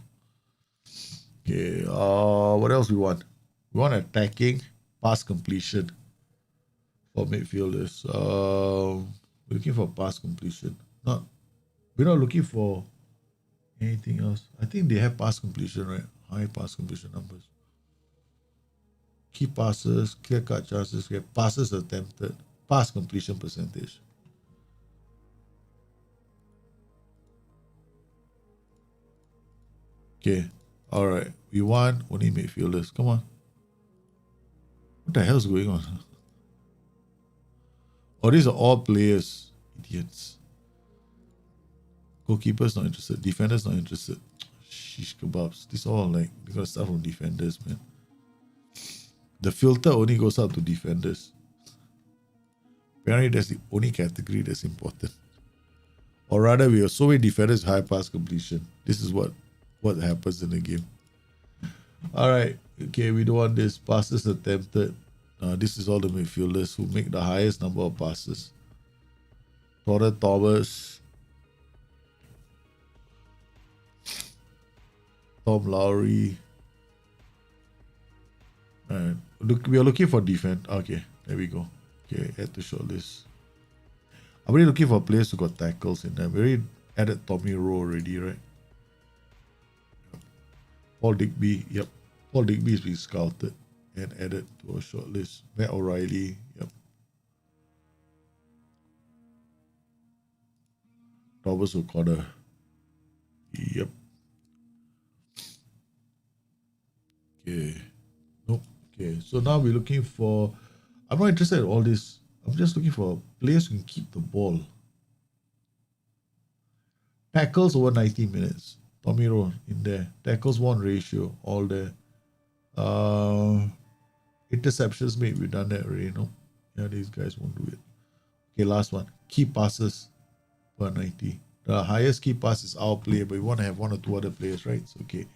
okay. What else we want? We want attacking, pass completion for midfielders. We're looking for pass completion. We're not looking for anything else. I think they have pass completion, right? High pass completion numbers. Key passes, clear cut chances, passes attempted, pass completion percentage. Okay. All right. We want only midfielders. Come on. What the hell's going on? Oh, these are all players. Idiots. Goalkeepers not interested. Defenders not interested. Shish kebabs. These are all like, we gotta start from defenders, man. The filter only goes out to defenders. Apparently that's the only category that's important. Or rather, we have so many defenders high pass completion. This is what happens in the game. Alright. Okay, we don't want this. Passes attempted. This is all the midfielders who make the highest number of passes. Torren Thomas. Tom Lowry. And look, we are looking for defense. Okay, there we go. Okay, add to shortlist. I'm really looking for players who got tackles in them. We already added Tommy Rowe already, right? Paul Digby. Yep. Paul Digby is being scouted and added to our shortlist. Matt O'Reilly. Yep. Thomas O'Connor. Yep. Okay. Nope. Okay. So now we're looking for. I'm not interested in all this. I'm just looking for players who can keep the ball. Tackles over 90 minutes. Tommy Rowe in there. Tackles won ratio. All there. Interceptions made. We've done that already. No. Yeah, these guys won't do it. Okay, last one. Key passes per 90. The highest key pass is our player, but we want to have one or two other players, right? So, okay.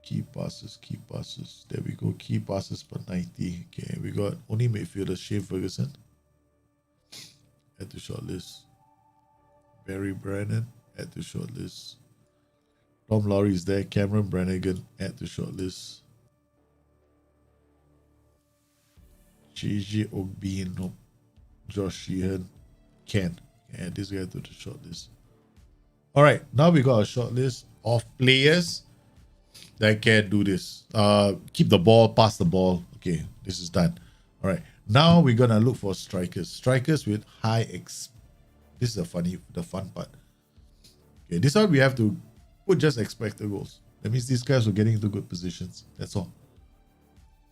Key passes. There we go. Key passes per 90. Okay, we got only midfielder Shane Ferguson. Add to shortlist. Barry Brennan. Add to shortlist. Tom Lowry is there. Cameron Brannigan. Add to shortlist. JJ Ogby. Nope. Josh Sheehan. Ken. Add this guy to the shortlist. All right, now we got a short list of players that can do this. Keep the ball, pass the ball. Okay, this is done. All right, now we're gonna look for strikers. Strikers with high This is the fun part. Okay, this one we have to put just expected goals. That means these guys are getting into good positions. That's all.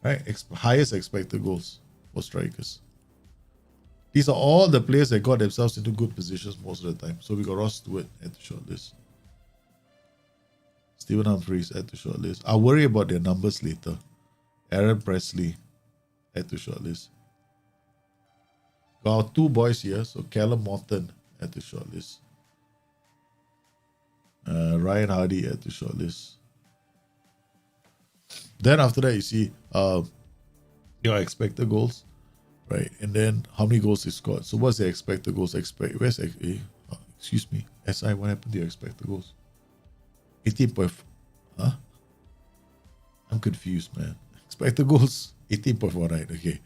All right, highest expected goals for strikers. These are all the players that got themselves into good positions most of the time. So we got Ross Stewart at the shortlist. Stephen Humphries at the shortlist. I'll worry about their numbers later. Aaron Presley at the shortlist. Got our two boys here. So Callum Morton at the shortlist. Ryan Hardy at the shortlist. Then after that, you see your expected goals. Right, and then how many goals they scored. So what's the expected goals? Where's excuse me, SI? What happened to your expected goals? 18.4. Huh? I'm confused, man. Expected goals 18.4. Right, okay.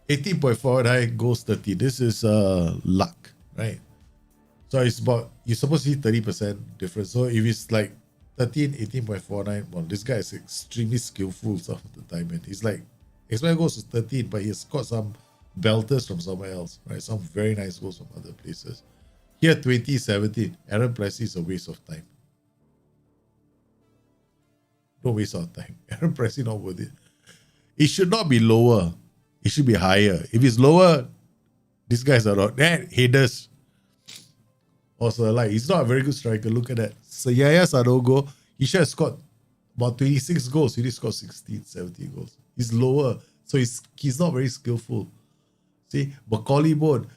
18.49 goals 30. This is luck, right? So it's about, you're supposed to see 30% difference. So if it's like 13, 18.49, well, this guy is extremely skillful some of the time, and he's like, expected goals is 13, but he's got some belters from somewhere else, right? Some very nice goals from other places. Here, 2017, Aaron Pressey is a waste of time. Don't waste our time. Aaron Pressey not worth it. It should not be lower. It should be higher. If it's lower, these guys are not. Headers. Also, like, he's not a very good striker. Look at that. Sayaya Sadogo, he should have scored about 26 goals. He did score 16, 17 goals. He's lower. So he's not very skillful. See, Macaulay Bone,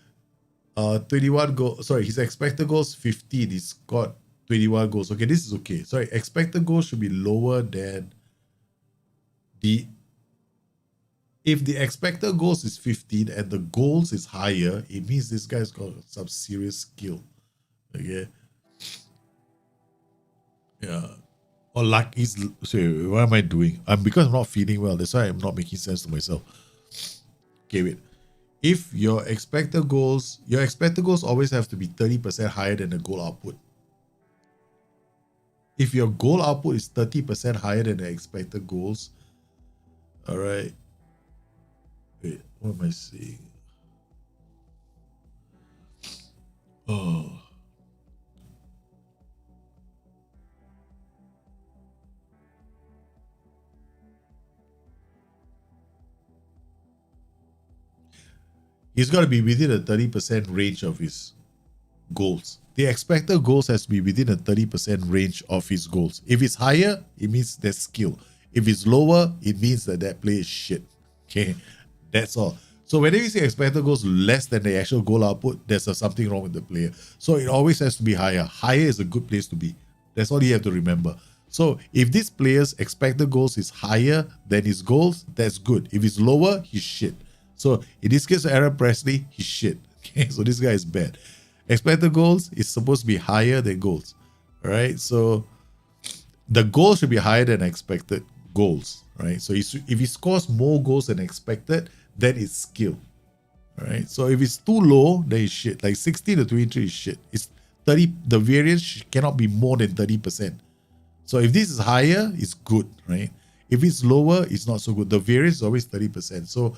21 goals. Sorry, his expected goals 15. He's got 21 goals. Okay, this is okay. Sorry, expected goals should be lower than the. If the expected goals is 15 and the goals is higher, it means this guy's got some serious skill. Okay. Yeah. Or like sorry, what am I doing? Because I'm not feeling well. That's why I'm not making sense to myself. Okay, wait. If your expected goals always have to be 30% higher than the goal output. If your goal output is 30% higher than the expected goals, all right. Wait, what am I saying? Oh. He's got to be within a 30% range of his goals. The expected goals has to be within a 30% range of his goals. If it's higher, it means there's skill. If it's lower, it means that player is shit. Okay, that's all. So whenever you say expected goals less than the actual goal output, there's something wrong with the player. So it always has to be higher. Higher is a good place to be. That's all you have to remember. So if this player's expected goals is higher than his goals, that's good. If it's lower, he's shit. So in this case, Aaron Presley, he's shit. Okay, so this guy is bad. Expected goals is supposed to be higher than goals. All right, so the goal should be higher than expected goals. Right, so if he scores more goals than expected, then it's skill. All right, so if it's too low, then it's shit. Like 16 to 23 is shit. It's 30. The variance cannot be more than 30%. So if this is higher, it's good. Right, if it's lower, it's not so good. The variance is always 30%. So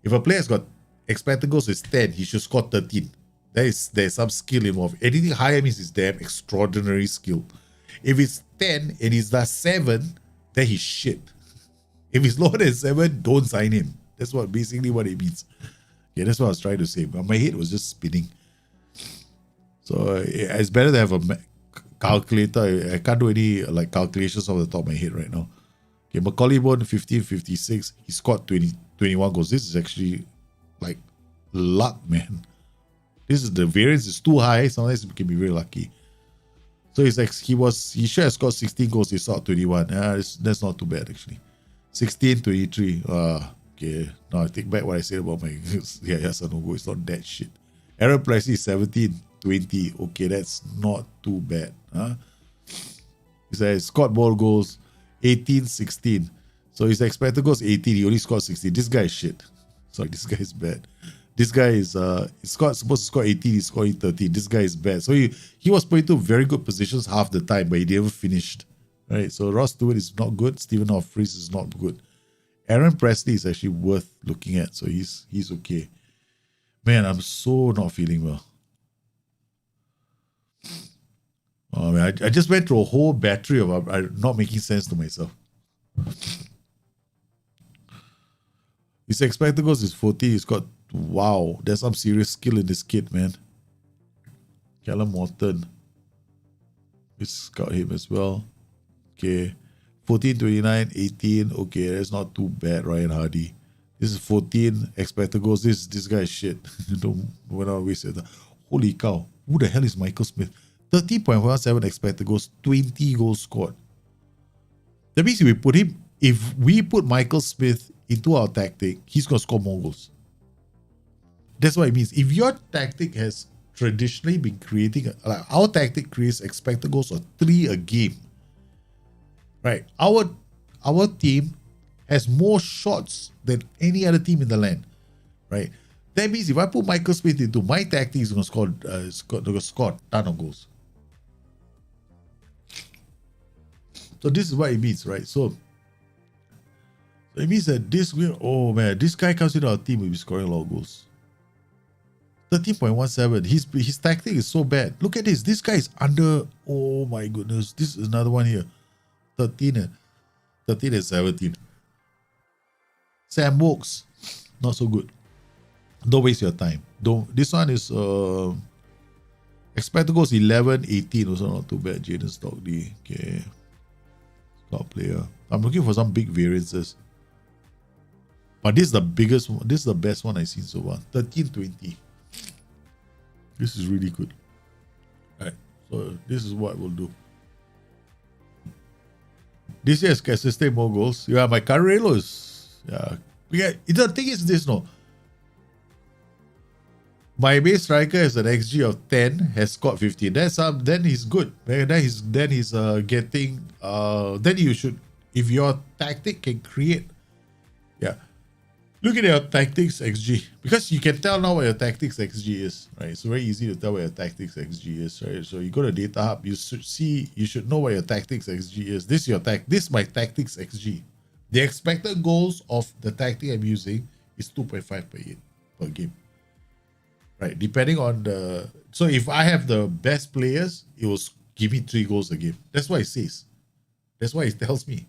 if a player's got expected goals is 10, he should score 13. There's some skill involved. Anything higher means it's damn extraordinary skill. If it's 10 and he's does 7, then he's shit. If it's lower than 7, don't sign him. That's basically what it means. Yeah, that's what I was trying to say. But my head was just spinning. So it's better to have a calculator. I can't do any like calculations off the top of my head right now. Okay, Macaulay Bone 1556. He scored 21 goals. This is actually like luck, man. This is the variance is too high. Sometimes it can be very lucky. So it's like he should have scored 16 goals. He scored 21. That's not too bad actually. 16, 23. Okay. Now I take back what I said about my Sanogo. It's not that shit. Aaron Pricey 17, 20. Okay, that's not too bad. He says scored more goals 18, 16. So his expected goals 18. He only scored 16. This guy is shit. Sorry, this guy is bad. This guy is supposed to score 18, he's scoring 13. This guy is bad. So he was put into very good positions half the time, but he never finished. Right? So Ross Stewart is not good. Stephen Hoffreys is not good. Aaron Presley is actually worth looking at. So he's okay. Man, I'm so not feeling well. Oh man, I just went through a whole battery of not making sense to myself. His expected goals is 40. He's got wow, there's some serious skill in this kid, man. Callum Morton. We scout him as well. Okay. 14, 29, 18. Okay, that's not too bad, Ryan Hardy. This is 14 expected goals. This guy is shit. We're not wasting time. Holy cow. Who the hell is Michael Smith? 30.17 expected goals, 20 goals scored. That means if we put Michael Smith into our tactic, he's going to score more goals. That's what it means. If your tactic has traditionally been creating, like our tactic creates expected goals of 3 a game, right? Our team has more shots than any other team in the land, right? That means if I put Michael Smith into my tactics, he's going to score a ton of goals. So this is what it means, right? So it means that this guy comes into our team, will be scoring a lot of goals. 13.17. His tactic is so bad. Look at this. This guy is under. Oh my goodness. This is another one here. 13 and 17. Sam Wokes, not so good. Don't waste your time. This one is expected goals 11, 18. Also not too bad. Jaden Stockley. Okay. Top player. I'm looking for some big variances. But this is the biggest one. This is the best one I've seen so far. 13-20. This is really good. Alright. So this is what we'll do. This year can sustain more goals. Yeah, my Carrello is. Yeah. The thing is this, no. My base striker has an XG of 10, has scored 15. Then he's good. Then he's getting. Then you should, if your tactic can create. Yeah. Look at your tactics XG, because you can tell now what your tactics XG is, right? It's very easy to tell what your tactics XG is, right? So you go to Data Hub, you should know what your tactics XG is. This is my tactics XG. The expected goals of the tactic I'm using is 2.5 per game, right? Depending on so if I have the best players, it will give me 3 goals a game. That's what it says. That's what it tells me,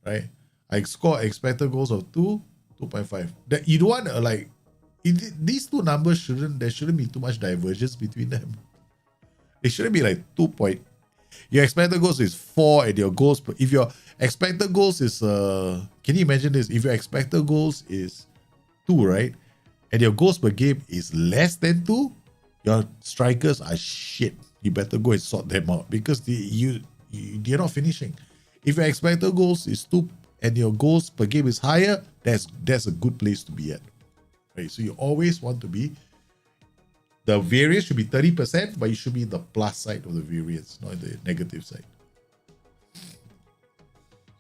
right? I score expected goals of 2.5. That you don't want these two numbers there shouldn't be too much divergence between them. It shouldn't be like 2 point. Your expected goals is 4 and your goals. If your expected goals is can you imagine this? If your expected goals is 2, right, and your goals per game is less than 2, your strikers are shit. You better go and sort them out because they're not finishing. If your expected goals is 2 and your goals per game is higher, that's a good place to be at. Right? So you always want to be, the variance should be 30%, but you should be the plus side of the variance, not the negative side.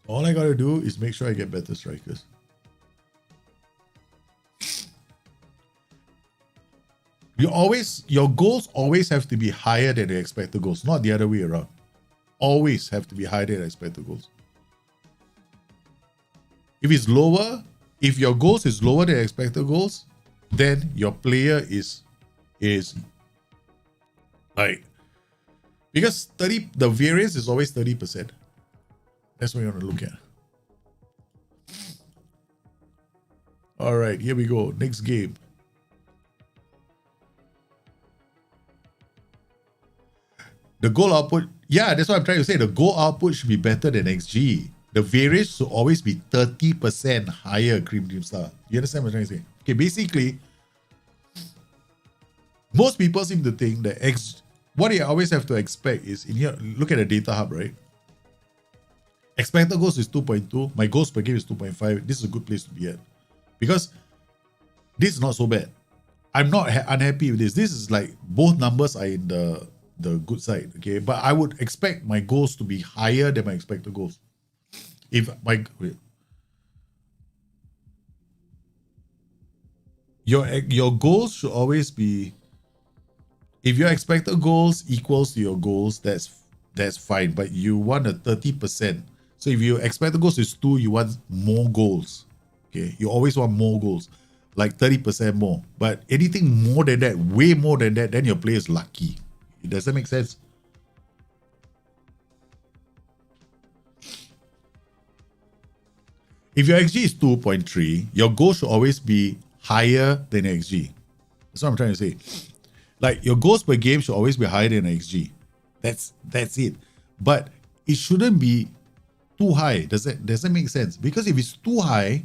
All I gotta do is make sure I get better strikers. Your goals always have to be higher than the expected goals, not the other way around. Always have to be higher than expected goals. If it's lower, if your goals is lower than expected goals, then your player is like, because the variance is always 30%. That's what you want to look at. All right, here we go. Next game. The goal output, yeah, that's what I'm trying to say. The goal output should be better than XG. The variance should always be 30% higher, Cream Dream Star. You understand what I'm trying to say? Okay, basically, most people seem to think that what you always have to expect is, in here, look at the Data Hub, right? Expected goals is 2.2. My goals per game is 2.5. This is a good place to be at. Because this is not so bad. I'm not unhappy with this. This is like, both numbers are in the good side, okay? But I would expect my goals to be higher than my expected goals. Your goals should always be, if your expected goals equals to your goals, that's fine, but you want a 30%. So if your expected goals is 2, you want more goals. Okay, you always want more goals, like 30% more. But anything more than that, way more than that, then your player is lucky. Does that make sense? If your XG is 2.3, your goal should always be higher than XG. That's what I'm trying to say. Like, your goals per game should always be higher than XG. That's it. But it shouldn't be too high. Does that make sense? Because if it's too high,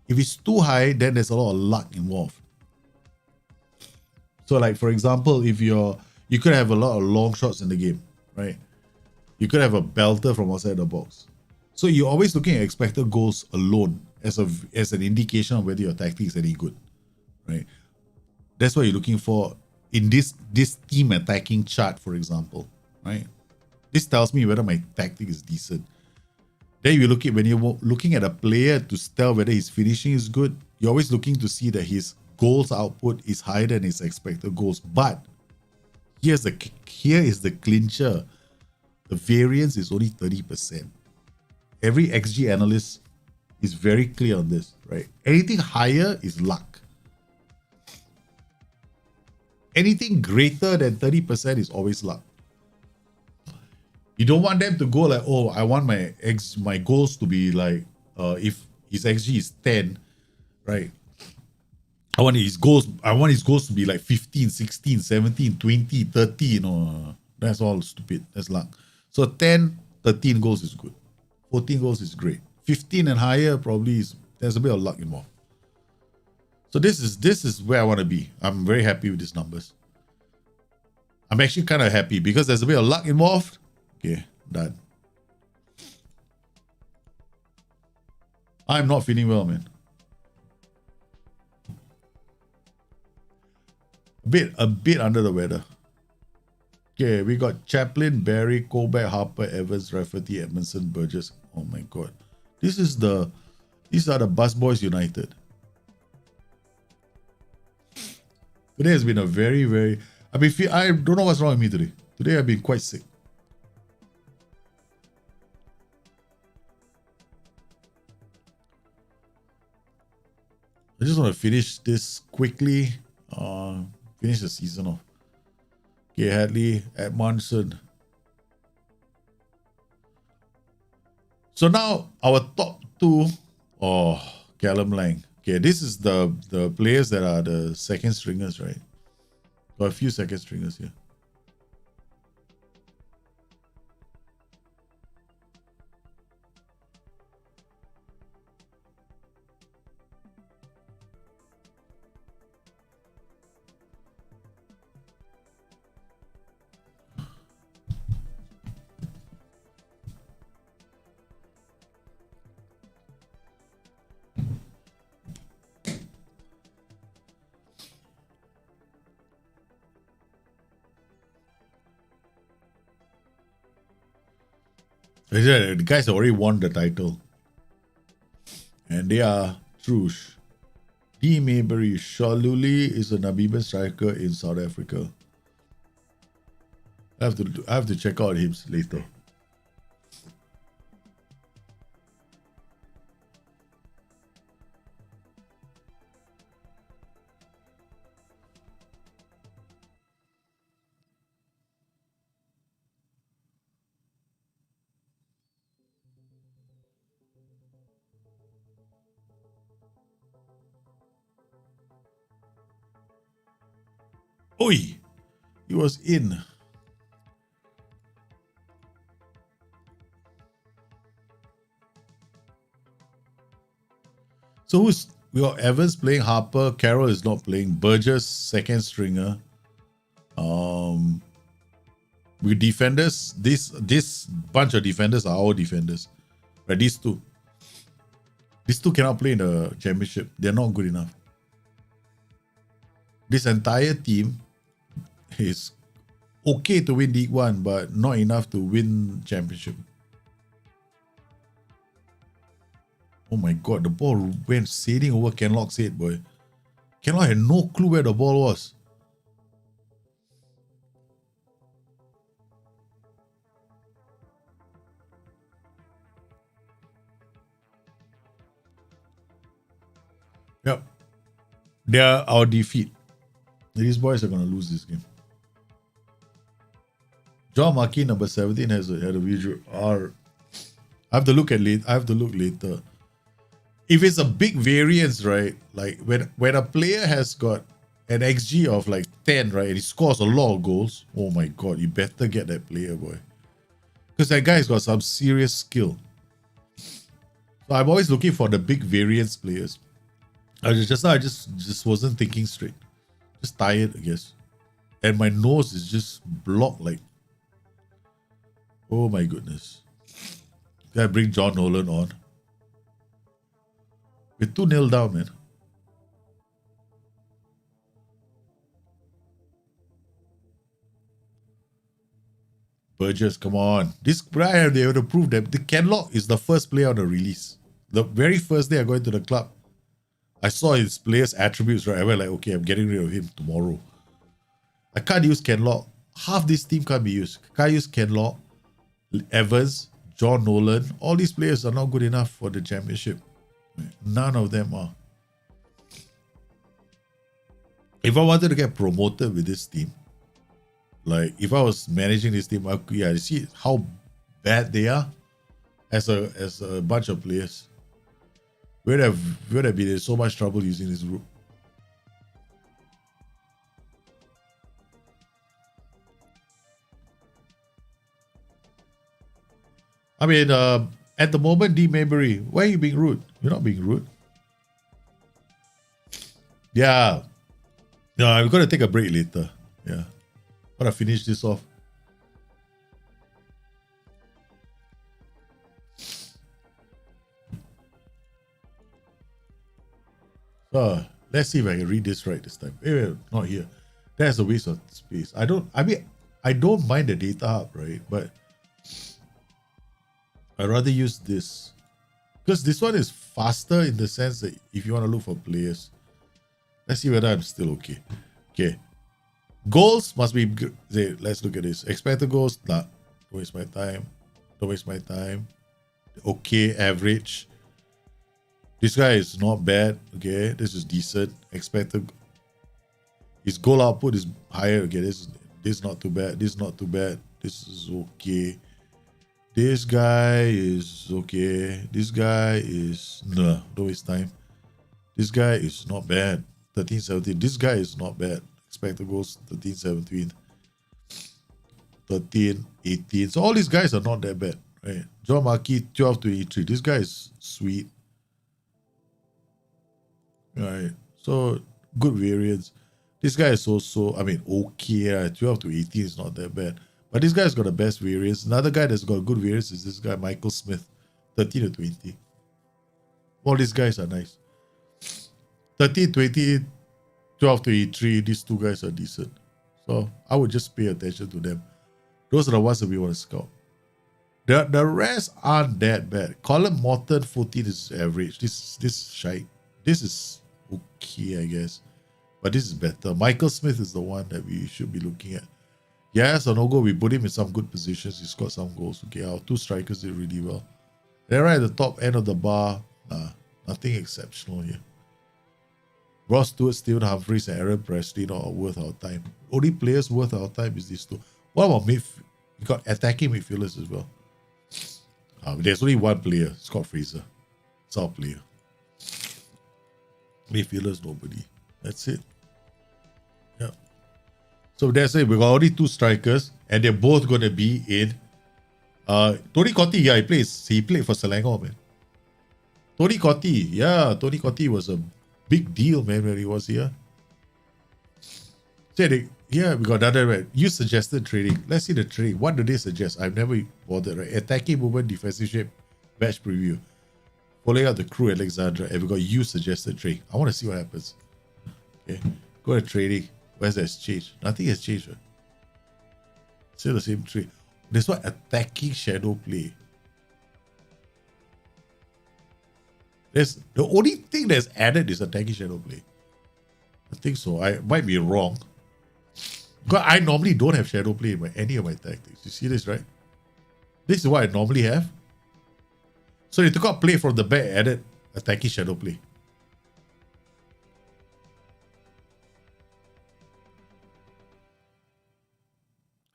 then there's a lot of luck involved. So, like, for example, if you could have a lot of long shots in the game, right? You could have a belter from outside the box. So you're always looking at expected goals alone as an indication of whether your tactic is any good, right? That's what you're looking for in this team attacking chart, for example, right? This tells me whether my tactic is decent. Then you look at, when you're looking at a player to tell whether his finishing is good, you're always looking to see that his goals output is higher than his expected goals. But here is the clincher. The variance is only 30%. Every XG analyst is very clear on this, right? Anything higher is luck. Anything greater than 30% is always luck. You don't want them to go like, oh, I want my goals to be like, if his XG is 10, right? I want his goals to be like 15, 16, 17, 20, 30. No, that's all stupid. That's luck. So 10, 13 goals is good. 14 goals is great. 15 and higher probably there's a bit of luck involved. So this is where I want to be. I'm very happy with these numbers. I'm actually kind of happy because there's a bit of luck involved. Okay, done. I'm not feeling well, man. A bit under the weather. Okay, we got Chaplin, Barry, Colbeck, Harper, Evans, Rafferty, Edmondson, Burgess. Oh my god. These are the Bus Boys United. Today has been a very, very... I don't know what's wrong with me today. Today I've been quite sick. I just want to finish this quickly. Finish the season off. Okay, Hadley, Edmondson. So now our top two. Oh, Callum Lang. Okay, this is the players that are the second stringers, right? Got a few second stringers here. The guys already won the title. And they are Trush. D. Maybury. Shaluli is a Namibian striker in South Africa. I have to check out him later. Oi! He was in. So we got Evans playing Harper, Carroll is not playing, Burgess second stringer. With defenders, this bunch of defenders are our defenders. Right, these two cannot play in the championship. They're not good enough. This entire team is okay to win League One, but not enough to win championship. Oh my god, the ball went sailing over Kenlock's head, boy. Kenlock had no clue where the ball was. Yep. They are our defeat. These boys are going to lose this game. John Markey, number 17, had a visual. I have to look later. If it's a big variance, right? Like when a player has got an XG of like 10, right, and he scores a lot of goals, oh my god, you better get that player, boy. Because that guy's got some serious skill. So I'm always looking for the big variance players. I just wasn't thinking straight. Just tired, I guess. And my nose is just blocked like. Oh my goodness. Can I bring John Nolan on? We're 2-0 down, man. Burgess, come on. This player, they have to prove that the Kenlock is the first player on the release. The very first day I go into the club, I saw his players' attributes, right? I went like, okay, I'm getting rid of him tomorrow. I can't use Kenlock. Half this team can't be used. Can't use Kenlock, Evans, John Nolan. All these players are not good enough for the championship. None of them are. If I wanted to get promoted with this team, like if I was managing this team, I see how bad they are as a bunch of players. Would have been in so much trouble using this group. I mean, at the moment, D. Maybury, why are you being rude? You're not being rude. Yeah. No, I'm going to take a break later. Yeah. I'm going to finish this off. Let's see if I can read this right this time. Wait, not here. That's a waste of space. I don't mind the data hub, right? But I'd rather use this. Because this one is faster in the sense that if you want to look for players. Let's see whether I'm still okay. Okay. Goals must be, let's look at this. Expected goals, nah. Don't waste my time. Don't waste my time. Okay, average. This guy is not bad. Okay, this is decent. Expected. His goal output is higher. Okay, this is not too bad. This is not too bad. This is okay. This guy is okay. This guy is no. Don't waste time. This guy is not bad. 13-17. This guy is not bad. Expected goals 13-17. 13-18. So all these guys are not that bad, right? John Markey 12-83. This guy is sweet. Right. So good variance. This guy is also, okay. 12-18 is not that bad. But this guy's got the best variance. Another guy that's got good variance is this guy, Michael Smith. 13-20. All these guys are nice. 13-20, 12-83. These two guys are decent. So I would just pay attention to them. Those are the ones that we want to scout. The rest aren't that bad. Colin Morton 14 is average. This is shite. This is okay, I guess. But this is better. Michael Smith is the one that we should be looking at. Yes or no go, we put him in some good positions. He scored some goals. Okay, our two strikers did really well. Then right at the top end of the bar, nothing exceptional here. Ross Stewart, Stephen Humphries, and Aaron Presley not worth our time. Only players worth our time is these two. What about midfield? We got attacking midfielders as well. There's only one player, Scott Fraser. It's our player. Midfielders, nobody. That's it. Yeah. So that's it. We got only two strikers, and they're both going to be in. Tony Cottee, yeah, he played for Selangor, man. Tony Cottee was a big deal, man, when he was here. Yeah, we got another, right? You suggested trading. Let's see the trading. What do they suggest? I've never bothered, right? Attacking movement, defensive shape, match preview. Following out the crew, Alexandra, and we got you suggested trade. I want to see what happens. Okay, go to trading. Where's that changed? Nothing has changed, right? Still the same trade. There's what attacking shadow play. There's the only thing that's added is attacking shadow play. I think so. I might be wrong. Because I normally don't have shadow play in any of my tactics. You see this, right? This is what I normally have. So they took out play from the back, added attacking shadow play.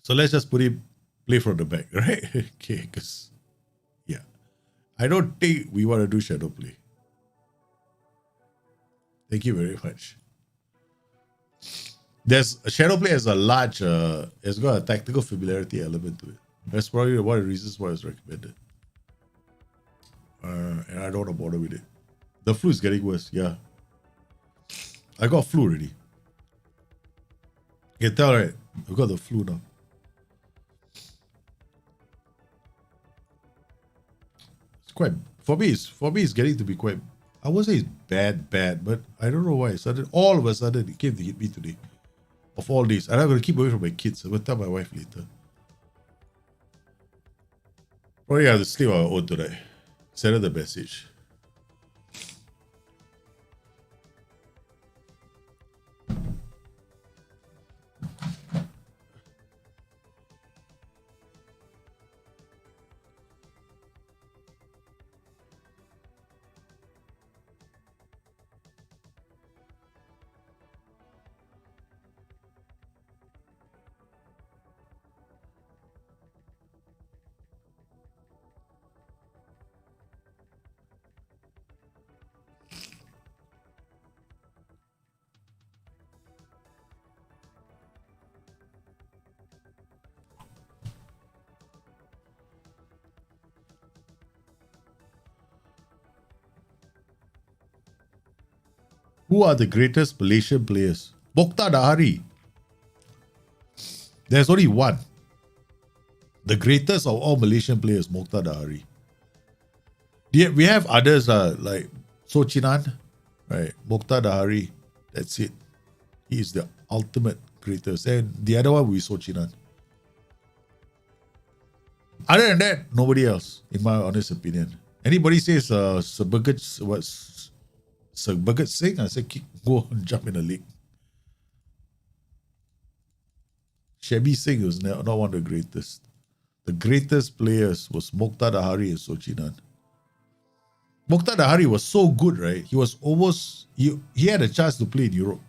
So let's just put him play from the back, right? Okay, because yeah, I don't think we want to do shadow play. Thank you very much. There's a shadow play has a large, it's got a tactical familiarity element to it. That's probably one of the reasons why it's recommended. And I don't want to bother with it. The flu is getting worse, yeah. I got flu already. You can tell, right? I've got the flu now. It's quite, for me, it's getting to be quite, I won't say it's bad, but I don't know why. All of a sudden, it came to hit me today. Of all this. And I'm going to keep away from my kids. I will tell my wife later. Probably have to sleep on our own tonight. Send her the message. Who are the greatest Malaysian players? Mokhtar Dahari. There's only one. The greatest of all Malaysian players, Mokhtar Dahari. We have others like Sochinan, right? Mokhtar Dahari. That's it. He is the ultimate greatest. And the other one will be Sochinan. Other than that, nobody else, in my honest opinion. Anybody says Sir Burgett Singh, I say go and jump in the league. Shabby Singh was not one of the greatest. The greatest players was Mokhtar Dahari and Sochinan. Mokhtar Dahari was so good, right? He was almost, he had a chance to play in Europe.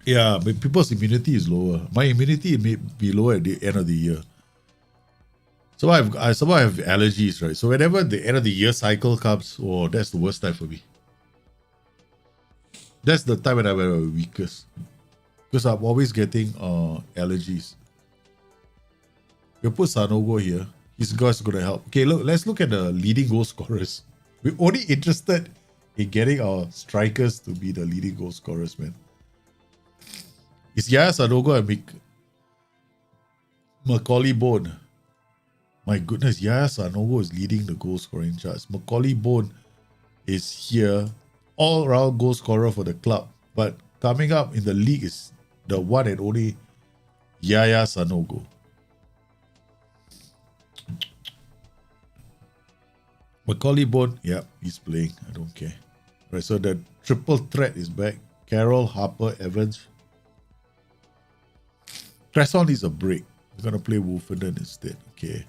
Yeah, but people's immunity is lower. My immunity may be lower at the end of the year. So I have allergies, right? So whenever the end of the year cycle comes, oh, that's the worst time for me. That's the time when I'm at my weakest. Because I'm always getting allergies. We'll put Sanogo here. His guy's going to help. Okay, look, let's look at the leading goal scorers. We're only interested in getting our strikers to be the leading goal scorers, man. It's Yaya Sanogo and Macaulay Bone. My goodness, Yaya Sanogo is leading the goal scoring charts. Macaulay Bone is here, all-round goal scorer for the club. But coming up in the league is the one and only Yaya Sanogo. Macaulay Bone, yeah, he's playing. I don't care. Right, so the triple threat is back. Carroll, Harper, Evans. Cresson needs a break. We're going to play Wolfenden instead. Okay.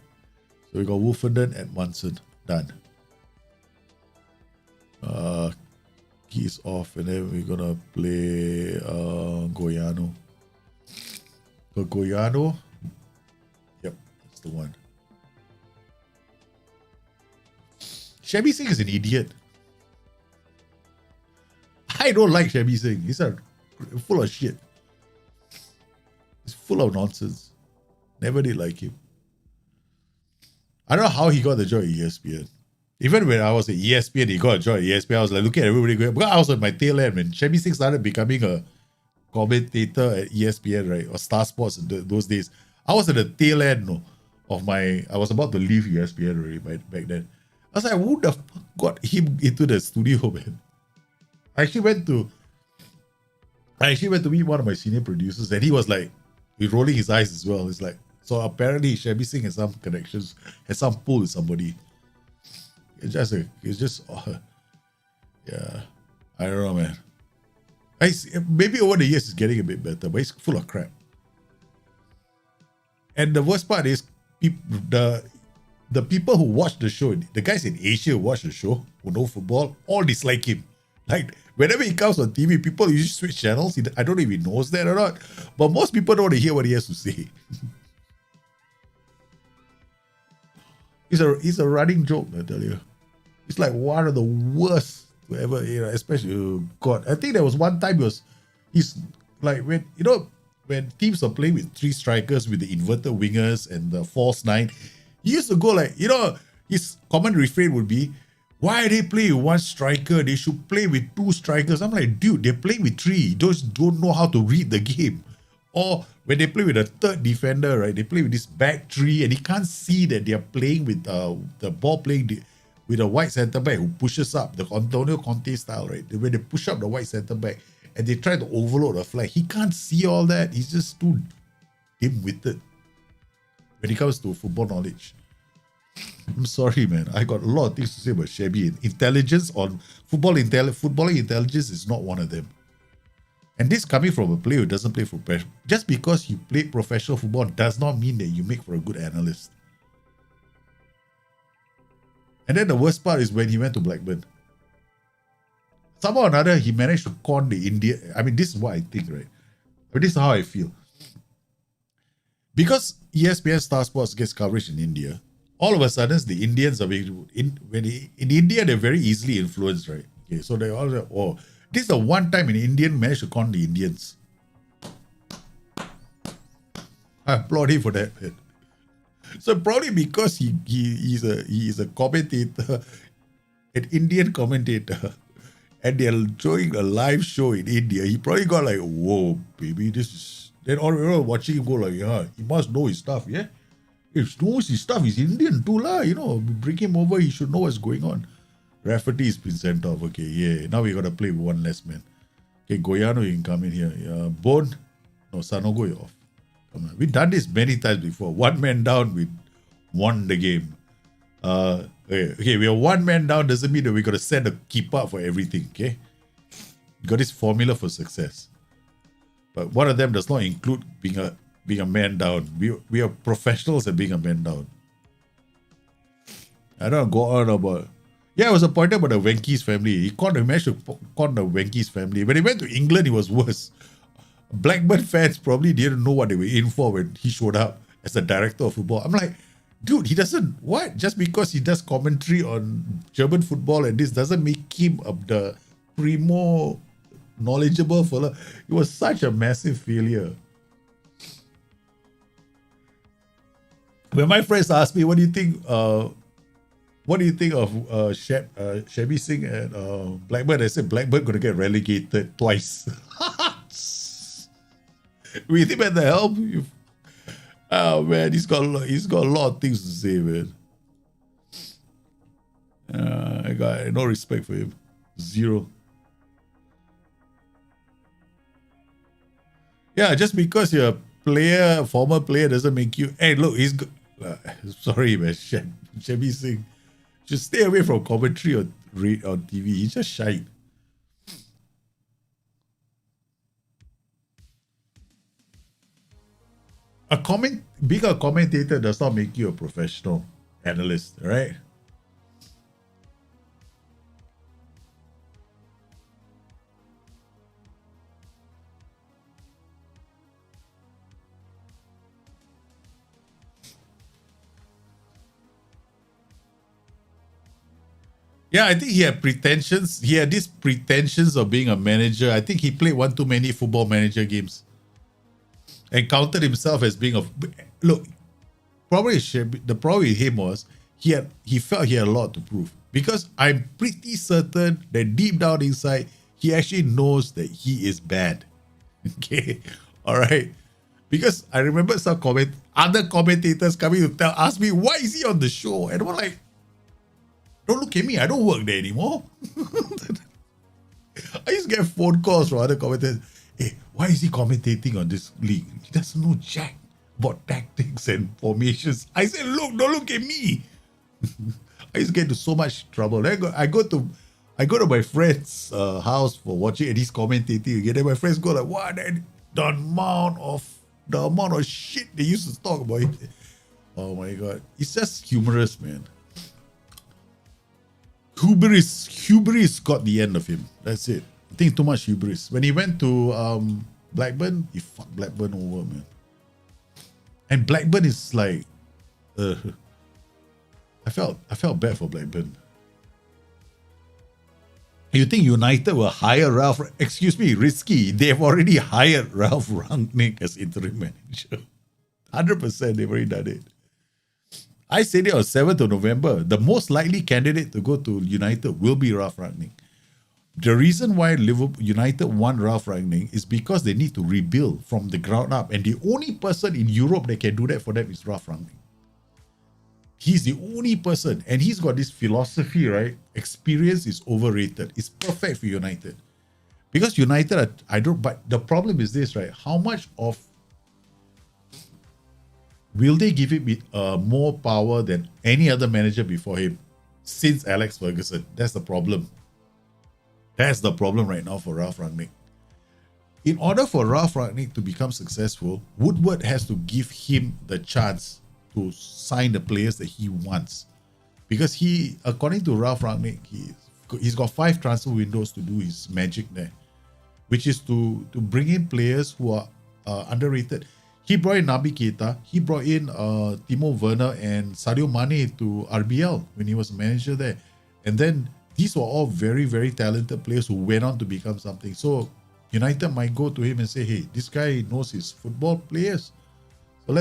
So we got Wolfenden at Munson. Done. Keys off. And then we're going to play Goyano. So Goyano. Yep, that's the one. Shabby Singh is an idiot. I don't like Shabby Singh. He's full of shit. He's full of nonsense. Never did like him. I don't know how he got the job at ESPN. Even when I was at ESPN, he got a job at ESPN. I was like looking at everybody going, because I was on my tail end when Shabby Singh started becoming a commentator at ESPN, right? Or Star Sports in those days. I was at the tail end of I was about to leave ESPN already back then. I was like, who the fuck got him into the studio, man? I actually went to meet one of my senior producers, and he was like, he's rolling his eyes as well. It's like, so apparently Shabby Singh has some connections, has some pull with somebody. Yeah, I don't know, man. Maybe over the years it's getting a bit better, but it's full of crap. And the worst part is the people who watch the show, the guys in Asia who watch the show, who know football, all dislike him. Like, whenever he comes on TV, people usually switch channels. I don't know if he knows that or not, but most people don't want to hear what he has to say. He's a running joke, I tell you. It's like one of the worst to ever, especially, God. I think there was one time he's like, when teams are playing with three strikers with the inverted wingers and the false nine, he used to go like, his common refrain would be, why are they playing with one striker? They should play with two strikers. I'm like, dude, they're playing with three. You just don't know how to read the game. Or when they play with a third defender, right? They play with this back three, and he can't see that they're playing with the ball playing with a white centre back who pushes up, the Antonio Conte style, right? When they push up the white centre back and they try to overload the flag, he can't see all that. He's just too dim-witted when it comes to football knowledge. I'm sorry, man. I got a lot of things to say about Shabby. Intelligence on footballing intelligence is not one of them. And this coming from a player who doesn't play for just because you play professional football does not mean that you make for a good analyst. And then the worst part is when he went to Blackburn. Somehow or another, he managed to con the India. I mean, this is what I think, right? But this is how I feel. Because ESPN Star Sports gets coverage in India, all of a sudden, the Indians are in India, they're very easily influenced, right? Okay, so they all say, oh, this is the one time an Indian managed to con the Indians. I applaud him for that, man. So probably because he is a commentator, an Indian commentator, and they're showing a live show in India, he probably got like, whoa, baby, this is... Then all everyone watching him go like, yeah, he must know his stuff, yeah? If he knows his stuff, he's Indian too, lah. You know, bring him over, he should know what's going on. Rafferty's been sent off. Okay, yeah. Now we got to play with one less man. Okay, Goyano, you can come in here. Bone, no, Sanogo, you're off. Come on. We've done this many times before. One man down, we won the game. Okay, we are one man down doesn't mean that we got to send a keeper for everything, okay? Got this formula for success. But one of them does not include being a man down. We are professionals at being a man down. I don't go on about... Yeah, I was appointed about the Wenky's family. He managed to con the Wenky's family. When he went to England, it was worse. Blackburn fans probably didn't know what they were in for when he showed up as the director of football. I'm like, dude, he doesn't... What? Just because he does commentary on German football and this doesn't make him the primo knowledgeable fella. It was such a massive failure. When my friends ask me, what do you think of Shabby Singh and Blackburn? I said Blackburn gonna get relegated twice. With him at the helm, oh man, he's got a lot of things to say, man. I got no respect for him. Zero. Yeah, just because you're a former player doesn't make you... Hey, look, he's... sorry, man. Shabby Singh. Just stay away from commentary on TV. He's just shite. Being a commentator does not make you a professional analyst, right? Yeah, I think he had pretensions. He had these pretensions of being a manager. I think he played one too many football manager games and counted himself as being a... Look, probably the problem with him was he felt he had a lot to prove. Because I'm pretty certain that deep down inside, he actually knows that he is bad. Okay? All right? Because I remember some other commentators coming to ask me, why is he on the show? And I'm like, don't look at me, I don't work there anymore. I used to get phone calls from other commentators. Hey, why is he commentating on this league? He doesn't know jack about tactics and formations. I said, look, don't look at me. I used to get into so much trouble. I go to my friend's house for watching and he's commentating again. And my friends go like, what? The amount of shit they used to talk about it. Oh my God. It's just humorous, man. Hubris got the end of him. That's it. I think too much hubris. When he went to Blackburn, he fucked Blackburn over, man. And Blackburn is like, I felt bad for Blackburn. You think United will hire Ralph? Excuse me, risky. They've already hired Ralph Rangnick as interim manager. 100% they've already done it. I said it on 7th of November. The most likely candidate to go to United will be Ralph Rangnick. The reason why United want Ralph Rangnick is because they need to rebuild from the ground up. And the only person in Europe that can do that for them is Ralph Rangnick. He's the only person. And he's got this philosophy, right? Experience is overrated. It's perfect for United. Because United, but the problem is this, right? How much of... Will they give him more power than any other manager before him since Alex Ferguson? That's the problem. That's the problem right now for Ralph Rangnick. In order for Ralph Rangnick to become successful, Woodward has to give him the chance to sign the players that he wants. Because according to Ralph Rangnick, he's got 5 transfer windows to do his magic there, which is to bring in players who are underrated. He brought in Naby Keita. He brought in Timo Werner and Sadio Mane to RBL when he was manager there. And then these were all very, very talented players who went on to become something. So United might go to him and say, hey, this guy knows his football players. So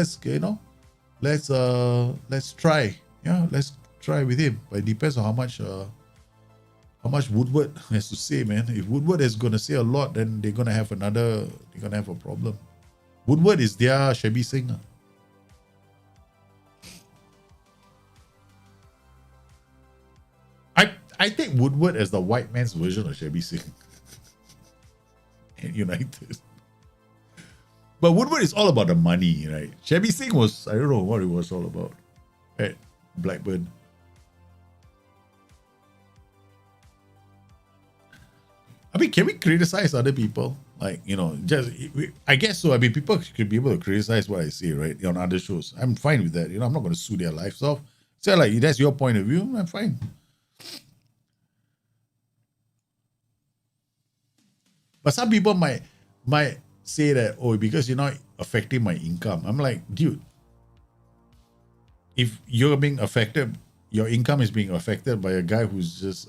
let's try. Yeah, let's try with him. But it depends on how much Woodward has to say, man. If Woodward is gonna say a lot, then they're gonna have a problem. Woodward is their Shabby Singh. I take Woodward as the white man's version of Shabby Singh and United. But Woodward is all about the money, right? Shabby Singh was, I don't know what it was all about at Blackburn. I mean, can we criticize other people? Like, I guess so. I mean, people could be able to criticize what I say, right? On other shows. I'm fine with that. I'm not going to sue their lives off. So, like, that's your point of view. I'm fine. But some people might say that, oh, because you're not affecting my income. I'm like, dude, if you're being affected, your income is being affected by a guy who's just,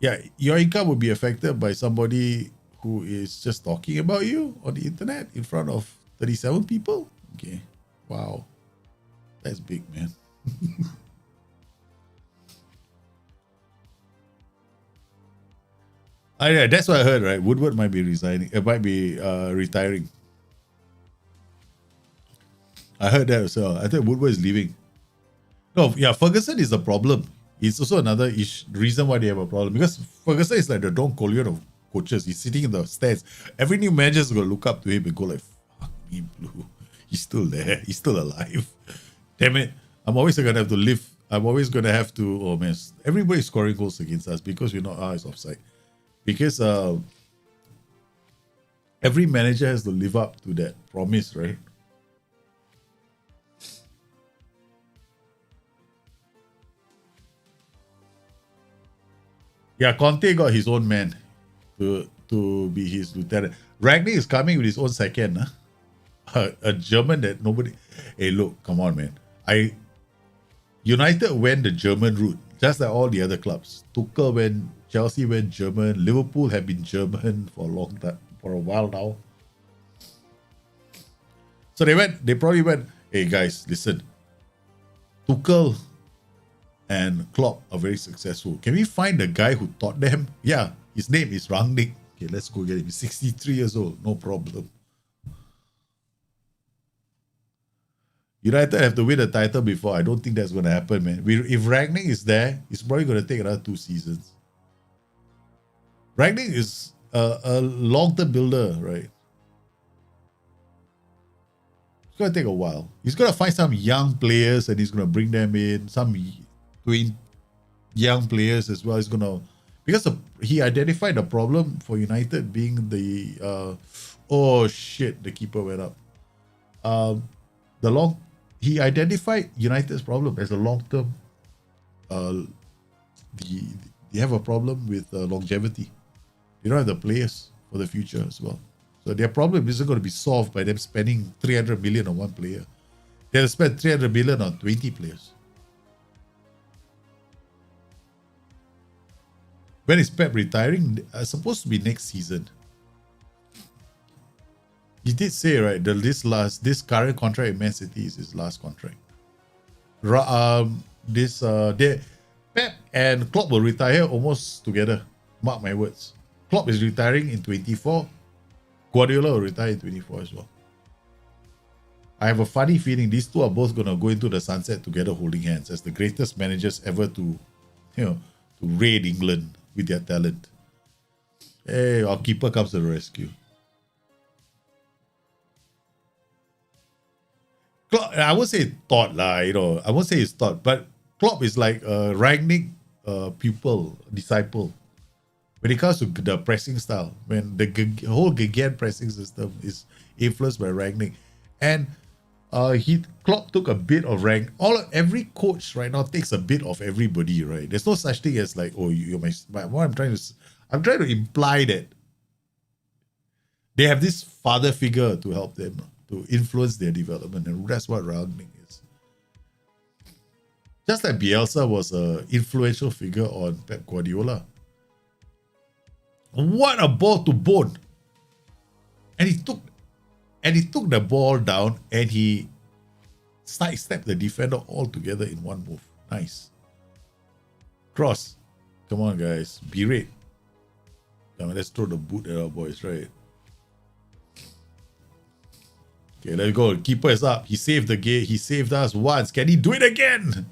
your income will be affected by somebody who is just talking about you on the internet in front of 37 people. Okay. Wow. That's big, man. Yeah, that's what I heard, right? Woodward might be retiring. I heard that as well. I think Woodward is leaving. No, yeah, Ferguson is the problem. It's also another reason why they have a problem. Because Ferguson is like the Don Collier of coaches. He's sitting in the stands. Every new manager is going to look up to him and go like, fuck me, Blue. He's still there. He's still alive. Damn it. I'm always going to have to live. I'm always going to have to, oh man, everybody's scoring goals against us because we're not it's offside. Because every manager has to live up to that promise, right? Yeah, Conte got his own man to be his lieutenant. Ragnick is coming with his own second. A German that nobody... Hey, look, come on, man. United went the German route, just like all the other clubs. Tuchel went... Chelsea went German. Liverpool have been German for a long time, for a while now. So they probably went, hey guys, listen. Tuchel and Klopp are very successful. Can we find the guy who taught them? Yeah, his name is Rangnick. Okay, let's go get him. He's 63 years old, no problem. United have to win the title before. I don't think that's going to happen, man. If Rangnick is there, it's probably going to take another 2 seasons. Rangnick is a long-term builder, right? It's going to take a while. He's going to find some young players and he's going to bring them in. Some young players as well. He's going to... Because he identified the problem for United being the... oh, shit. The keeper went up. He identified United's problem as a long-term... they have a problem with longevity. They don't have the players for the future as well. So their problem isn't going to be solved by them spending 300 million on one player. They have to spend 300 million on 20 players. When is Pep retiring? Supposed to be next season. He did say, right, this current contract in Man City is his last contract. Pep and Klopp will retire almost together. Mark my words. Klopp is retiring in 24. Guardiola will retire in 24 as well. I have a funny feeling these two are both going to go into the sunset together holding hands as the greatest managers ever to raid England with their talent. Hey, our keeper comes to the rescue. Klopp, I won't say thought, I won't say it's thought, but Klopp is like a Rangnick pupil, disciple. When it comes to the pressing style, when the whole Gegen pressing system is influenced by Rangnick, and Klopp took a bit of every coach right now takes a bit of everybody, right? There's no such thing as like, oh, you're my. What I'm trying to imply that they have this father figure to help them, to influence their development, and that's what Rangnick is. Just like Bielsa was an influential figure on Pep Guardiola. What a ball to bone. And he took And he took the ball down and he sidestepped the defender all together in one move. Nice. Cross. Come on, guys. Berate. Come on, let's throw the boot at our boys, right? Okay, let's go. Keeper is up. He saved the game. He saved us once. Can he do it again?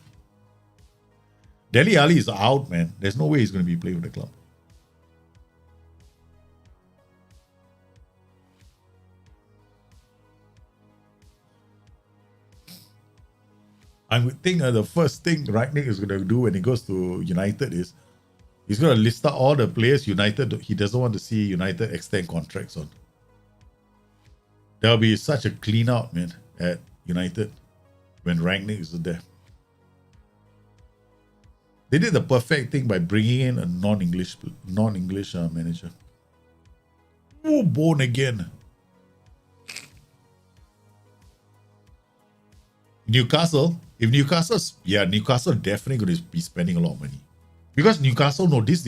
Dele Alli is out, man. There's no way he's going to be playing with the club. I would think the first thing Rangnick is going to do when he goes to United is he's going to list out all the players United he doesn't want to see United extend contracts on. There'll be such a clean out, man, at United when Rangnick is there. They did the perfect thing by bringing in a non-English manager. Oh, born again. Newcastle definitely going to be spending a lot of money because Newcastle know this.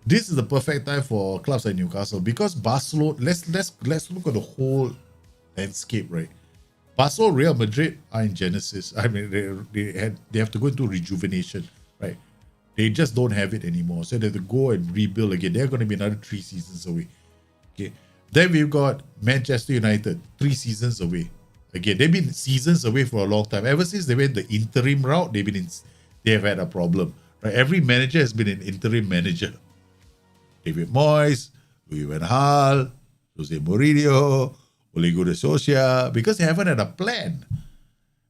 This is the perfect time for clubs like Newcastle because Barcelona. Let's look at the whole landscape, right? Barcelona, Real Madrid are in Genesis. I mean, they have to go into rejuvenation, right? They just don't have it anymore, so they have to go and rebuild again. They're going to be another 3 seasons away. Okay, then we've got Manchester United, 3 seasons away. Again, they've been seasons away for a long time. Ever since they went the interim route, they have had a problem. Right? Every manager has been an interim manager. David Moyes, Louis van Gaal, Jose Mourinho, Ole Gunnar Solskjaer, because they haven't had a plan.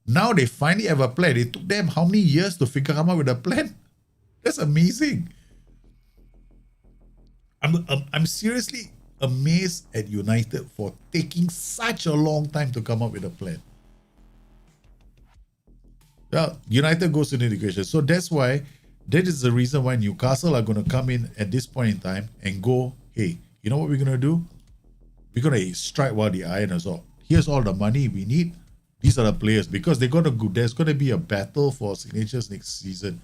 Now they finally have a plan. It took them how many years to come up with a plan? That's amazing. I'm seriously amazed at United for taking such a long time to come up with a plan. Well, United goes into the equation. So that's why, that is the reason why Newcastle are going to come in at this point in time and go, hey, you know what we're going to do? We're going to strike while the iron is hot. Here's all the money we need. These are the players because there's going to be a battle for signatures next season.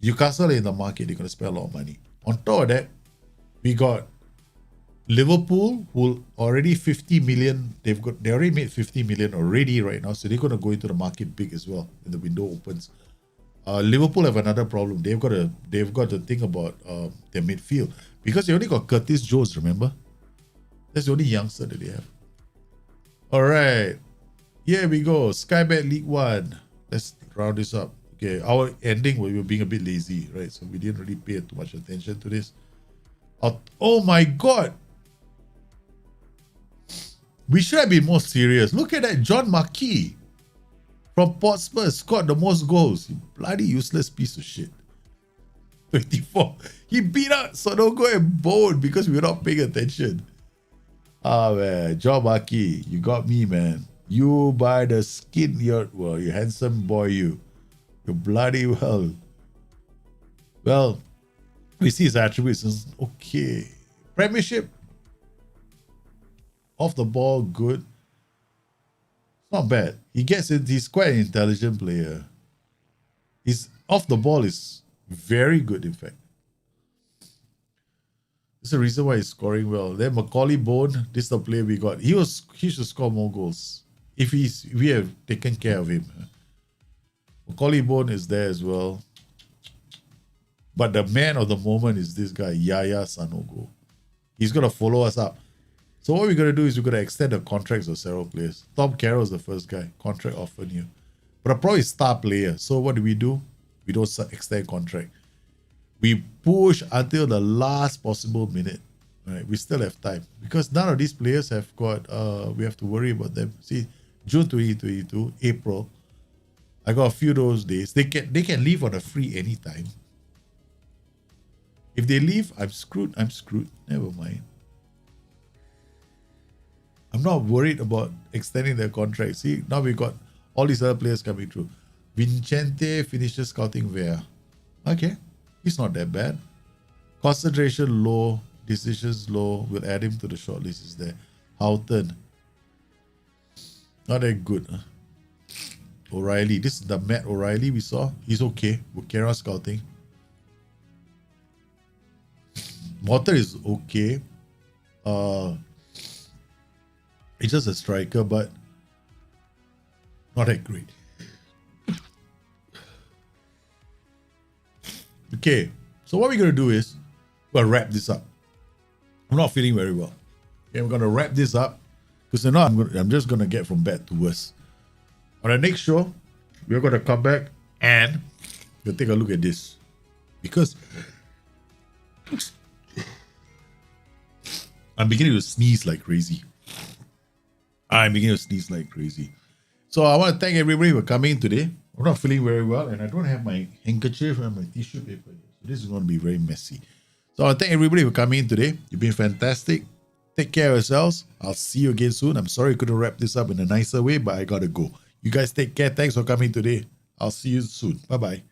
Newcastle in the market, they're going to spend a lot of money. On top of that, we got Liverpool, who already 50 million, they already made 50 million already right now, so they're going to go into the market big as well when the window opens. Liverpool have another problem. They've got to think about their midfield because they only got Curtis Jones, remember? That's the only youngster that they have. All right, here we go. Sky Bet League One. Let's round this up. Okay, our ending, we were being a bit lazy, right? So we didn't really pay too much attention to this. Oh my God. We should have been more serious. Look at that. John Marquis from Portsmouth scored the most goals. You bloody useless piece of shit. 24. He beat us. So don't go and bold because we're not paying attention. Ah, man. John Marquis, you got me, man. You by the skin. You handsome boy, you. You bloody well. Well, we see his attributes. Okay. Premiership. Off the ball, good. Not bad. He gets it. He's quite an intelligent player. He's off the ball is very good, in fact. That's the reason why he's scoring well. Then Macaulay Bone, this is the player we got. He should score more goals if we have taken care of him. Macaulay Bone is there as well. But the man of the moment is this guy, Yaya Sanogo. He's gonna follow us up. So what we're going to do is we're going to extend the contracts of several players. Tom Carroll is the first guy, contract offer new. But a pro is star player. So what do? We don't extend contract. We push until the last possible minute. Right? We still have time. Because none of these players have got, we have to worry about them. See, June 2022, April, I got a few of those days. They can leave on a free anytime. If they leave, I'm screwed. Never mind. I'm not worried about extending their contract. See, now we've got all these other players coming through. Vincente finishes scouting Vea. Okay, he's not that bad. Concentration low, decisions low. We'll add him to the shortlist. Is there? Houghton. Not that good. O'Reilly. This is the Matt O'Reilly we saw. He's okay. We'll carry on scouting. Motter is okay. He's just a striker, but not that great. Okay, so what we're gonna do is we're gonna wrap this up. I'm not feeling very well. Okay, we're gonna wrap this up because you know I'm just gonna get from bad to worse. On the next show, we're gonna come back and we'll take a look at this because I'm beginning to sneeze like crazy. So I want to thank everybody for coming today. I'm not feeling very well and I don't have my handkerchief and my tissue paper. So this is going to be very messy. So I want to thank everybody for coming today. You've been fantastic. Take care of yourselves. I'll see you again soon. I'm sorry I couldn't wrap this up in a nicer way, but I got to go. You guys take care. Thanks for coming today. I'll see you soon. Bye-bye.